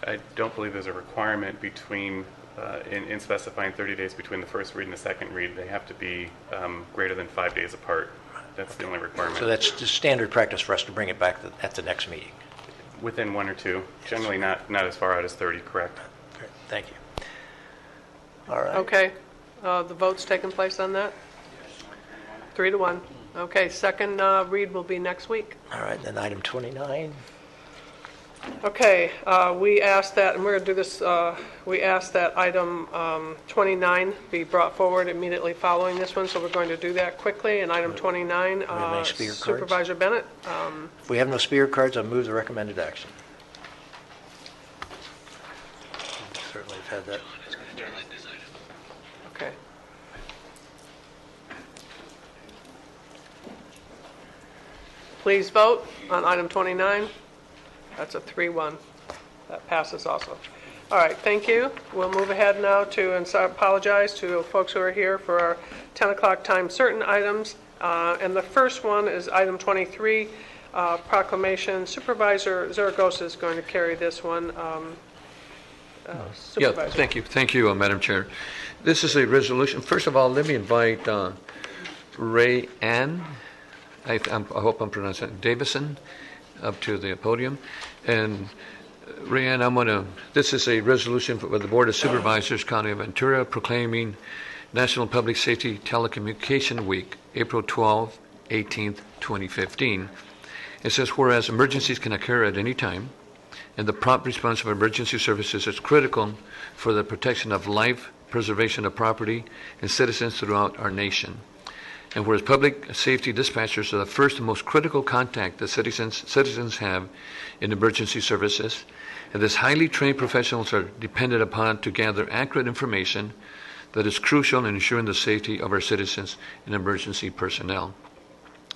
[SPEAKER 21] I don't believe there's a requirement between in specifying 30 days between the first read and the second read. They have to be greater than 5 days apart. That's the only requirement.
[SPEAKER 4] So that's the standard practice for us to bring it back at the next meeting?
[SPEAKER 21] Within 1 or 2. Generally not as far out as 30, correct?
[SPEAKER 4] Okay, thank you. All right.
[SPEAKER 1] Okay. The vote's taking place on that? 3-1. Okay, second read will be next week.
[SPEAKER 4] All right, then item 29.
[SPEAKER 1] Okay, we asked that, and we're going to do this, we asked that item 29 be brought forward immediately following this one, so we're going to do that quickly. And item 29,
[SPEAKER 4] we have any speaker cards?
[SPEAKER 1] Supervisor Bennett.
[SPEAKER 4] If we have no speaker cards, I'll move the recommended action. Certainly have had that.
[SPEAKER 1] Okay. Please vote on item 29. That's a 3-1. That passes also. All right, thank you. We'll move ahead now to, and so I apologize to folks who are here for our 10 o'clock time certain items. And the first one is item 23, proclamation. Supervisor Zaragoza is going to carry this one. Supervisor.
[SPEAKER 7] Yeah, thank you, Madam Chair. This is a resolution. First of all, let me invite Ray Ann, I hope I'm pronouncing it, Davison, up to the podium. And Ray Ann, this is a resolution for the Board of Supervisors, County of Ventura, proclaiming National Public Safety Telecommunication Week, April 12, 18th, 2015. It says, whereas emergencies can occur at any time, and the prompt response of emergency services is critical for the protection of life, preservation of property, and citizens throughout our nation. And whereas public safety dispatchers are the first and most critical contact that citizens have in emergency services, and these highly trained professionals are depended upon to gather accurate information that is crucial in ensuring the safety of our citizens and emergency personnel.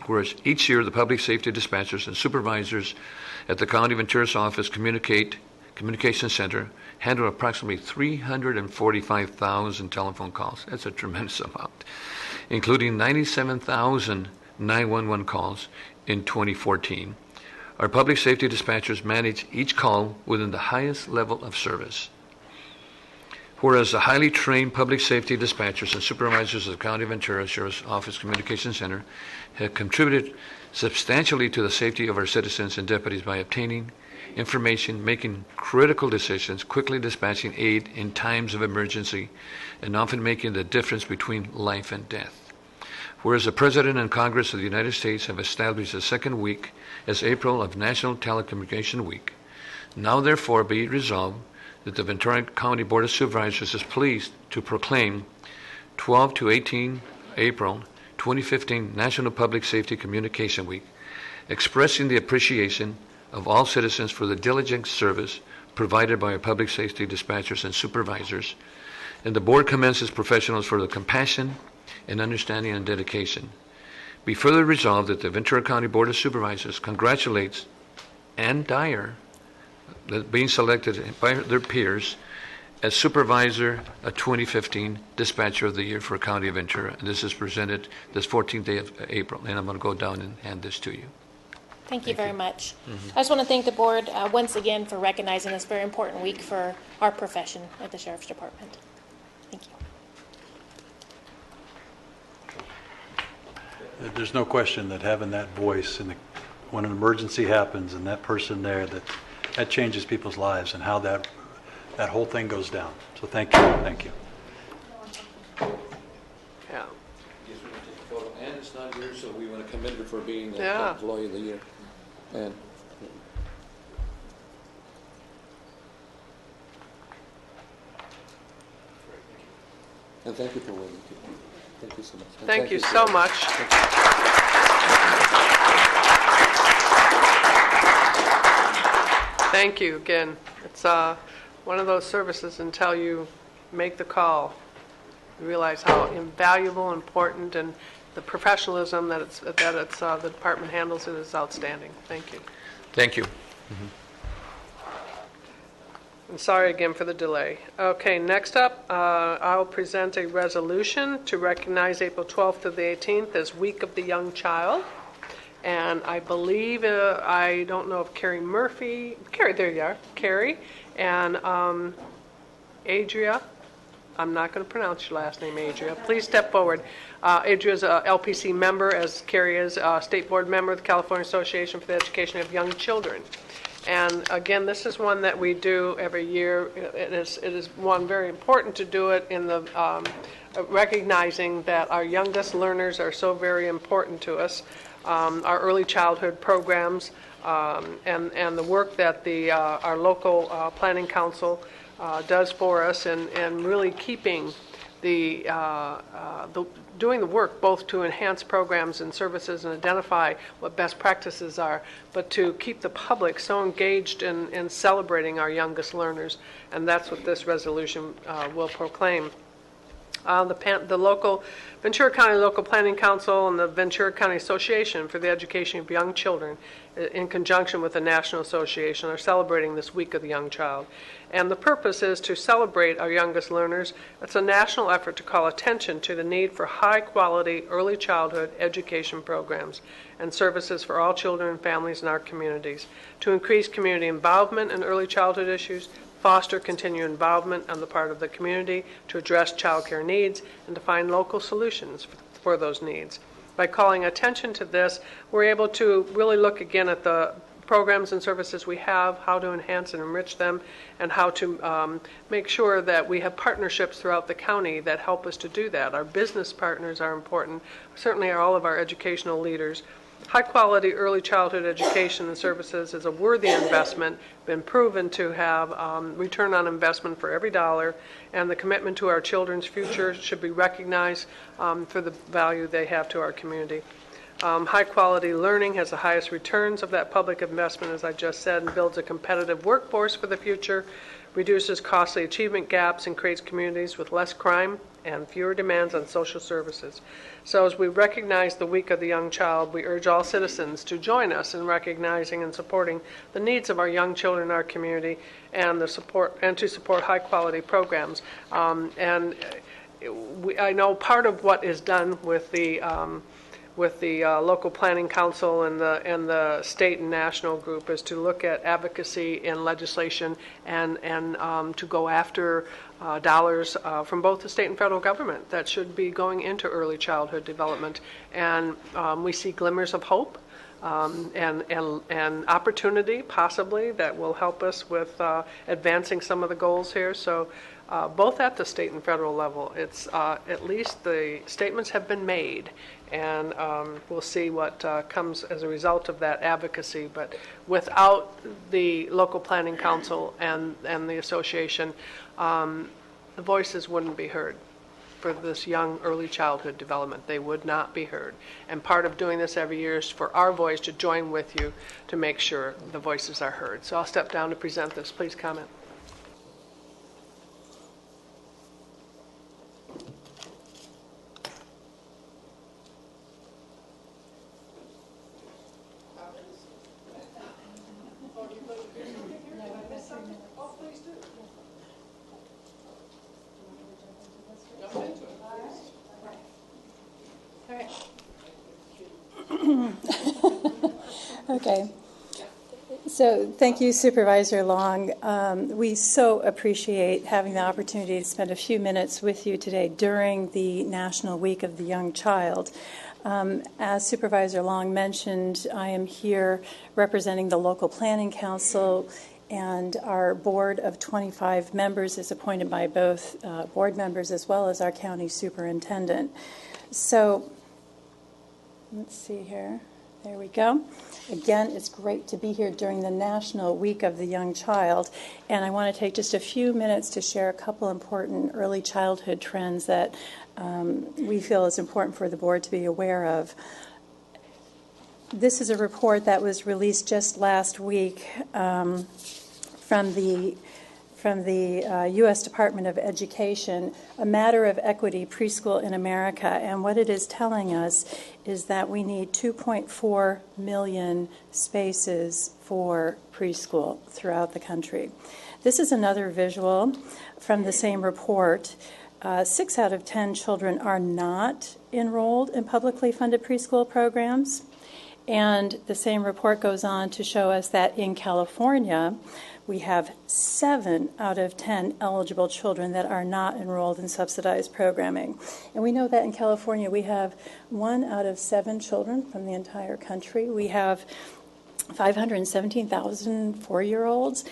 [SPEAKER 7] Whereas each year the public safety dispatchers and supervisors at the County of Ventura's office Communication Center handle approximately 345,000 telephone calls. That's a tremendous amount, including 97,000 911 calls in 2014. Our public safety dispatchers manage each call within the highest level of service. Whereas the highly trained public safety dispatchers and supervisors of the County of Ventura Sheriff's Office Communication Center have contributed substantially to the safety of our citizens and deputies by obtaining information, making critical decisions, quickly dispatching aid in times of emergency, and often making the difference between life and death. Whereas the President and Congress of the United States have established the second week as April of National Telecommunication Week, now therefore be it resolved that the Ventura County Board of Supervisors is pleased to proclaim 12 to 18 April 2015 National Public Safety Communication Week, expressing the appreciation of all citizens for the diligent service provided by our public safety dispatchers and supervisors, and the board commends its professionals for the compassion and understanding and dedication. Be further resolved that the Ventura County Board of Supervisors congratulates Ann Dyer, being selected by their peers as Supervisor of 2015 Dispatcher of the Year for County of Ventura. And this is presented this 14th day of April. And I'm going to go down and hand this to you.
[SPEAKER 6] Thank you very much. I just want to thank the board once again for recognizing this very important week for our profession at the Sheriff's Department. Thank you.
[SPEAKER 5] There's no question that having that voice when an emergency happens and that person there, that changes people's lives and how that whole thing goes down. So thank you. Thank you.
[SPEAKER 1] Yeah.
[SPEAKER 7] And it's not here, so we want to commend her for being the
[SPEAKER 1] Yeah.
[SPEAKER 7] Employee of the Year. And thank you for waiting. Thank you so much. And
[SPEAKER 1] Thank you so much. Thank you again. It's one of those services until you make the call, you realize how invaluable, important, and the professionalism that the department handles it is outstanding. Thank you.
[SPEAKER 7] Thank you.
[SPEAKER 1] I'm sorry again for the delay. Okay, next up, I'll present a resolution to recognize April 12th to the 18th as Week of the Young Child. And I believe, I don't know if Carrie, there you are, Carrie, and Adria, I'm not going to pronounce your last name, Adria. Please step forward. Adria is a LPC member, as Carrie is a state board member of the California Association for the Education of Young Children. And again, this is one that we do every year. It is one very important to do it in the recognizing that our youngest learners are so very important to us. our early childhood programs, and the work that our local planning council does for us, and really keeping doing the work both to enhance programs and services and identify what best practices are, but to keep the public so engaged in celebrating our youngest learners, and that's what this resolution will proclaim. The local Ventura County Local Planning Council and the Ventura County Association for the Education of Young Children, in conjunction with the National Association, are celebrating this Week of the Young Child. And the purpose is to celebrate our youngest learners. It's a national effort to call attention to the need for high-quality early childhood education programs and services for all children and families in our communities, to increase community involvement in early childhood issues, foster continued involvement on the part of the community to address child care needs, and to find local solutions for those needs. By calling attention to this, we're able to really look again at the programs and services we have, how to enhance and enrich them, and how to make sure that we have partnerships throughout the county that help us to do that. Our business partners are important, certainly are all of our educational leaders. High-quality early childhood education and services is a worthy investment, been proven to have return on investment for every dollar, and the commitment to our children's future should be recognized for the value they have to our community. High-quality learning has the highest returns of that public investment, as I just said, and builds a competitive workforce for the future, reduces costly achievement gaps, and creates communities with less crime and fewer demands on social services. So as we recognize the Week of the Young Child, we urge all citizens to join us in recognizing and supporting the needs of our young children in our community, and to support high-quality programs. I know part of what is done with the local planning council and the state and national group is to look at advocacy in legislation and to go after dollars from both the state and federal government that should be going into early childhood development. And we see glimmers of hope and opportunity, possibly, that will help us with advancing some of the goals here. So both at the state and federal level, it's at least the statements have been made, and we'll see what comes as a result of that advocacy. But without the local planning council and the association, the voices wouldn't be heard for this young early childhood development. They would not be heard. And part of doing this every year is for our voice to join with you to make sure the voices are heard. So I'll step down to present this. Please comment.
[SPEAKER 3] Okay. So thank you, Supervisor Long. We so appreciate having the opportunity to spend a few minutes with you today during the National Week of the Young Child. As Supervisor Long mentioned, I am here representing the local planning council, and our board of 25 members is appointed by both board members as well as our county superintendent. So let's see here. There we go. Again, it's great to be here during the National Week of the Young Child, and I want to take just a few minutes to share a couple important early childhood trends that we feel is important for the board to be aware of. This is a report that was released just last week from the U.S. Department of Education, A Matter of Equity, Preschool in America. And what it is telling us is that we need 2.4 million spaces for preschool throughout the country. This is another visual from the same report. 6 out of 10 children are not enrolled in publicly funded preschool programs. And the same report goes on to show us that in California, we have 7 out of 10 eligible children that are not enrolled in subsidized programming. And we know that in California, we have 1 out of 7 children from the entire country. We have 517,000 4-year-olds,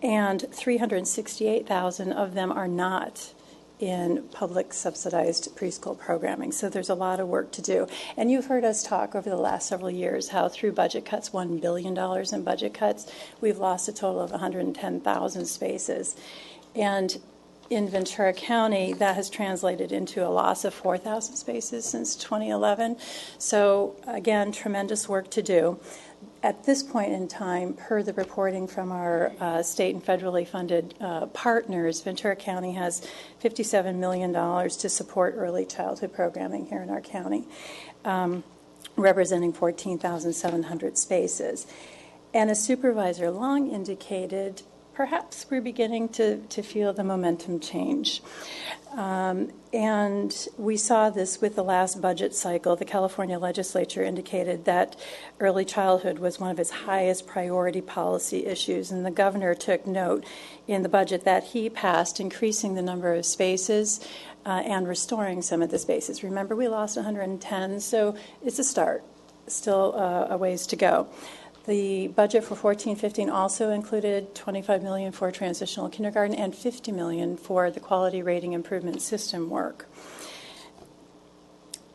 [SPEAKER 3] and 368,000 of them are not in public subsidized preschool programming. So there's a lot of work to do. And you've heard us talk over the last several years how through budget cuts, $1 billion in budget cuts, we've lost a total of 110,000 spaces. And in Ventura County, that has translated into a loss of 4,000 spaces since 2011. So again, tremendous work to do. At this point in time, per the reporting from our state and federally funded partners, Ventura County has $57 million to support early childhood programming here in our county, representing 14,700 spaces. And as Supervisor Long indicated, perhaps we're beginning to feel the momentum change. And we saw this with the last budget cycle. The California legislature indicated that early childhood was one of its highest priority policy issues, and the governor took note in the budget that he passed, increasing the number of spaces and restoring some of the spaces. Remember, we lost 110, so it's a start. Still a ways to go. The budget for 14-15 also included $25 million for transitional kindergarten and $50 million for the quality rating improvement system work.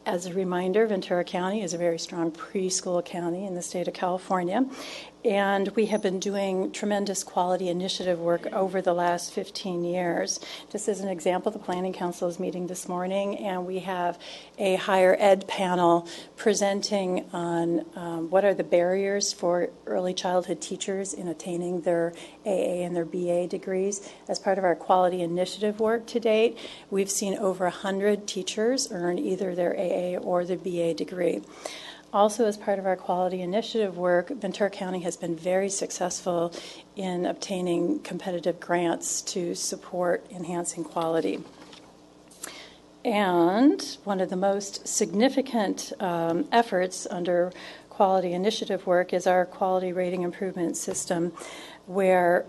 [SPEAKER 3] As a reminder, Ventura County is a very strong preschool county in the state of California, and we have been doing tremendous quality initiative work over the last 15 years. Just as an example, the Planning Council is meeting this morning, and we have a higher ed panel presenting on what are the barriers for early childhood teachers in attaining their AA and their BA degrees. As part of our quality initiative work to date, we've seen over 100 teachers earn either their AA or the BA degree. Also, as part of our quality initiative work, Ventura County has been very successful in obtaining competitive grants to support enhancing quality. And one of the most significant efforts under quality initiative work is our quality rating improvement system, where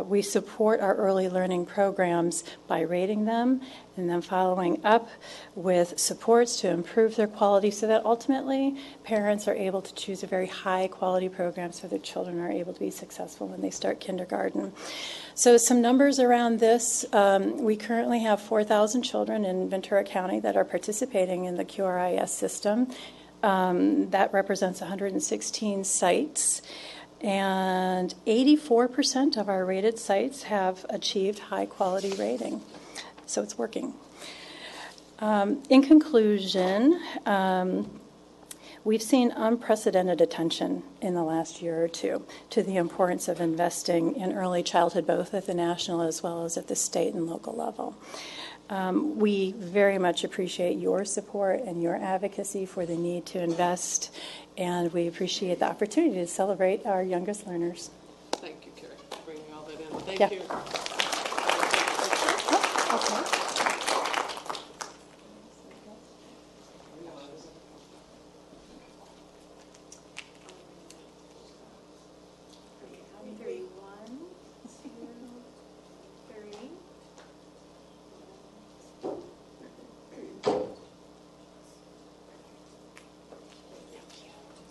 [SPEAKER 3] we support our early learning programs by rating them and then following up with supports to improve their quality so that ultimately parents are able to choose a very high quality program so their children are able to be successful when they start kindergarten. So some numbers around this. We currently have 4,000 children in Ventura County that are participating in the QRIS system. That represents 116 sites. And 84% of our rated sites have achieved high quality rating. So it's working. In conclusion, we've seen unprecedented attention in the last year or two to the importance of investing in early childhood, both at the national as well as at the state and local level. We very much appreciate your support and your advocacy for the need to invest, and we appreciate the opportunity to celebrate our youngest learners.
[SPEAKER 1] Thank you, Carrie, for bringing all that in. Thank
[SPEAKER 3] Yeah.
[SPEAKER 1] you.
[SPEAKER 3] Oh, okay.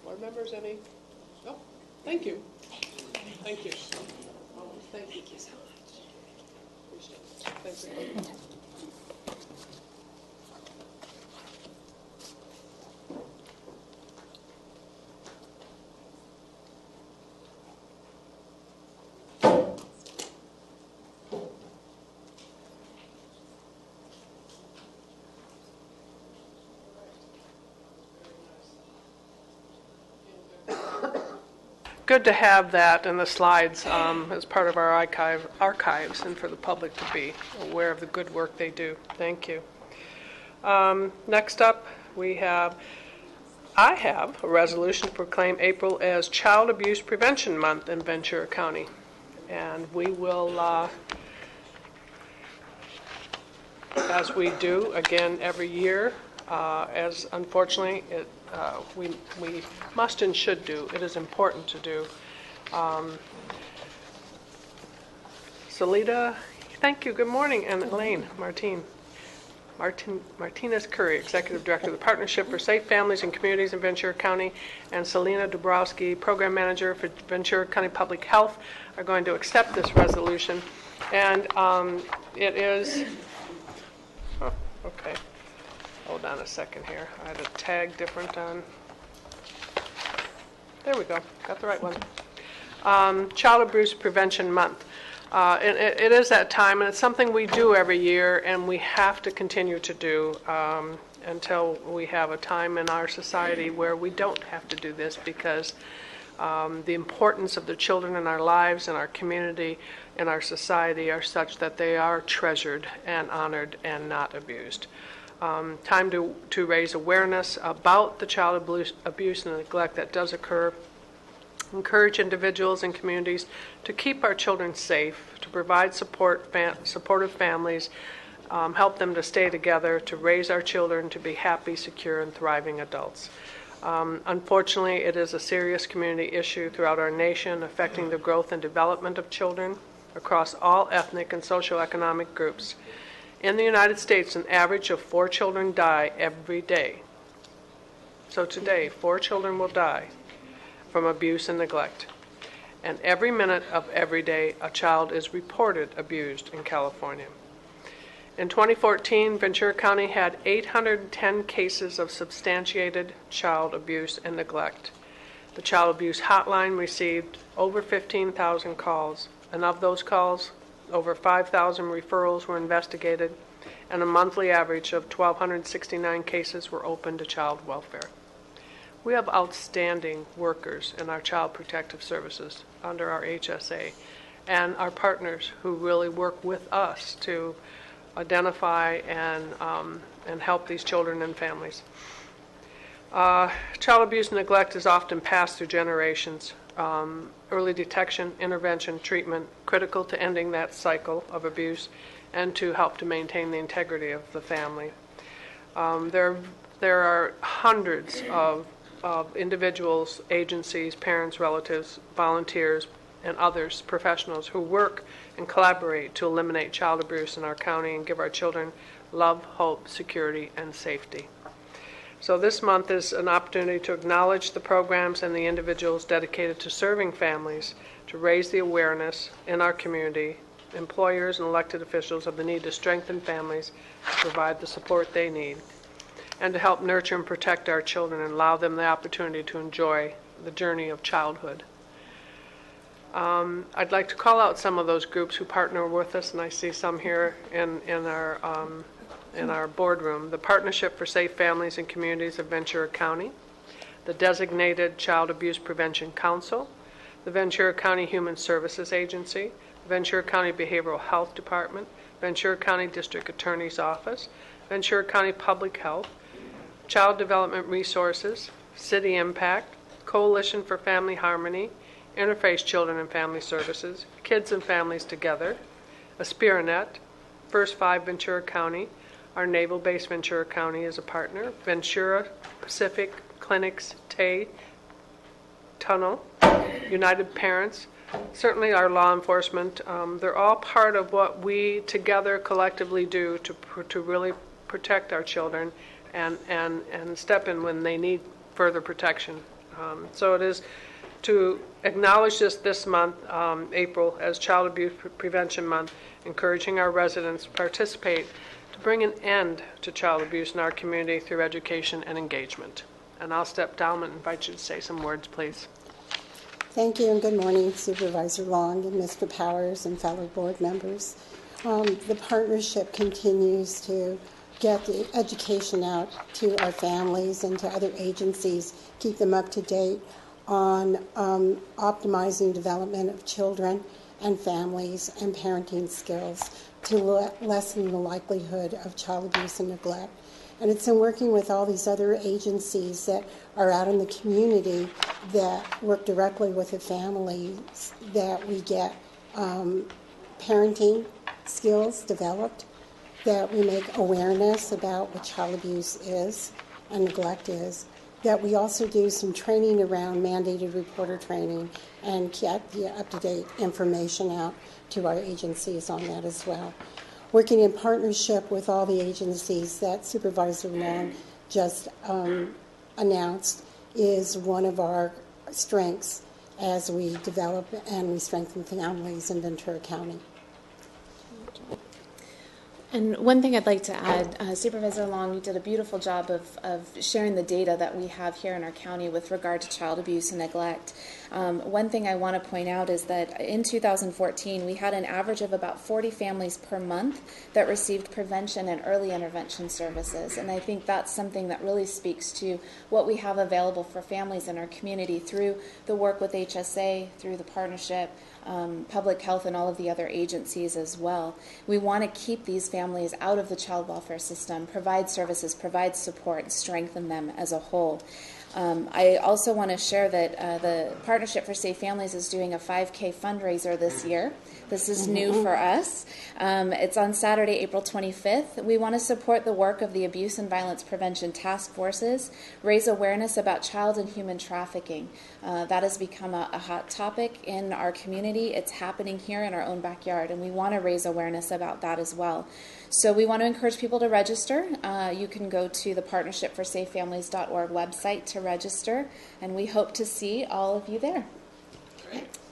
[SPEAKER 1] Board members, any? Oh, thank you. Thank you. Thank you so much. Appreciate it. Thank you. Good to have that in the slides as part of our archives and for the public to be aware of the good work they do. Thank you. Next up, I have a resolution to proclaim April as Child Abuse Prevention Month in Ventura County. And we will, as we do again every year, as unfortunately we must and should do. It is important to do. Salida, thank you. Good morning. And Elaine Martinez Curry, Executive Director of the Partnership for Safe Families and Communities in Ventura County, and Selena Dubrowski, Program Manager for Ventura County Public Health, are going to accept this resolution. And it is Okay. Hold on a second here. I had a tag different on. There we go. Got the right one. Child Abuse Prevention Month. It is that time, and it's something we do every year, and we have to continue to do until we have a time in our society where we don't have to do this, because the importance of the children in our lives, in our community, in our society are such that they are treasured and honored and not abused. Time to raise awareness about the child abuse and neglect that does occur. Encourage individuals and communities to keep our children safe, to provide supportive families, help them to stay together, to raise our children to be happy, secure, and thriving adults. Unfortunately, it is a serious community issue throughout our nation, affecting the growth and development of children across all ethnic and socioeconomic groups. In the United States, an average of 4 children die every day. So today, 4 children will die from abuse and neglect. And every minute of every day, a child is reported abused in California. In 2014, Ventura County had 810 cases of substantiated child abuse and neglect. The Child Abuse Hotline received over 15,000 calls, and of those calls, over 5,000 referrals were investigated, and a monthly average of 1,269 cases were opened to child welfare. We have outstanding workers in our Child Protective Services under our HSA, and our partners who really work with us to identify and help these children and families. Child abuse and neglect is often passed through generations. Early detection, intervention, treatment, critical to ending that cycle of abuse and to help to maintain the integrity of the family. There are hundreds of individuals, agencies, parents, relatives, volunteers, and others, professionals, who work and collaborate to eliminate child abuse in our county and give our children love, hope, security, and safety. So this month is an opportunity to acknowledge the programs and the individuals dedicated to serving families, to raise the awareness in our community, employers and elected officials, of the need to strengthen families, to provide the support they need, and to help nurture and protect our children and allow them the opportunity to enjoy the journey of childhood. I'd like to call out some of those groups who partner with us, and I see some here in our boardroom. The Partnership for Safe Families and Communities of Ventura County, the Designated Child Abuse Prevention Council, the Ventura County Human Services Agency, Ventura County Behavioral Health Department, Ventura County District Attorney's Office, Ventura County Public Health, Child Development Resources, City Impact, Coalition for Family Harmony, Interface Children and Family Services, Kids and Families Together, Aspiranet, First 5 Ventura County, our Naval Base Ventura County is a partner, Ventura Pacific Clinics, Tay, Tunnel, United Parents, certainly our law enforcement. They're all part of what we together collectively do to really protect our children and step in when they need further protection. So it is to acknowledge this month, April, as Child Abuse Prevention Month, encouraging our residents to participate to bring an end to child abuse in our community through education and engagement. And I'll step down and invite you to say some words, please.
[SPEAKER 2] Thank you, and good morning, Supervisor Long and Mr. Powers and fellow board members. The partnership continues to get the education out to our families and to other agencies, keep them up to date on optimizing development of children and families and parenting skills to lessen the likelihood of child abuse and neglect. And it's in working with all these other agencies that are out in the community that work directly with the families that we get parenting skills developed, that we make awareness about what child abuse is and neglect is, that we also do some training around mandated reporter training and get the up-to-date information out to our agencies on that as well. Working in partnership with all the agencies that Supervisor Long just announced is one of our strengths as we develop and we strengthen families in Ventura County.
[SPEAKER 8] And one thing I'd like to add, Supervisor Long, you did a beautiful job of sharing the data that we have here in our county with regard to child abuse and neglect. One thing I want to point out is that in 2014, we had an average of about 40 families per month that received prevention and early intervention services. And I think that's something that really speaks to what we have available for families in our community through the work with HSA, through the partnership, public health, and all of the other agencies as well. We want to keep these families out of the child welfare system, provide services, provide support, and strengthen them as a whole. I also want to share that the Partnership for Safe Families is doing a 5K fundraiser this year. This is new for us. It's on Saturday, April 25th. We want to support the work of the Abuse and Violence Prevention Task Forces, raise awareness about child and human trafficking. That has become a hot topic in our community. It's happening here in our own backyard, and we want to raise awareness about that as well. So we want to encourage people to register. You can go to the partnershipforsafefamilies.org website to register, and we hope to see all of you there.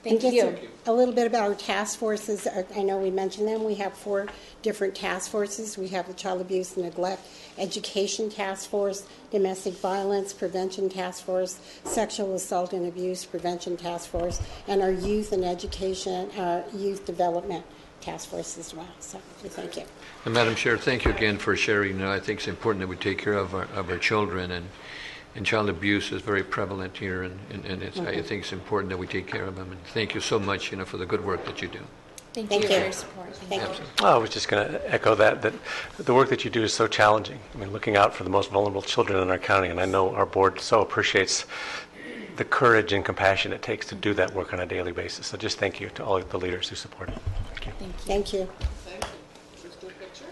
[SPEAKER 8] Thank you.
[SPEAKER 2] A little bit about our task forces. I know we mentioned them. We have 4 different task forces. We have the Child Abuse and Neglect Education Task Force, Domestic Violence Prevention Task Force, Sexual Assault and Abuse Prevention Task Force, and our Youth and Education, Youth Development Task Force as well. So thank you.
[SPEAKER 7] And Madam Chair, thank you again for sharing. I think it's important that we take care of our children, and child abuse is very prevalent here, and it's, I think it's important that we take care of them. And thank you so much, for the good work that you do.
[SPEAKER 8] Thank you for your support. Thank you.
[SPEAKER 22] I was just going to echo that the work that you do is so challenging. I mean, looking out for the most vulnerable children in our county, and I know our board so appreciates the courage and compassion it takes to do that work on a daily basis. So just thank you to all the leaders who support it. Thank you.
[SPEAKER 2] Thank you.
[SPEAKER 1] Thank you. Let's do a picture.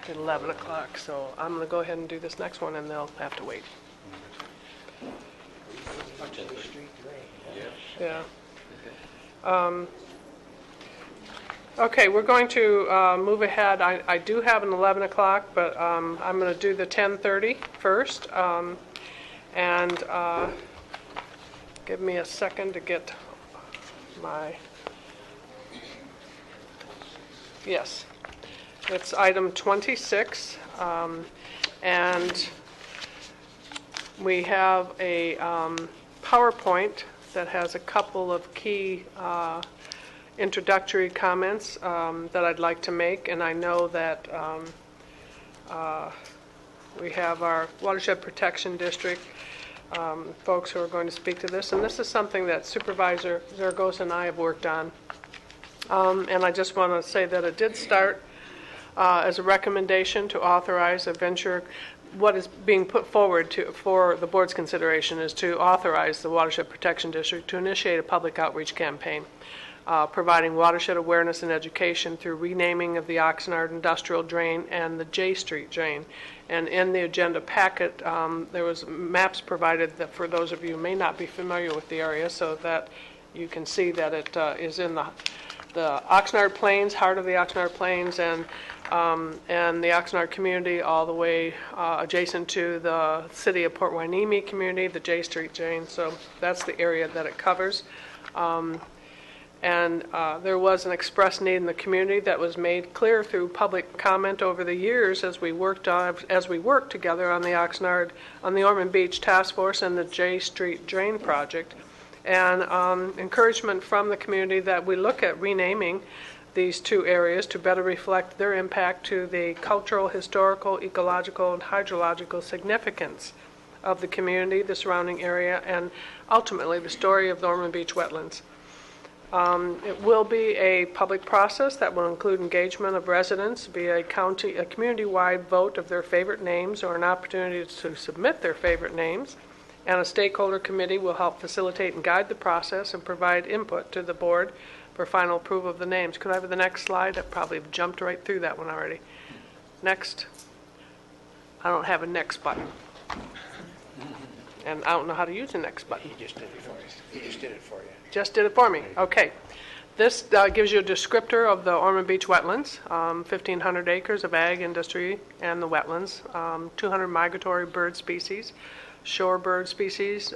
[SPEAKER 1] At 11 o'clock, so I'm going to go ahead and do this next one, and they'll have to wait. Yeah. Okay, we're going to move ahead. I do have an 11 o'clock, but I'm going to do the 10:30 first. And give me a second to get my... Yes. It's item 26, and we have a PowerPoint that has a couple of key introductory comments that I'd like to make, and I know that we have our Watershed Protection District folks who are going to speak to this, and this is something that Supervisor Zaragoza and I have worked on, and I just want to say that it did start as a recommendation to authorize a venture. What is being put forward for the board's consideration is to authorize the Watershed Protection District to initiate a public outreach campaign, providing watershed awareness and education through renaming of the Oxnard Industrial Drain and the J Street Drain. And in the agenda packet, there was maps provided that for those of you who may not be familiar with the area, so that you can see that it is in the Oxnard Plains, heart of the Oxnard Plains, and the Oxnard community all the way adjacent to the city of Port Hueneme community, the J Street Drain. So that's the area that it covers. And there was an express need in the community that was made clear through public comment over the years as we worked together on the Oxnard, on the Ormond Beach Task Force and the J Street Drain project, and encouragement from the community that we look at renaming these two areas to better reflect their impact to the cultural, historical, ecological, and hydrological significance of the community, the surrounding area, and ultimately the story of the Ormond Beach wetlands. It will be a public process that will include engagement of residents via a community-wide vote of their favorite names or an opportunity to submit their favorite names. And a stakeholder committee will help facilitate and guide the process and provide input to the board for final approval of the names. Could I have the next slide? I probably have jumped right through that one already. Next. I don't have a next button. And I don't know how to use the next button.
[SPEAKER 4] He just did it for you. He just did it for you.
[SPEAKER 1] Just did it for me. Okay. This gives you a descriptor of the Ormond Beach wetlands, 1,500 acres of ag industry and the wetlands, 200 migratory bird species, shore bird species,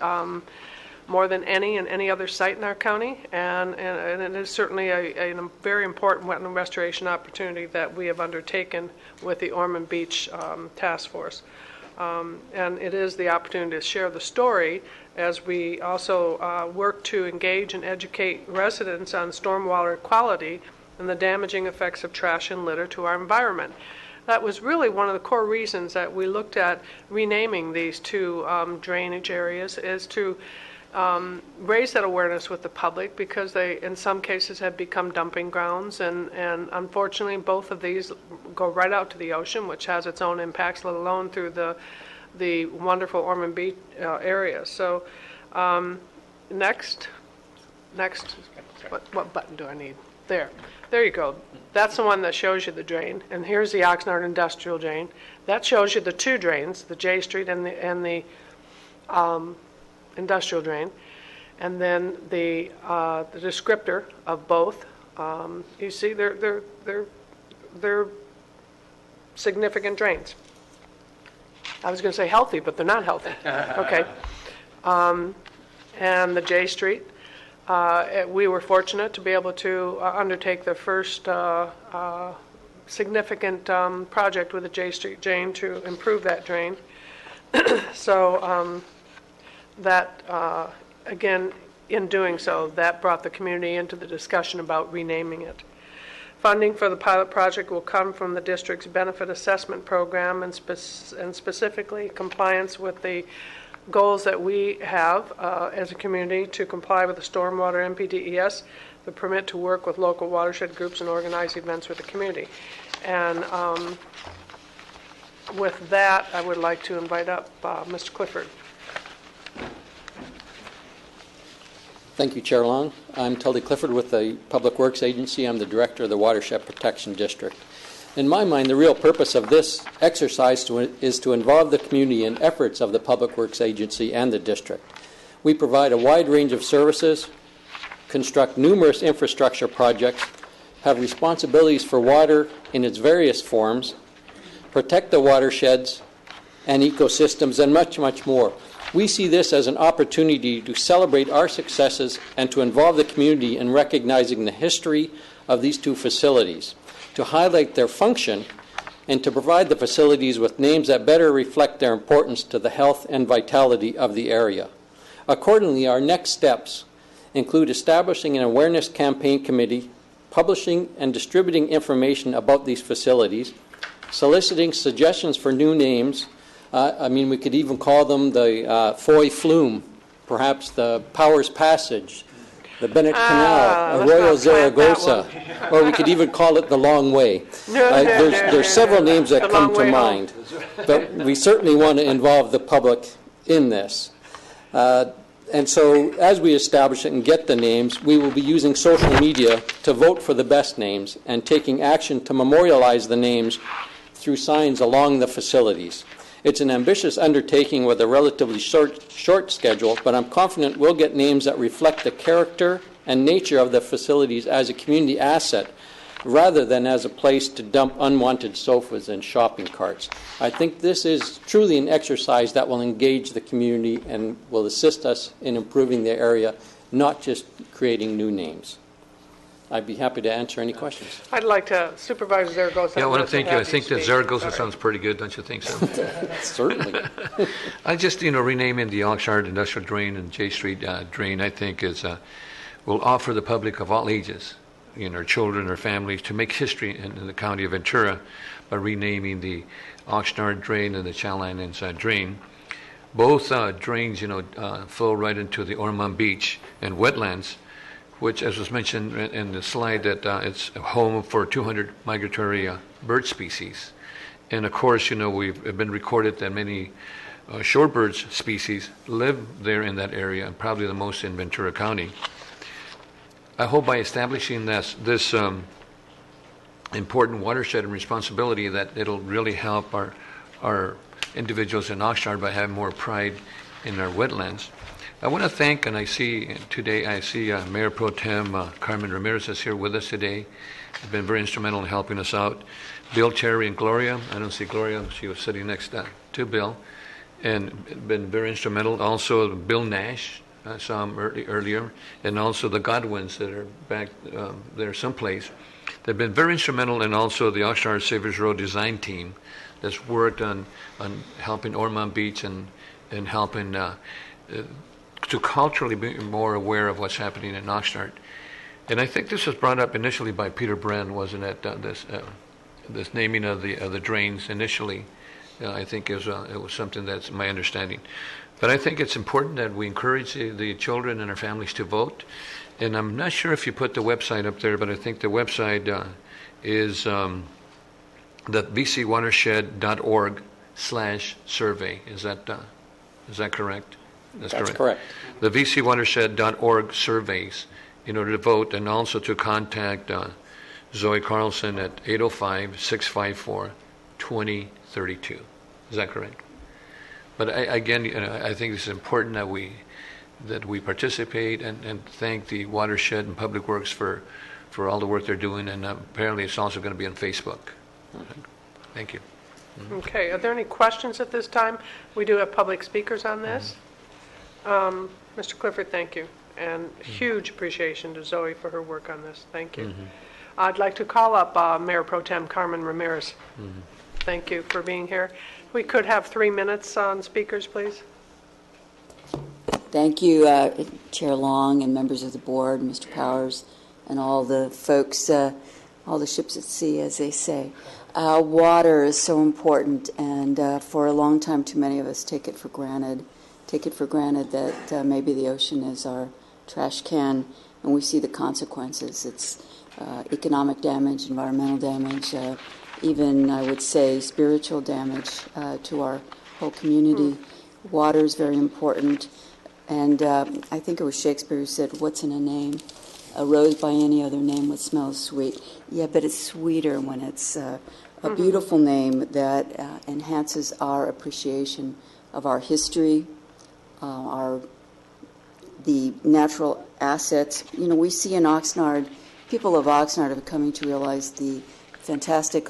[SPEAKER 1] more than any in any other site in our county, and it is certainly a very important wetland restoration opportunity that we have undertaken with the Ormond Beach Task Force. And it is the opportunity to share the story as we also work to engage and educate residents on stormwater quality and the damaging effects of trash and litter to our environment. That was really one of the core reasons that we looked at renaming these two drainage areas, is to raise that awareness with the public, because they, in some cases, have become dumping grounds, and unfortunately both of these go right out to the ocean, which has its own impacts, let alone through the wonderful Ormond Beach area. So next, what button do I need? There you go. That's the one that shows you the drain, and here's the Oxnard Industrial Drain. That shows you the two drains, the J Street and the industrial drain, and then the descriptor of both. You see, they're significant drains. I was going to say healthy, but they're not healthy. Okay. And the J Street, we were fortunate to be able to undertake the first significant project with the J Street drain to improve that drain. So that, again, in doing so, that brought the community into the discussion about renaming it. Funding for the pilot project will come from the district's benefit assessment program, and specifically compliance with the goals that we have as a community to comply with the Stormwater NPDES, the permit to work with local watershed groups and organize events with the community. And with that, I would like to invite up Mr. Clifford.
[SPEAKER 9] Thank you, Chair Long. I'm Tully Clifford with the Public Works Agency. I'm the Director of the Watershed Protection District. In my mind, the real purpose of this exercise is to involve the community in efforts of the Public Works Agency and the district. We provide a wide range of services, construct numerous infrastructure projects, have responsibilities for water in its various forms, protect the watersheds and ecosystems, and much, much more. We see this as an opportunity to celebrate our successes and to involve the community in recognizing the history of these two facilities, to highlight their function, and to provide the facilities with names that better reflect their importance to the health and vitality of the area. Accordingly, our next steps include establishing an awareness campaign committee, publishing and distributing information about these facilities, soliciting suggestions for new names. We could even call them the Foy Flume, perhaps the Powers Passage, the Bennett Canal, Arroyo Zaragoza, or we could even call it the Long Way. There's several names that come to mind, but we certainly want to involve the public in this. And so as we establish it and get the names, we will be using social media to vote for the best names and taking action to memorialize the names through signs along the facilities. It's an ambitious undertaking with a relatively short schedule, but I'm confident we'll get names that reflect the character and nature of the facilities as a community asset rather than as a place to dump unwanted sofas and shopping carts. I think this is truly an exercise that will engage the community and will assist us in improving the area, not just creating new names. I'd be happy to answer any questions.
[SPEAKER 1] I'd like to, Supervisor Zaragoza.
[SPEAKER 7] Yeah, I want to thank you. I think that Zaragoza sounds pretty good, don't you think so?
[SPEAKER 9] Certainly.
[SPEAKER 7] I just, renaming the Oxnard Industrial Drain and J Street Drain, I think will offer the public of all ages, children or families, to make history in the county of Ventura by renaming the Oxnard Drain and the Challinans Drain. both drains, flow right into the Ormond Beach and wetlands, which, as was mentioned in the slide, that it's home for 200 migratory bird species. And of course, we've been recorded that many shorebird species live there in that area, and probably the most in Ventura County. I hope by establishing this important watershed and responsibility that it'll really help our individuals in Oxnard by having more pride in our wetlands. I want to thank, and I see Mayor Pro Tem Carmen Ramirez is here with us today. She's been very instrumental in helping us out. Bill, Terry, and Gloria. I don't see Gloria. She was sitting next to Bill, and been very instrumental. Also, Bill Nash. I saw him earlier, and also the Godwins that are back there someplace. They've been very instrumental, and also the Oxnard Savers Road design team that's worked on helping Ormond Beach and helping to culturally be more aware of what's happening in Oxnard. And I think this was brought up initially by Peter Brenn, wasn't it? This naming of the drains initially, I think it was something that's my understanding. But I think it's important that we encourage the children and our families to vote. And I'm not sure if you put the website up there, but I think the website is the vcwatershed.org/survey. Is that correct?
[SPEAKER 18] That's correct.
[SPEAKER 7] The vcwatershed.org surveys in order to vote, and also to contact Zoe Carlson at 805-654-2032. Is that correct? But again, I think it's important that we participate and thank the Watershed and Public Works for all the work they're doing, and apparently it's also going to be on Facebook. Thank you.
[SPEAKER 1] Okay, are there any questions at this time? We do have public speakers on this. Mr. Clifford, thank you, and huge appreciation to Zoe for her work on this. Thank you. I'd like to call up Mayor Pro Tem Carmen Ramirez. Thank you for being here. We could have 3 minutes on speakers, please.
[SPEAKER 10] Thank you, Chair Long and members of the board, Mr. Powers, and all the folks, all the ships at sea, as they say. Water is so important, and for a long time, too many of us take it for granted. Take it for granted that maybe the ocean is our trash can, and we see the consequences. It's economic damage, environmental damage, even, I would say, spiritual damage to our whole community. Water is very important. And I think it was Shakespeare who said, "What's in a name? A rose by any other name would smell sweet." Yeah, but it's sweeter when it's a beautiful name that enhances our appreciation of our history, the natural assets. We see in Oxnard, people of Oxnard are coming to realize the fantastic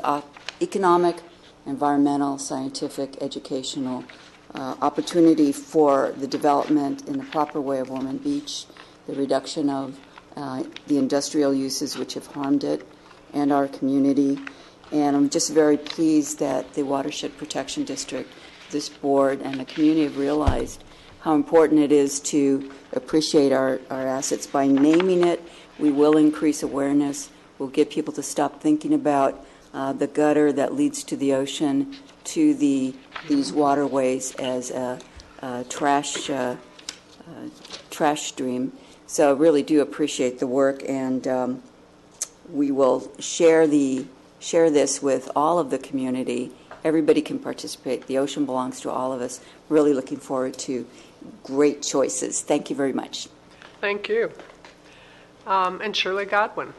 [SPEAKER 10] economic, environmental, scientific, educational opportunity for the development in the proper way of Ormond Beach, the reduction of the industrial uses which have harmed it and our community. And I'm just very pleased that the Watershed Protection District, this board, and the community have realized how important it is to appreciate our assets. By naming it, we will increase awareness. We'll get people to stop thinking about the gutter that leads to the ocean, to these waterways as a trash stream. So I really do appreciate the work, and we will share this with all of the community. Everybody can participate. The ocean belongs to all of us. Really looking forward to great choices. Thank you very much.
[SPEAKER 1] Thank you. And Shirley Godwin.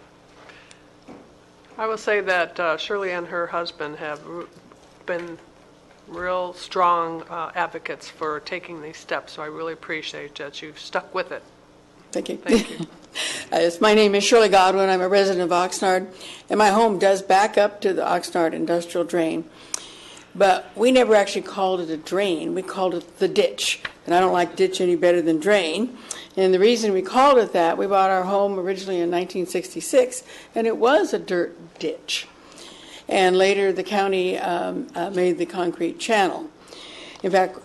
[SPEAKER 1] I will say that Shirley and her husband have been real strong advocates for taking these steps, so I really appreciate that you've stuck with it.
[SPEAKER 11] Thank you.
[SPEAKER 1] Thank you.
[SPEAKER 11] My name is Shirley Godwin. I'm a resident of Oxnard, and my home does back up to the Oxnard industrial drain. But we never actually called it a drain. We called it the ditch. And I don't like ditch any better than drain. And the reason we called it that, we bought our home originally in 1966, and it was a dirt ditch. And later the county made the concrete channel. In fact,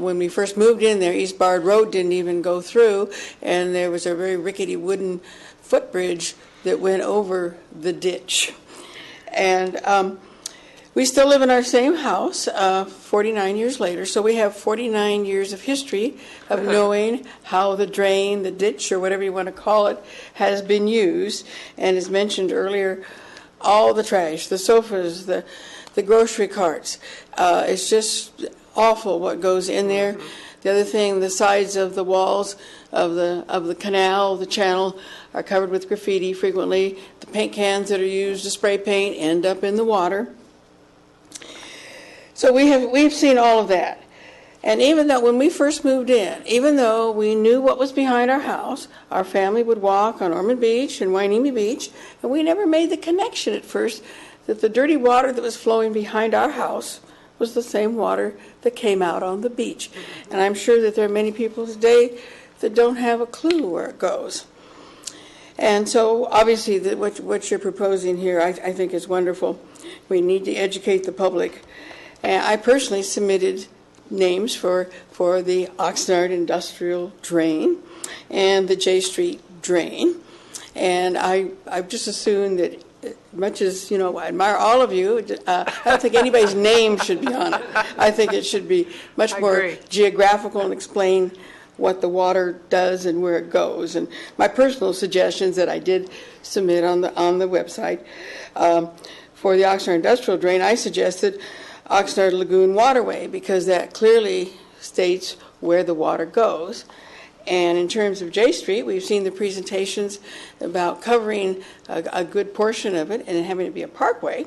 [SPEAKER 11] when we first moved in there, East Bard Road didn't even go through, and there was a very rickety wooden footbridge that went over the ditch. And We still live in our same house 49 years later, so we have 49 years of history of knowing how the drain, the ditch, or whatever you want to call it, has been used. And as mentioned earlier, all the trash, the sofas, the grocery carts, it's just awful what goes in there. The other thing, the sides of the walls of the canal, the channel, are covered with graffiti frequently. The paint cans that are used to spray paint end up in the water. So we've seen all of that. And even though when we first moved in, even though we knew what was behind our house, our family would walk on Ormond Beach and Wainimi Beach, and we never made the connection at first that the dirty water that was flowing behind our house was the same water that came out on the beach. And I'm sure that there are many people today that don't have a clue where it goes. And so obviously what you're proposing here I think is wonderful. We need to educate the public. And I personally submitted names for the Oxnard Industrial Drain and the J Street Drain. And I've just assumed that much as, I admire all of you, I don't think anybody's name should be on it. I think it should be much more geographical and explain what the water does and where it goes. And my personal suggestions that I did submit on the website for the Oxnard Industrial Drain, I suggested Oxnard Lagoon Waterway, because that clearly states where the water goes. And in terms of J Street, we've seen the presentations about covering a good portion of it and having it be a parkway.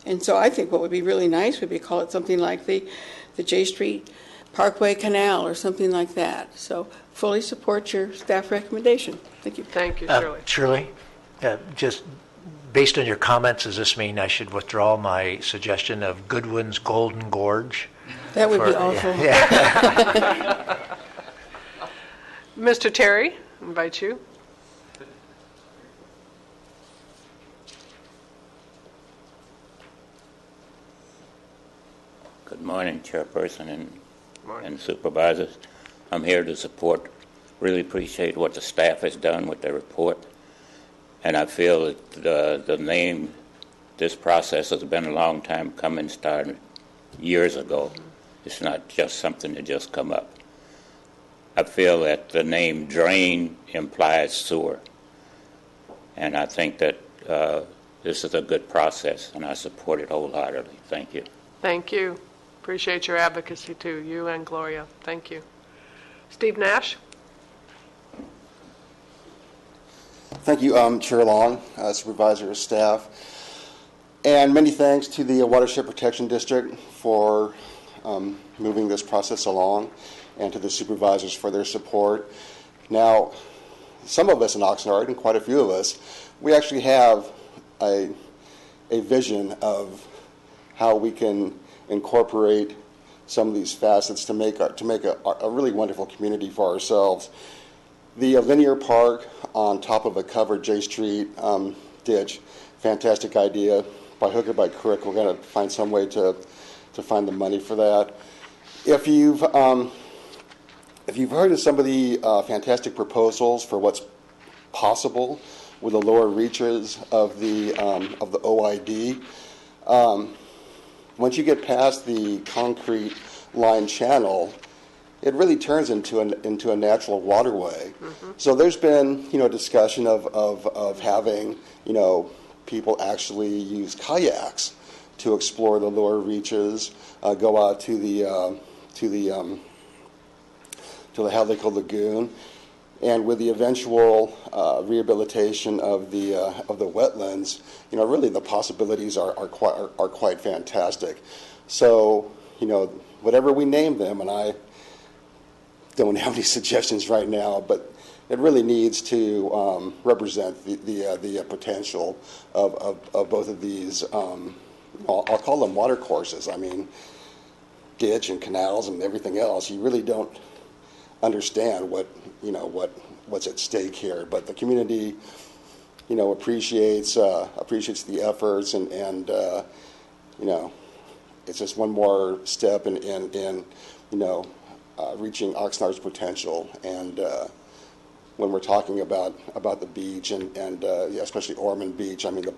[SPEAKER 11] And so I think what would be really nice would be call it something like the J Street Parkway Canal or something like that. So fully support your staff recommendation. Thank you.
[SPEAKER 1] Thank you, Shirley.
[SPEAKER 4] Shirley, just based on your comments, does this mean I should withdraw my suggestion of Goodwin's Golden Gorge?
[SPEAKER 11] That would be awful.
[SPEAKER 4] Yeah.
[SPEAKER 1] Mr. Terry, I invite you.
[SPEAKER 12] Good morning, Chairperson and Supervisors. I'm here to support, really appreciate what the staff has done with their report. And I feel that the name, this process has been a long time coming, started years ago. It's not just something that just come up. I feel that the name drain implies sewer. And I think that this is a good process, and I support it wholeheartedly. Thank you.
[SPEAKER 1] Thank you. Appreciate your advocacy, too, you and Gloria. Thank you. Steve Nash?
[SPEAKER 13] Thank you, Chair Long, Supervisor, staff, and many thanks to the Watershed Protection District for moving this process along, and to the supervisors for their support. Now, some of us in Oxnard, and quite a few of us, we actually have a vision of how we can incorporate some of these facets to make a really wonderful community for ourselves. The linear park on top of a covered J Street ditch, fantastic idea. By hook or by crook, we're going to find some way to find the money for that. If you've heard of some of the fantastic proposals for what's possible with the lower reaches of the OID, once you get past the concrete lined channel, it really turns into a natural waterway. Mm-hmm. So there's been discussion of having people actually use kayaks to explore the lower reaches, go out to the Hadley Lagoon, and with the eventual rehabilitation of the wetlands, really the possibilities are quite fantastic. So whatever we name them, and I don't have any suggestions right now, but it really needs to represent the potential of both of these. I'll call them water courses. I mean, ditch and canals and everything else. You really don't understand what's at stake here, but the community appreciates the efforts, and it's just one more step in reaching Oxnard's potential, and when we're talking about the beach and yeah, especially Ormond Beach. I mean, the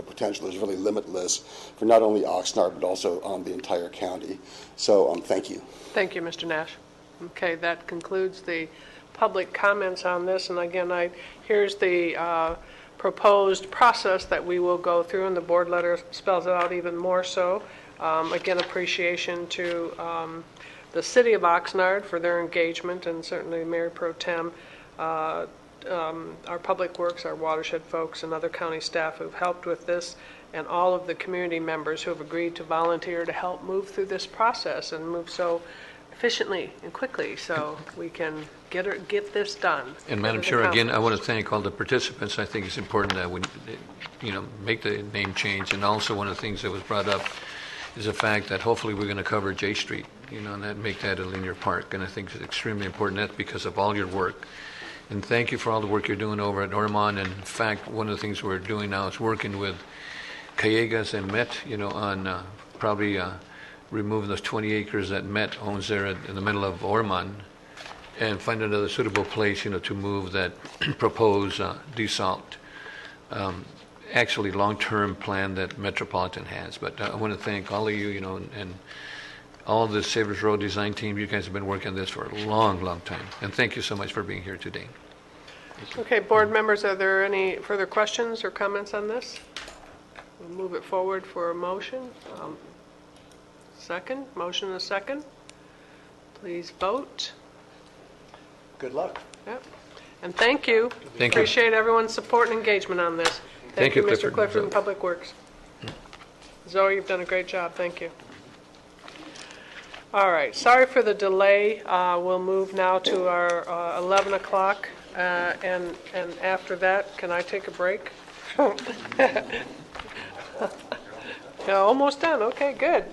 [SPEAKER 13] potential is really limitless for not only Oxnard but also the entire county. So thank you.
[SPEAKER 1] Thank you, Mr. Nash. Okay, that concludes the public comments on this. And again, here's the proposed process that we will go through, and the board letter spells it out even more so. Again, appreciation to the City of Oxnard for their engagement, and certainly Mayor Pro Tem, our Public Works, our watershed folks, and other county staff who've helped with this, and all of the community members who have agreed to volunteer to help move through this process and move so efficiently and quickly so we can get this done.
[SPEAKER 7] And Madam Chair, again, I want to thank all the participants. I think it's important that we, make the name change. And also one of the things that was brought up is the fact that hopefully we're going to cover J Street, and that make that a linear park. And I think it's extremely important. That's because of all your work. And thank you for all the work you're doing over at Ormond. And in fact, one of the things we're doing now is working with Callegas and Met, on probably removing those 20 acres that Met owns there in the middle of Ormond, and find another suitable place, to move that proposed desalt. Actually, long-term plan that Metropolitan has. But I want to thank all of you, and all the Savers Road design team. You guys have been working on this for a long, long time. And thank you so much for being here today.
[SPEAKER 1] Okay, board members, are there any further questions or comments on this? We'll move it forward for a motion. Second, motion and a second. Please vote.
[SPEAKER 5] Good luck.
[SPEAKER 1] Yep. And thank you.
[SPEAKER 7] Thank you.
[SPEAKER 1] Appreciate everyone's support and engagement on this.
[SPEAKER 7] Thank you,
[SPEAKER 1] Mr. Clifford
[SPEAKER 7] Zoe.
[SPEAKER 1] and Public Works. Zoe, you've done a great job. Thank you. All right. Sorry for the delay. We'll move now to our 11 o'clock. And after that, can I take a break? Yeah, almost done. Okay, good.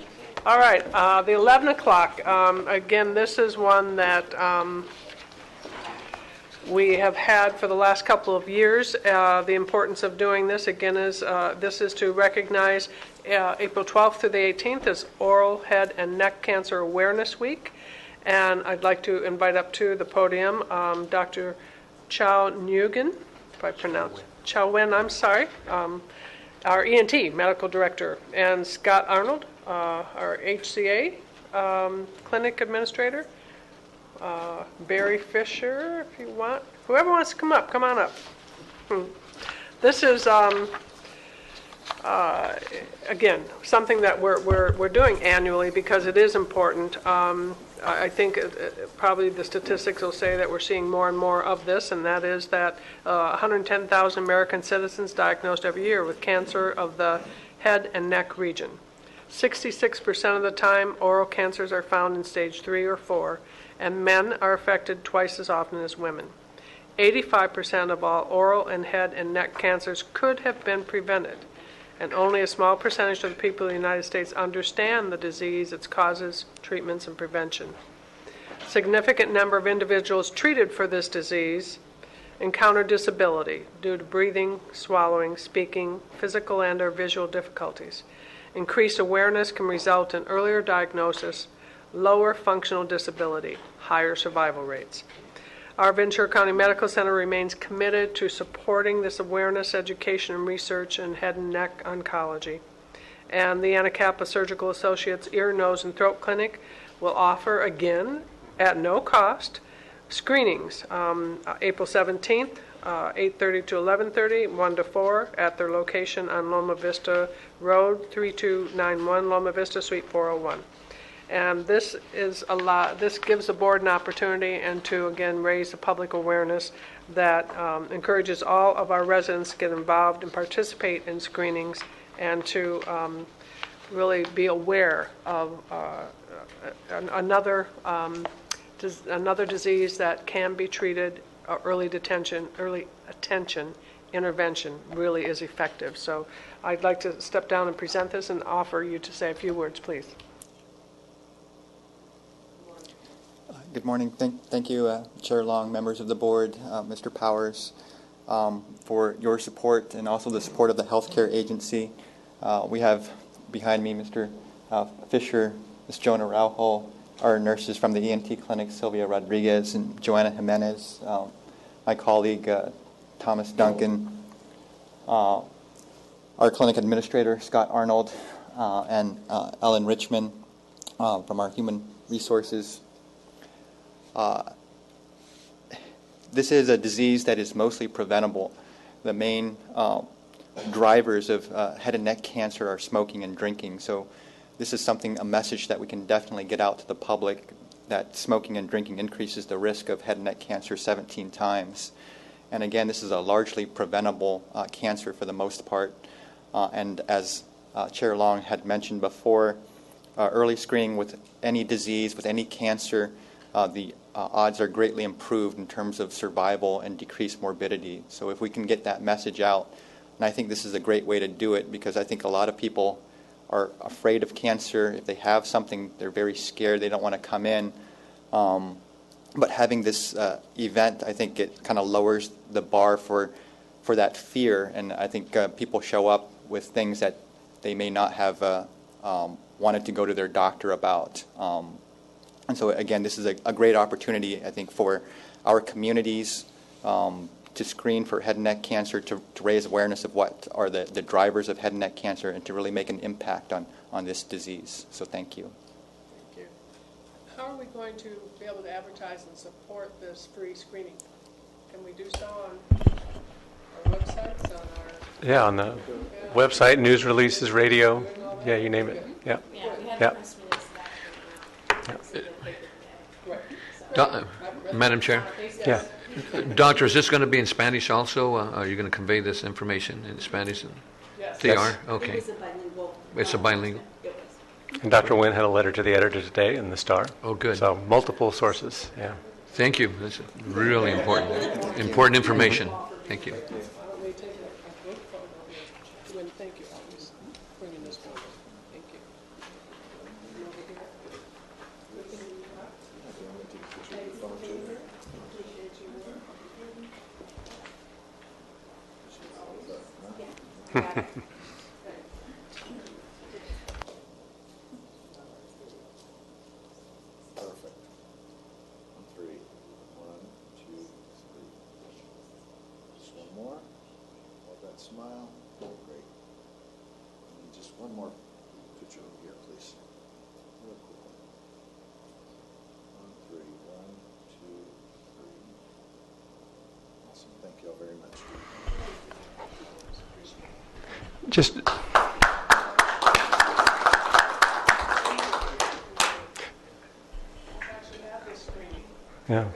[SPEAKER 1] All right. The 11 o'clock. Again, this is one that we have had for the last couple of years. The importance of doing this, again, is this is to recognize April 12th through the 18th as Oral, Head, and Neck Cancer Awareness Week. And I'd like to invite up to the podium Dr. Chow Nguyen, if I pronounce Chow Wen, I'm sorry, our ENT Medical Director, and Scott Arnold, our HCA Clinic Administrator. Barry Fisher, if you want. Whoever wants to come up, come on up. This is, again, something that we're doing annually because it is important. I think probably the statistics will say that we're seeing more and more of this, and that is that 110,000 American citizens diagnosed every year with cancer of the head and neck region. 66% of the time, oral cancers are found in stage 3 or 4, and men are affected twice as often as women. 85% of all oral and head and neck cancers could have been prevented, and only a small percentage of the people in the United States understand the disease, its causes, treatments, and prevention. Significant number of individuals treated for this disease encounter disability due to breathing, swallowing, speaking, physical and/or visual difficulties. Increased awareness can result in earlier diagnosis, lower functional disability, higher survival rates. Our Ventura County Medical Center remains committed to supporting this awareness, education, and research in head and neck oncology. And the Anacapa Surgical Associates Ear, Nose, and Throat Clinic will offer, again, at no cost, screenings April 17th, 8:30 to 11:30, 1 to 4, at their location on Loma Vista Road, 3291 Loma Vista, Suite 401. And this is this gives the board an opportunity and to, again, raise the public awareness that encourages all of our residents to get involved and participate in screenings and to really be aware of another disease that can be treated. Early attention, intervention really is effective. So I'd like to step down and present this and offer you to say a few words, please.
[SPEAKER 14] Good morning. Thank you, Chair Long, members of the board, Mr. Powers, for your support and also the support of the healthcare agency. We have behind me Mr. Fisher, Ms. Jonah Rauhol, our nurses from the ENT clinic, Sylvia Rodriguez and Joanna Jimenez, my colleague Thomas Duncan, our clinic administrator Scott Arnold, and Ellen Richmond from our human resources. This is a disease that is mostly preventable. The main drivers of head and neck cancer are smoking and drinking. So this is a message that we can definitely get out to the public, that smoking and drinking increases the risk of head and neck cancer 17 times. And again, this is a largely preventable cancer for the most part. And as Chair Long had mentioned before, early screening with any disease, with any cancer, the odds are greatly improved in terms of survival and decreased morbidity. So if we can get that message out, and I think this is a great way to do it, because I think a lot of people are afraid of cancer. If they have something, they're very scared. They don't want to come in. But having this event, I think it kind of lowers the bar for that fear. And I think people show up with things that they may not have wanted to go to their doctor about. And so, again, this is a great opportunity, I think, for our communities to screen for head and neck cancer, to raise awareness of what are the drivers of head and neck cancer, and to really make an impact on this disease. So thank you.
[SPEAKER 1] Thank you. How are we going to be able to advertise and support this free screening? Can we do so on our websites, on our...
[SPEAKER 22] Yeah, on the website, news releases, radio, yeah, you name it. Yeah. Yeah.
[SPEAKER 7] Madam Chair?
[SPEAKER 22] Yeah.
[SPEAKER 7] Doctor, is this going to be in Spanish also? Are you going to convey this information in Spanish?
[SPEAKER 1] Yes.
[SPEAKER 7] They are? Okay. It's a bilingual.
[SPEAKER 22] And Dr. Nguyen had a letter to the editor today in the Star.
[SPEAKER 7] Oh, good.
[SPEAKER 22] So multiple sources, yeah.
[SPEAKER 7] Thank you. That's really important. Important information. Thank you.
[SPEAKER 1] Thank you. Bringing this forward. Thank you.
[SPEAKER 15] Perfect. On three. 1, 2, 3. Just one more. Hold that smile. Great. And just one more picture over here, please. Real quick. On three. 1, 2, 3. Awesome. Thank you all very much.
[SPEAKER 22] Just... Yeah.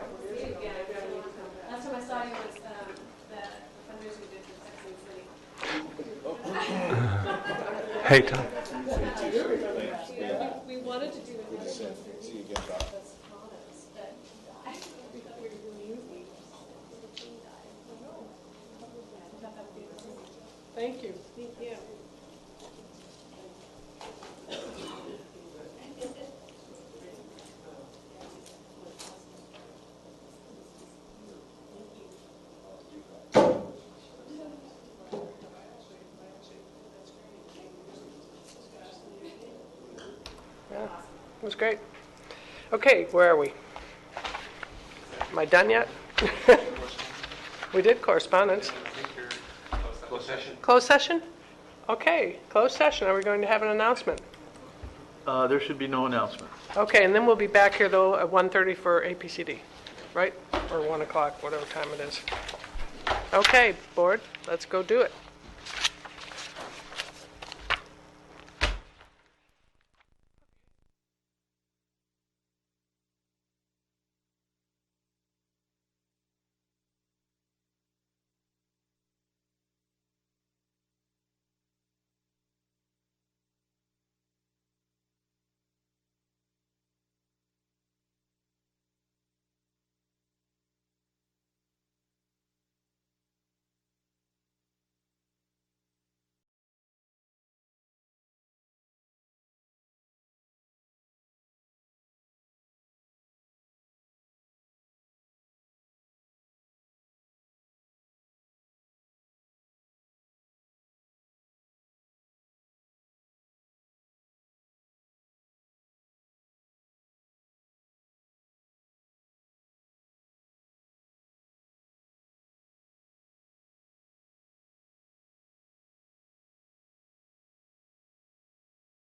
[SPEAKER 3] Last time I saw you was the fundraiser we did for Sex and the City.
[SPEAKER 22] Hey, Tom.
[SPEAKER 3] We wanted to do it.
[SPEAKER 15] See you again, Doc.
[SPEAKER 1] Thank you. Thank you. Yeah, it was great. Okay, where are we? Am I done yet? We did correspondence.
[SPEAKER 22] Closed session?
[SPEAKER 1] Closed session? Okay, closed session. Are we going to have an announcement?
[SPEAKER 16] There should be no announcement.
[SPEAKER 1] Okay, and then we'll be back here, though, at 1:30 for APCD, right? Or 1 o'clock, whatever time it is. Okay, board, let's go do it.